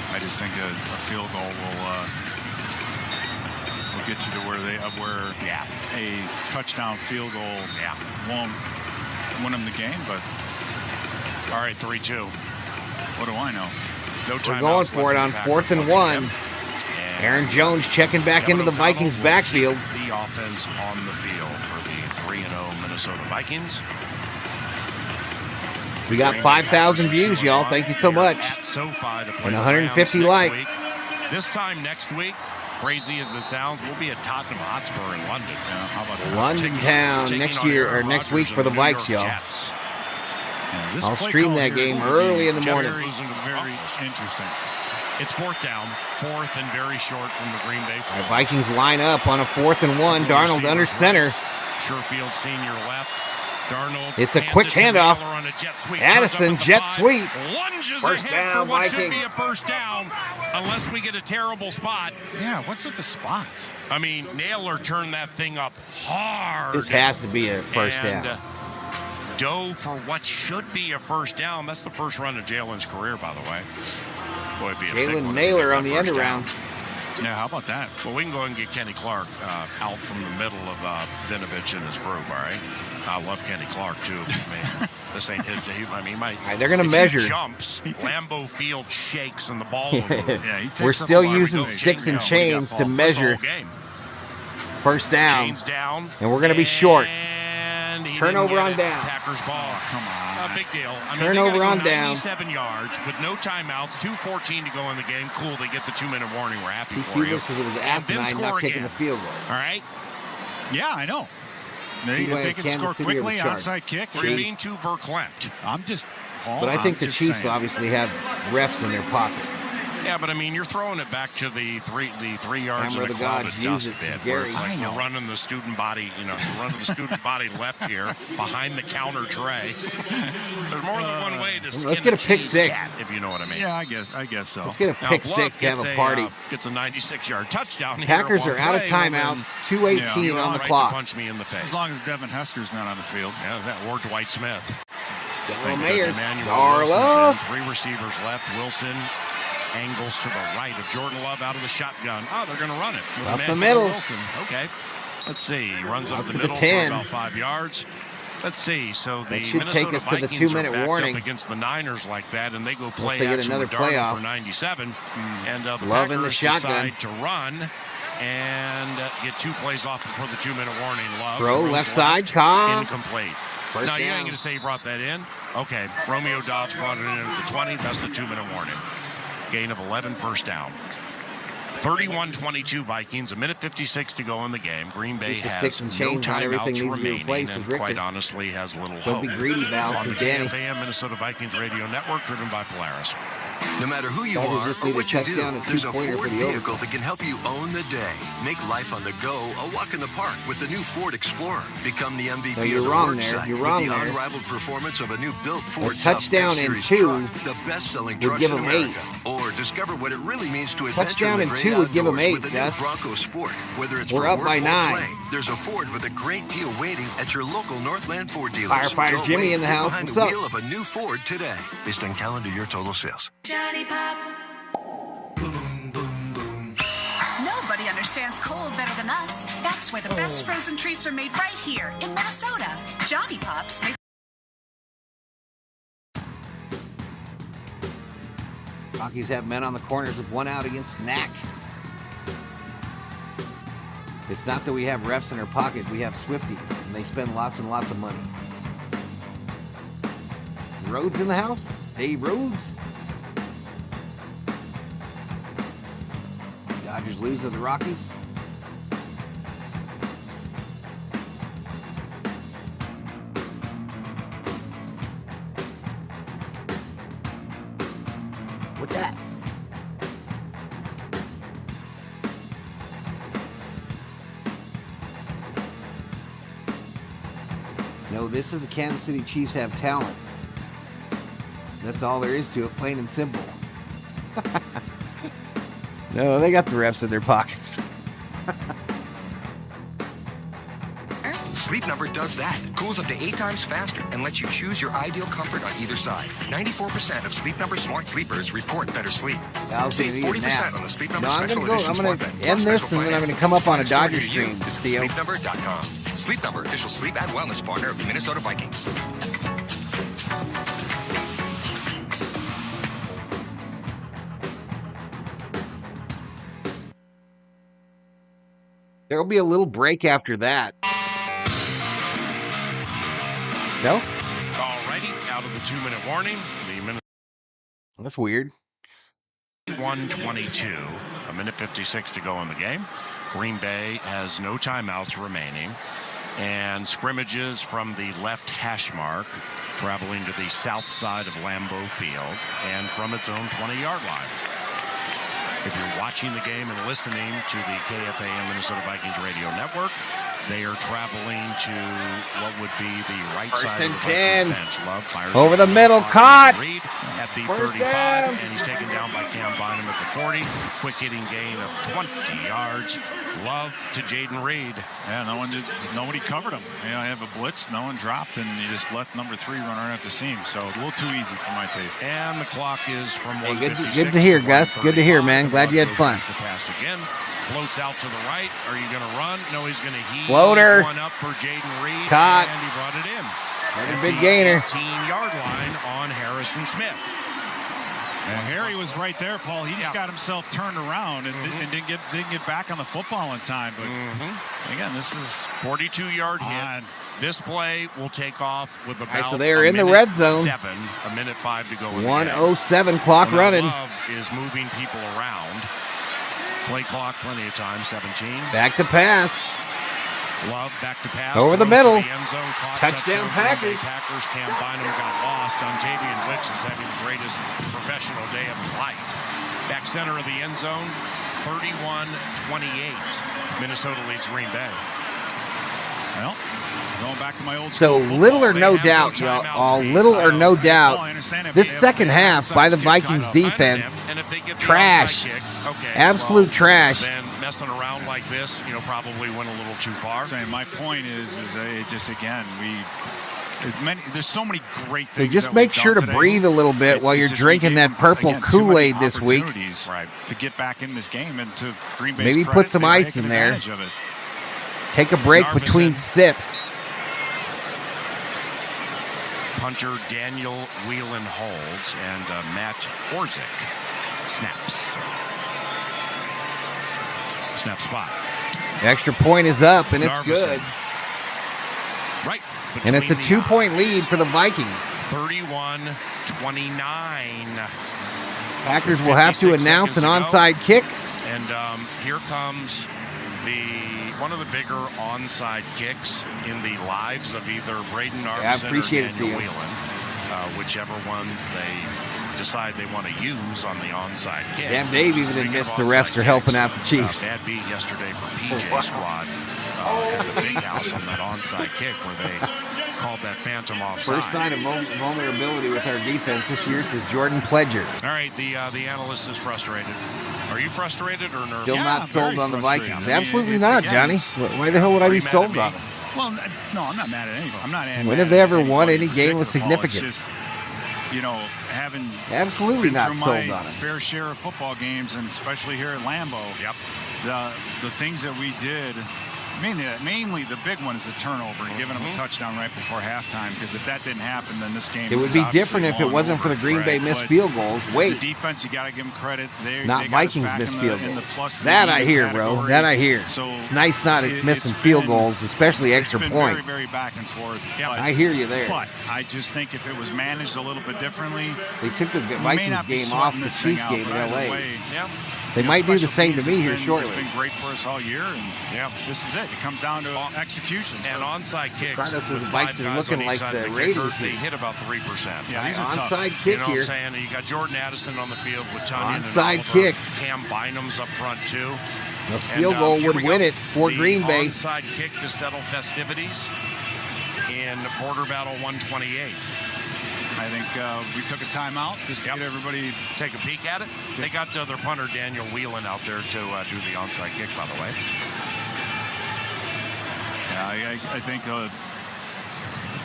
I just think a field goal will get you to where a touchdown field goal won't win them the game. But all right, 3-2. What do I know? No We're going for it on 4th and 1. Aaron Jones checking back into the Vikings backfield. The offense on the field for the 3-0 Minnesota Vikings. We got 5,000 views, y'all. Thank you so much. And 150 likes. This time next week, crazy as it sounds, we'll be at Tottenham Hotspur in London. How about that? London town next week for the Vikes, y'all. I'll stream that game early in the morning. Very interesting. It's 4th down, 4th and very short from the Green Bay. The Vikings line up on a 4th and 1. Darnold under center. Sherfield senior left. Darnold. It's a quick handoff. Addison jet sweep. Lunges first ahead down, for what Vikings. should be a first down, unless we get a terrible spot. Yeah, what's with the spot? I mean, Naylor turned that thing up hard. This has to be a first down. Dove for what should be a first down. That's the first run of Jalen's career, by the way. Boy, Jalen Naylor on the end around. Yeah, how about that? Well, we can go ahead and get Kenny Clark out from the middle of Vinovich and his group, all right? I love Kenny Clark, too. Man, this ain't his. They're going to measure. He jumps. Lambeau Field shakes and the ball will move. We're still using sticks and chains to measure first down. And we're going to be short. Turnover on down. Packers ball. Come on. Big deal. I mean, Turnover on down. 97 yards with no timeouts, 2:14 to go in the game. Cool, they get the 2-minute warning. We're happy for you. Because it was asinine not kicking the field goal. All right? Yeah, I know. They can score quickly, onside kick. What do you mean to Verklempt? I'm just... But I think the Chiefs obviously have refs in their pocket. Yeah, but I mean, you're throwing it back to the 3 yards in the cloud of dust bit, where it's like you're running the student body, running the student body left here behind the counter tray. There's more than one way to skin let's get a pick six, if you know what I mean. Yeah, I guess so. Let's get a pick six to have a party. Gets a 96-yard touchdown. Packers are out of timeouts. 2:18 on the clock. Punch me in the face. As long as Devin Hesker's not on the field. Yeah, that or Dwight Smith. Daryl Mayers. Darla. 3 receivers left. Wilson angles to the right of Jordan Love out of the shotgun. Oh, they're going to run it. Up the middle. Wilson. Okay. Let's see. He runs up the middle for about 5 yards. Let's see. So the should take us to the 2-minute warning against the Niners like that, and they go play get another playoff for 97. And the Love Packers in the shotgun. decide to run and get 2 plays off before the 2-minute warning. Love throw left side, caught. Incomplete. First now, you down. ain't going to say he brought that in. Okay, Romeo Dobbs brought it in at the 20. That's the 2-minute warning. Gain of 11, first down. 31-22 Vikings, 1:56 to go in the game. Green Bay has no timeouts remaining and quite honestly has little hope. Don't be greedy, Val. On the Danny. KFAN Minnesota Vikings Radio Network, driven by Polaris. No matter who you are or what you do, there's a Ford vehicle that can help you own the day. Make life on the go a walk in the park with the new Ford Explorer. Become the MVP of the work site with the unrivaled performance of a new built Ford touchdown and 2 truck, the best-selling truck in America. Or discover what it really means to adventure touchdown in the and great 2 would give them 8, with a new Bronco Sport. Whether it's we're for up work by or 9. play, there's a Ford with a great deal waiting at your local Northland Ford dealers. Firefighter Jimmy in the house. Behind the wheel of a new Ford today, based on calendar year total sales. Johnny Pop. Boom, boom, boom. Nobody understands cold better than us. That's why the best frozen treats are made right here in Minnesota. Johnny Pops. Rockies have men on the corners with 1 out against Knack. It's not that we have refs in our pocket, we have Swifties, and they spend lots and lots of money. Rhodes in the house? Dave Rhodes? Dodgers lose to the Rockies. What's that? No, this is the Kansas City Chiefs have talent. That's all there is to it, plain and simple. No, they got the refs in their pockets. Sleep Number does that. Cools up to 8 times faster and lets you choose your ideal comfort on either side. 94% of Sleep Number smart sleepers report better sleep. Save 40% on the Sleep Number Special Edition Smart Bed. I'm going to end this and then I'm going to come up on a Dodger stream. SleepNumber.com. Sleep Number, official sleep and wellness partner of the Minnesota Vikings. There will be a little break after that. No? Alrighty, out of the 2-minute warning. That's weird. 1:22, 1:56 to go in the game. Green Bay has no timeouts remaining. And scrimmages from the left hash mark, traveling to the south side of Lambeau Field and from its own 20-yard line. If you're watching the game and listening to the KFAN Minnesota Vikings Radio Network, they are traveling to what would be the right side of the Vikings bench. Love fires over the middle, caught Reed at the 35, and he's taken down by Cam Bynum at the 40. Quick hitting gain of 20 yards. Love to Jaden Reed. Yeah, nobody covered him. I have a blitz, no one dropped, and you just let number 3 run right at the seam. So a little too easy for my taste. And the clock is from 1:56. Good to hear, Gus. Good to hear, man. Glad you had fun. The pass again. Floats out to the right. Are you going to run? No, he's going to heave floater. One up for Jaden Reed. Caught. And he brought it in. Another big gainer. 18-yard line on Harrison Smith. And Harry was right there, Paul. He just got himself turned around and didn't get back on the football in time. But again, this is 42-yard hit. This play will take off with about so they are in the red zone. 1:05 to go. 1:07 clock running. Love is moving people around. Play clock, plenty of time, 17. Back to pass. Love back to pass. Over the middle. The end zone, touchdown Packers. Packers. Cam Bynum got lost. Ontavian Wicks is having the greatest professional day of his life. Back center of the end zone, 31-28. Minnesota leads Green Bay. Well, going back to my old So little or no doubt, y'all. Little or no doubt, this second half by the Vikings defense, trash, absolute trash. Then messing around like this, probably went a little too far. My point is it just again there's so many great things. So just make sure to breathe a little bit while you're drinking that purple Kool-Aid this week. Right, to get back in this game and to Green Bay's maybe put some ice in there. Take a break between sips. Punter Daniel Whelan holds, and Matt Orzik snaps. Snap spot. The extra point is up, and it's Narveson. good. Right. And it's a 2-point lead for the Vikings. 31-29. Packers will have to announce an onside kick. And here comes one of the bigger onside kicks in the lives of either Braden Narveson or Daniel Whelan, whichever one they decide they want to use on the onside kick. Damn, Dave even admits the refs are helping out the Chiefs. Bad beat yesterday for PJ Squad at the Big House on that onside kick where they called that phantom offside. First sign of vulnerability with our defense this year, says Jordan Pledger. All right, the analyst is frustrated. Are you frustrated or nervous? Still not sold on the Vikings. Absolutely not, Johnny. Why the hell would I be sold on them? Well, no, I'm not mad at anybody. I'm not. When have they ever won any game with significance? Having absolutely not sold on it. Fair share of football games, and especially here at Lambeau. Yep. The things that we did. Mainly the big one is the turnover and giving them a touchdown right before halftime, because if that didn't happen, then this game it would be different if it wasn't for the Green Bay missed field goals. The defense, you got to give them credit. Not Vikings missed field goals. That I hear, bro. That I hear. So it's nice not missing field goals, especially extra points. Very, very back and forth. Yeah, I hear you there. But I just think if it was managed a little bit differently, they took the Vikings game off the Chiefs game in LA. Yeah. They might do the same to me here shortly. It's been great for us all year, and this is it. It comes down to execution. And onside kicks. Regardless of the Vikes are looking like the Raiders. They hit about 3%. Yeah, these are onside kick here. You know what I'm saying? You got Jordan Addison on the field with Tunyon onside and kick. Cam Bynum's up front too. The field goal would win it for Green Bay. Onside kick to settle festivities in Border Battle 128. I think we took a timeout just to get everybody take a peek at it. They got their punter Daniel Whelan out there to do the onside kick, by the way. Yeah, I think the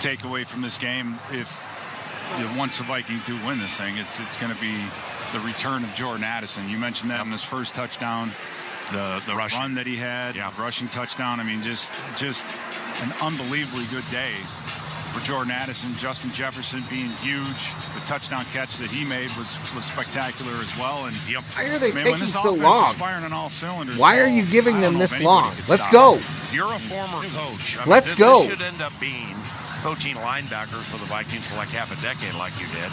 takeaway from this game, if once the Vikings do win this thing, it's going to be the return of Jordan Addison. You mentioned that on his first touchdown, the run that he had, rushing touchdown. I mean, just an unbelievably good day for Jordan Addison. Justin Jefferson being huge. The touchdown catch that he made was spectacular as well. And why are they taking so long? Firing on all cylinders, why are you giving them this long? Let's go. You're a former coach. Let's go. This should end up being coaching linebackers for the Vikings for like half a decade, like you did.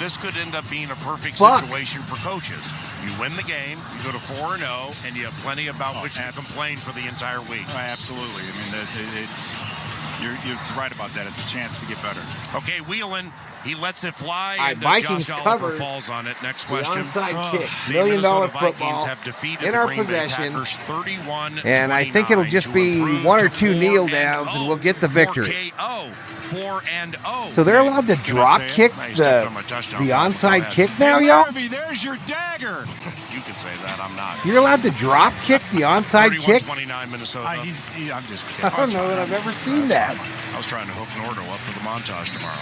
This could end up being a perfect situation for coaches. You win the game, you go to 4-0, and you have plenty about which to complain for the entire week. Absolutely. I mean, you're right about that. It's a chance to get better. Okay, Whelan, he lets it fly. All right, Vikings Josh cover. Falls on it. Next question. The onside kick. The $1 million Vikings football have defeated in the our Green Bay possession. Packers 31-29 and I think it'll just be 1 or 2 kneel downs, and we'll get the victory. 4-0. So they're allowed to drop kick the onside kick now, y'all? There's your dagger. You can say that. I'm not. You're allowed to drop kick the onside kick? 31-29 Minnesota. I'm just kidding. I don't know that I've ever seen that. I was trying to hook Nordo up for the montage tomorrow.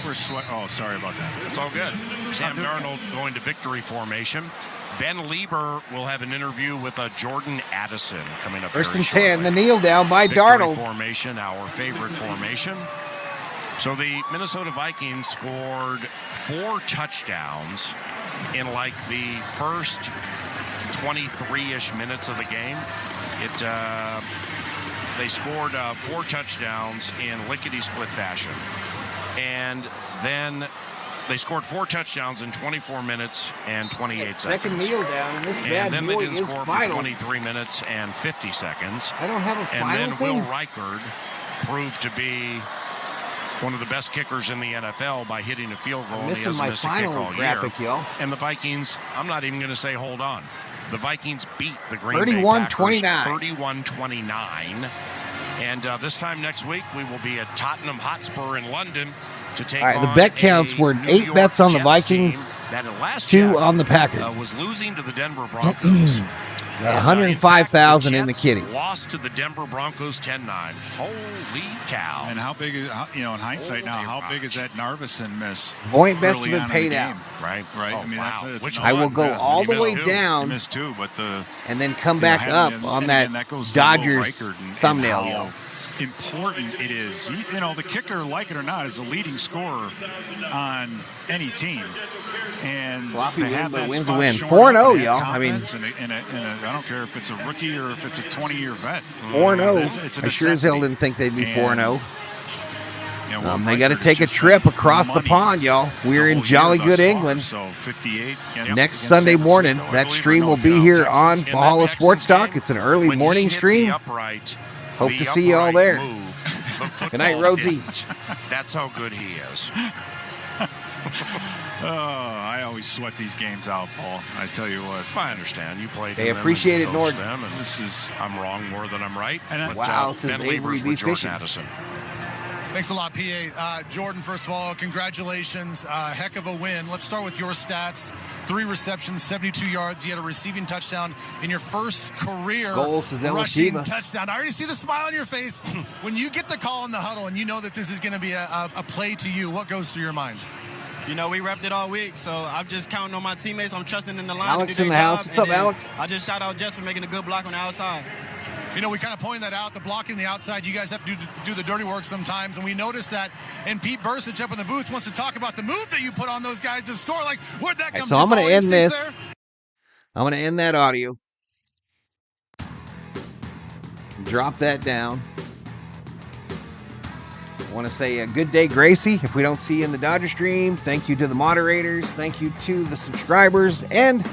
Oh, sorry about that. It's all good. Sam Darnold going to victory formation. Ben Lieber will have an interview with Jordan Addison coming up. First and 10, the kneel down by Darnold. Formation, our favorite formation. So the Minnesota Vikings scored 4 touchdowns in like the first 23-ish minutes of the game. They scored 4 touchdowns in lickety-split fashion. And then they scored 4 touchdowns in 24 minutes and 28 seconds. Second kneel down, and this bad and then boy they didn't is score final. for 23 minutes and 50 seconds. I don't have a final And then thing. Will Reichard proved to be one of the best kickers in the NFL by hitting a field goal. Missing and he hasn't my missed a kick final all graphic, year. yo. And the Vikings, I'm not even going to say hold on. The Vikings beat the Green Bay 31-29. 31-29. And this time next week, we will be at Tottenham Hotspur in London to take All right, on the bet counts were 8 bets on the Vikings, that in last 2 on the Packers. was losing to the Denver Broncos. 105,000 in the kitty. Lost to the Denver Broncos 10-9. Holy cow. And how big is, in hindsight now, how big is that Narvison miss? Point bets have been paid out. Right. Right. Oh, I mean, wow. that's I will go all the way two. down. Missed 2, but and then come back up on that Dodgers thumbnail. How important it is. The kicker, like it or not, is a leading scorer on any team. And Floppy to have win, that wins a spot win. showing 4-0, up y'all. and I mean, I don't care if it's a rookie or if it's a 20-year vet. 4-0. I sure as hell didn't think they'd be 4-0. They got to take a trip across the pond, y'all. We're in jolly good England. So 58. Next Sunday morning, that stream will be here on Valhalla Sports Talk. It's an early morning stream. Hope to see you all there. Good night, Rhodesy. That's how good he is. I always sweat these games out, Paul. I tell you what. I understand. You played. They appreciate it, Nord. I'm wrong more than I'm right. And wow, this is Avery B. Fishing. Addison. Thanks a lot, PA. Jordan, first of all, congratulations. Heck of a win. Let's start with your stats. 3 receptions, 72 yards. You had a receiving touchdown in your first career rushing touchdown. I already see the smile on your face. When you get the call in the huddle and you know that this is going to be a play to you, what goes through your mind? We repped it all week, so I'm just counting on my teammates. I'm trusting in the line Alex to do in their the job. house. What's up, Alex? I just shout out Jess for making a good block on the outside. We kind of pointed that out, the blocking the outside. You guys have to do the dirty work sometimes. And we noticed that. And Pete Bursich up in the booth wants to talk about the move that you put on those guys to score. Like, where'd that come from? So I'm going to end this. I'm going to end that audio. Drop that down. I want to say a good day, Gracie. If we don't see you in the Dodger stream, thank you to the moderators. Thank you to the subscribers and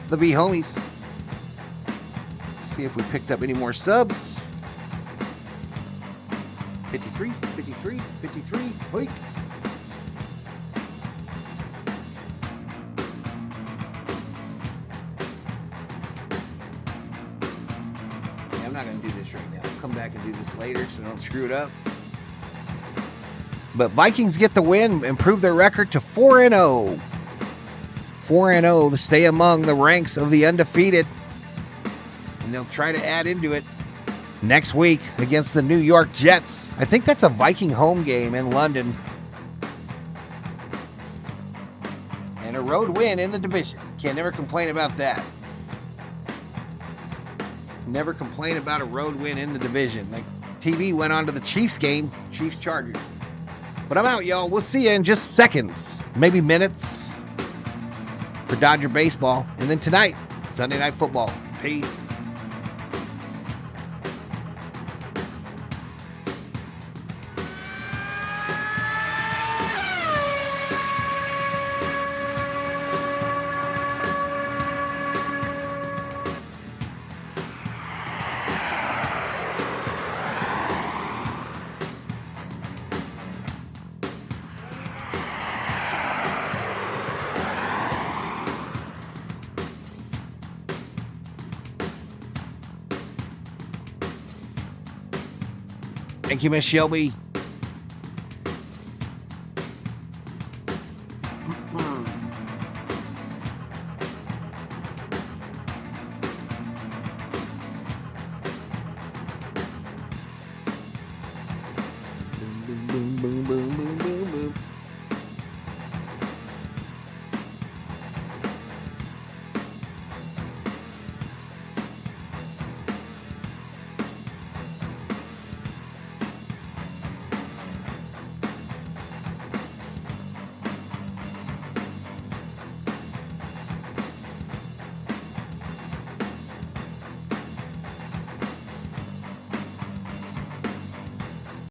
the V-homies. See if we picked up any more subs. 53, 53, 53. Wait. Yeah, I'm not going to do this right now. I'll come back and do this later so I don't screw it up. But Vikings get the win, improve their record to 4-0. 4-0 to stay among the ranks of the undefeated. And they'll try to add into it next week against the New York Jets. I think that's a Viking home game in London. And a road win in the division. Can't never complain about that. Never complain about a road win in the division. Like TV went on to the Chiefs game, Chiefs-Chargers. But I'm out, y'all. We'll see you in just seconds, maybe minutes for Dodger baseball. And then tonight, Sunday Night Football. Peace. Thank you, Miss Shelby. Boom, boom, boom.